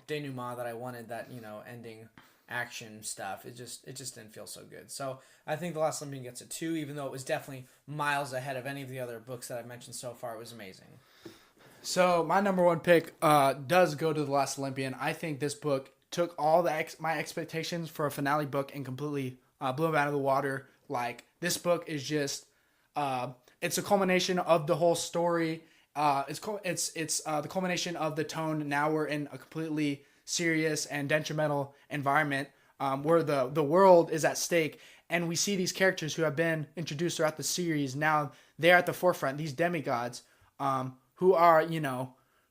denouement that I wanted, that, ending action stuff. It just didn't feel so good. So I think The Last Olympian gets a 2, even though it was definitely miles ahead of any of the other books that I've mentioned so far. It was amazing. So my number one pick does go to The Last Olympian. I think this book took all my expectations for a finale book and completely blew them out of the water. Like, this book is just it's a culmination of the whole story. It's the culmination of the tone. Now we're in a completely serious and detrimental environment where the world is at stake, and we see these characters who have been introduced throughout the series. Now they're at the forefront. These demigods, who are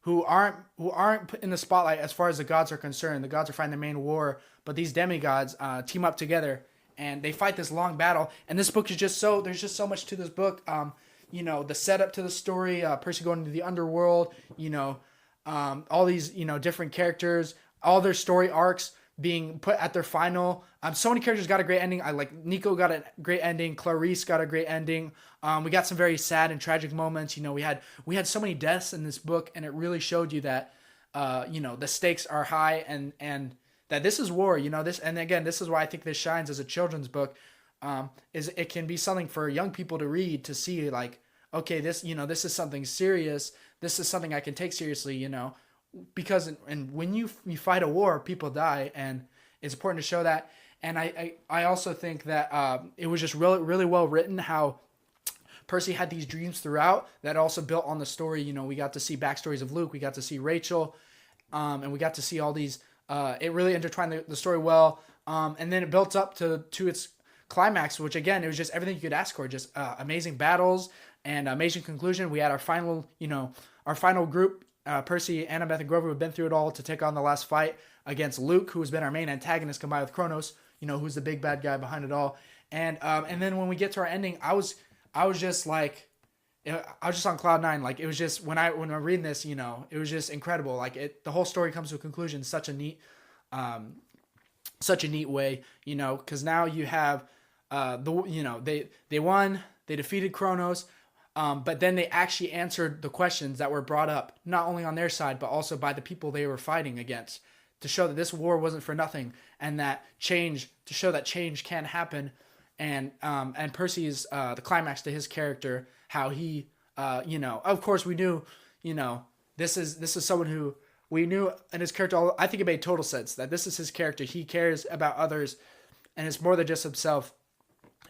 who aren't put in the spotlight as far as the gods are concerned. The gods are fighting the main war, but these demigods team up together and they fight this long battle. And this book is there's just so much to this book. The setup to the story, Percy going into the underworld, all these, different characters, all their story arcs being put at their final. So many characters got a great ending. I like Nico got a great ending. Clarice got a great ending. We got some very sad and tragic moments. We had so many deaths in this book, and it really showed you that, the stakes are high and that this is war. This, and again, this is why I think this shines as a children's book. Is it can be something for young people to read, to see like, okay, this is something serious. This is something I can take seriously. Because and when you fight a war, people die, and it's important to show that. And I also think that it was just really, really well written how Percy had these dreams throughout that also built on the story. We got to see backstories of Luke, we got to see Rachel, and we got to see all these. It really intertwined the story well, and then it built up to its climax, which again, it was just everything you could ask for. Just amazing battles and amazing conclusion. We had our final group. Percy, Annabeth, and Grover have been through it all to take on the last fight against Luke, who has been our main antagonist, combined with Kronos, who's the big bad guy behind it all. And then when we get to our ending, I was just like, I was just on cloud nine. Like, it was just when I'm reading this, it was just incredible. Like, the whole story comes to a conclusion in such a neat way, because now you have they won, they defeated Kronos. But then they actually answered the questions that were brought up, not only on their side, but also by the people they were fighting against, to show that this war wasn't for nothing, and to show that change can happen. And Percy's, the climax to his character, how he, of course we knew, this is someone who we knew, and his character, I think it made total sense that this is his character. He cares about others, and it's more than just himself.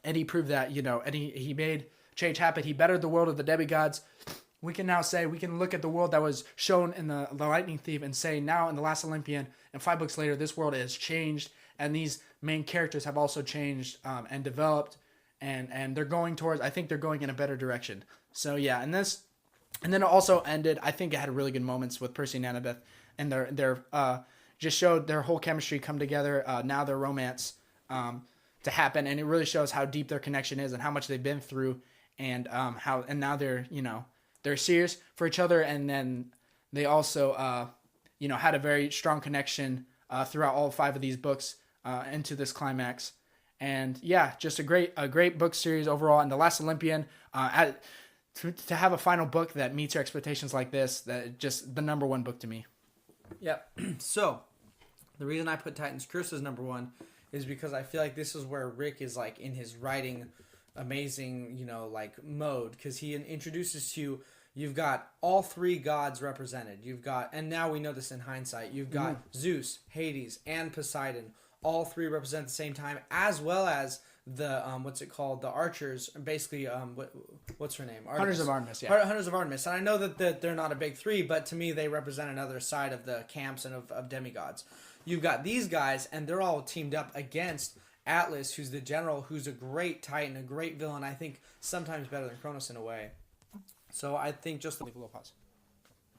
And he proved that, and he made change happened. He bettered the world of the demigods. We can now say, we can look at the world that was shown in the Lightning Thief and say, now in The Last Olympian, and 5 books later, this world has changed, and these main characters have also changed and developed, and they're going towards, I think they're going in a better direction. So yeah, and then it also ended, I think it had really good moments with Percy and Annabeth, and their just showed their whole chemistry come together, now their romance to happen, and it really shows how deep their connection is and how much they've been through. And now they're serious for each other, and then they also had a very strong connection throughout all 5 of these books into this climax. And yeah, just a great book series overall. And The Last Olympian, to have a final book that meets your expectations like this, that just the number 1 book to me. Yep. So the reason I put Titan's Curse as number 1 is because I feel like this is where Rick is like in his writing amazing, mode, because he introduces to you, you've got all 3 gods represented. You've got, and now we know this in hindsight, you've got Zeus, Hades, and Poseidon, all 3 represent at the same time, as well as the the archers, basically what's her name? Hunters of Artemis, yeah. Hunters of Artemis. And I know that they're not a big 3, but to me they represent another side of the camps and of demigods. You've got these guys, and they're all teamed up against Atlas, who's the general, who's a great Titan, a great villain. I think sometimes better than Cronus in a way. So I think just a little pause.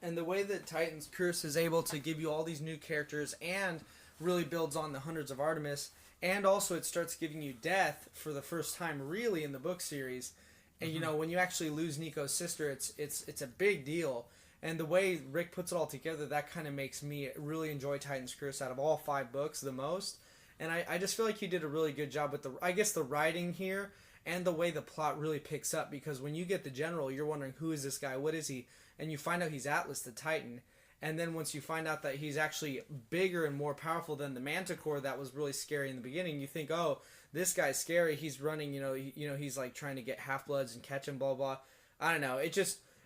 And the way that Titan's Curse is able to give you all these new characters and really builds on the Hundreds of Artemis, and also it starts giving you death for the first time really in the book series. And you know, when you actually lose Nico's sister, it's a big deal. And the way Rick puts it all together, that kind of makes me really enjoy Titan's Curse out of all 5 books the most. And I just feel like he did a really good job with the writing here and the way the plot really picks up, because when you get the general, you're wondering, who is this guy? What is he? And you find out he's Atlas the Titan. And then once you find out that he's actually bigger and more powerful than the Manticore that was really scary in the beginning, you think, oh, this guy's scary. He's running, he's like trying to get Half-Bloods and catch him, blah, blah. I don't know.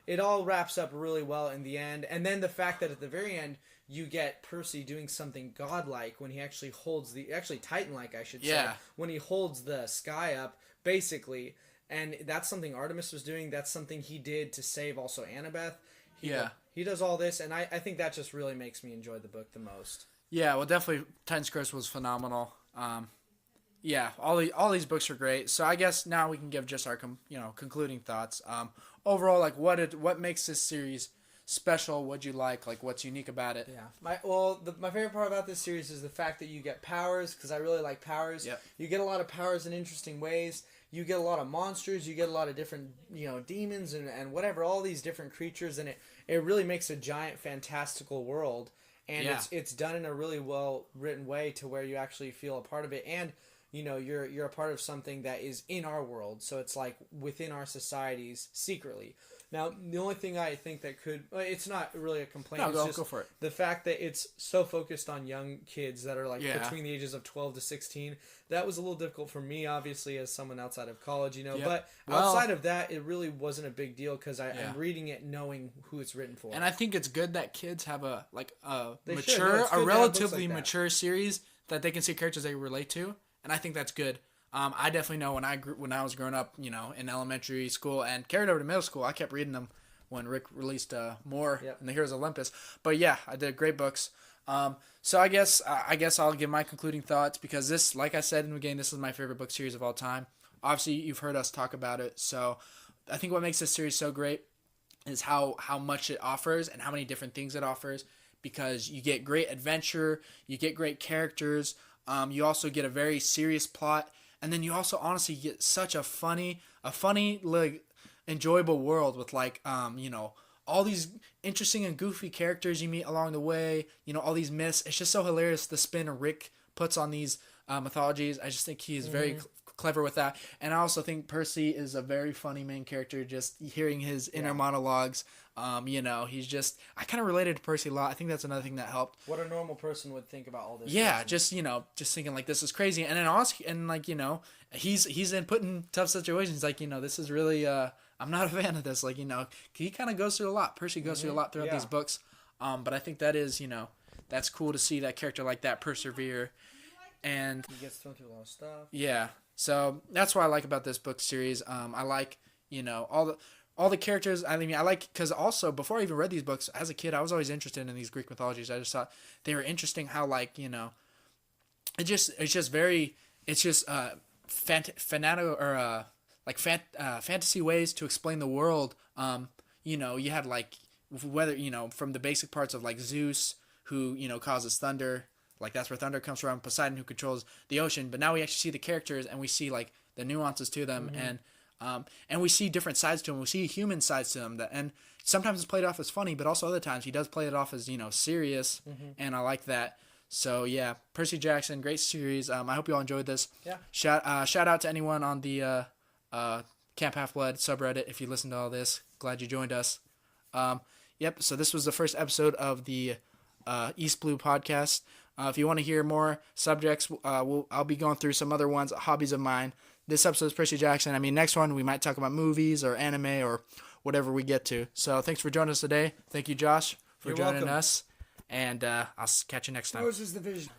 It all wraps up really well in the end. And then the fact that at the very end, you get Percy doing something godlike when he actually holds actually Titan-like, I should say, when he holds the sky up, basically. And that's something Artemis was doing. That's something he did to save also Annabeth. He does all this, and I think that just really makes me enjoy the book the most. Yeah, well, definitely Titan's Curse was phenomenal. All these books are great. So I guess now we can give just our concluding thoughts. Overall, like what makes this series special? What'd you like? Like what's unique about it? Yeah. My favorite part about this series is the fact that you get powers, because I really like powers. Yep. You get a lot of powers in interesting ways. You get a lot of monsters. You get a lot of different demons and whatever, all these different creatures, and it really makes a giant fantastical world. And it's done in a really well written way to where you actually feel a part of it, and you're a part of something that is in our world. So it's like within our societies secretly. Now, the only thing I think that it's not really a complaint. No, it's go for it. The fact that it's so focused on young kids that are like between the ages of 12 to 16. That was a little difficult for me, obviously, as someone outside of college, But outside of that, it really wasn't a big deal because I'm reading it knowing who it's written for. And I think it's good that kids have a relatively mature series that they can see characters they relate to, and I think that's good. I definitely know when I was growing up, in elementary school and carried over to middle school, I kept reading them when Rick released more in the Heroes of Olympus. But yeah, I did great books. So I guess I'll give my concluding thoughts, because this, like I said in the beginning, this is my favorite book series of all time. Obviously, you've heard us talk about it. So I think what makes this series so great is how much it offers and how many different things it offers, because you get great adventure, you get great characters, you also get a very serious plot. And then you also honestly get such a funny, like, enjoyable world with all these interesting and goofy characters you meet along the way. All these myths. It's just so hilarious the spin Rick puts on these mythologies. I just think he is very clever with that. And I also think Percy is a very funny main character. Just hearing his inner monologues. He's just, I kind of related to Percy a lot. I think that's another thing that helped. What a normal person would think about all this. Yeah, just thinking like, this is crazy. And then also, he's in put in tough situations. Like, this is really, I'm not a fan of this. Like, he kind of goes through a lot. Percy goes through a lot throughout these books. But I think that is, that's cool to see that character like that persevere. And he gets thrown through a lot of stuff. Yeah. So that's what I like about this book series. I like, all the characters. I mean, I like, because also before I even read these books as a kid, I was always interested in these Greek mythologies. I just thought they were interesting. How fantasy ways to explain the world. You had whether from the basic parts of like Zeus, who causes thunder. Like that's where thunder comes from. Poseidon, who controls the ocean. But now we actually see the characters and we see like the nuances to them, and we see different sides to them. We see human sides to them, and sometimes it's played off as funny, but also other times he does play it off as serious, and I like that. So yeah, Percy Jackson, great series. I hope you all enjoyed this. Yeah. Shout out to anyone on the Camp Half-Blood subreddit if you listened to all this. Glad you joined us. Yep. So this was the first episode of the East Blue podcast. If you want to hear more subjects, I'll be going through some other ones, hobbies of mine. This episode is Percy Jackson. I mean, next one we might talk about movies or anime or whatever we get to. So thanks for joining us today. Thank you, Josh, for joining us. And I'll catch you next time. Yours is the vision.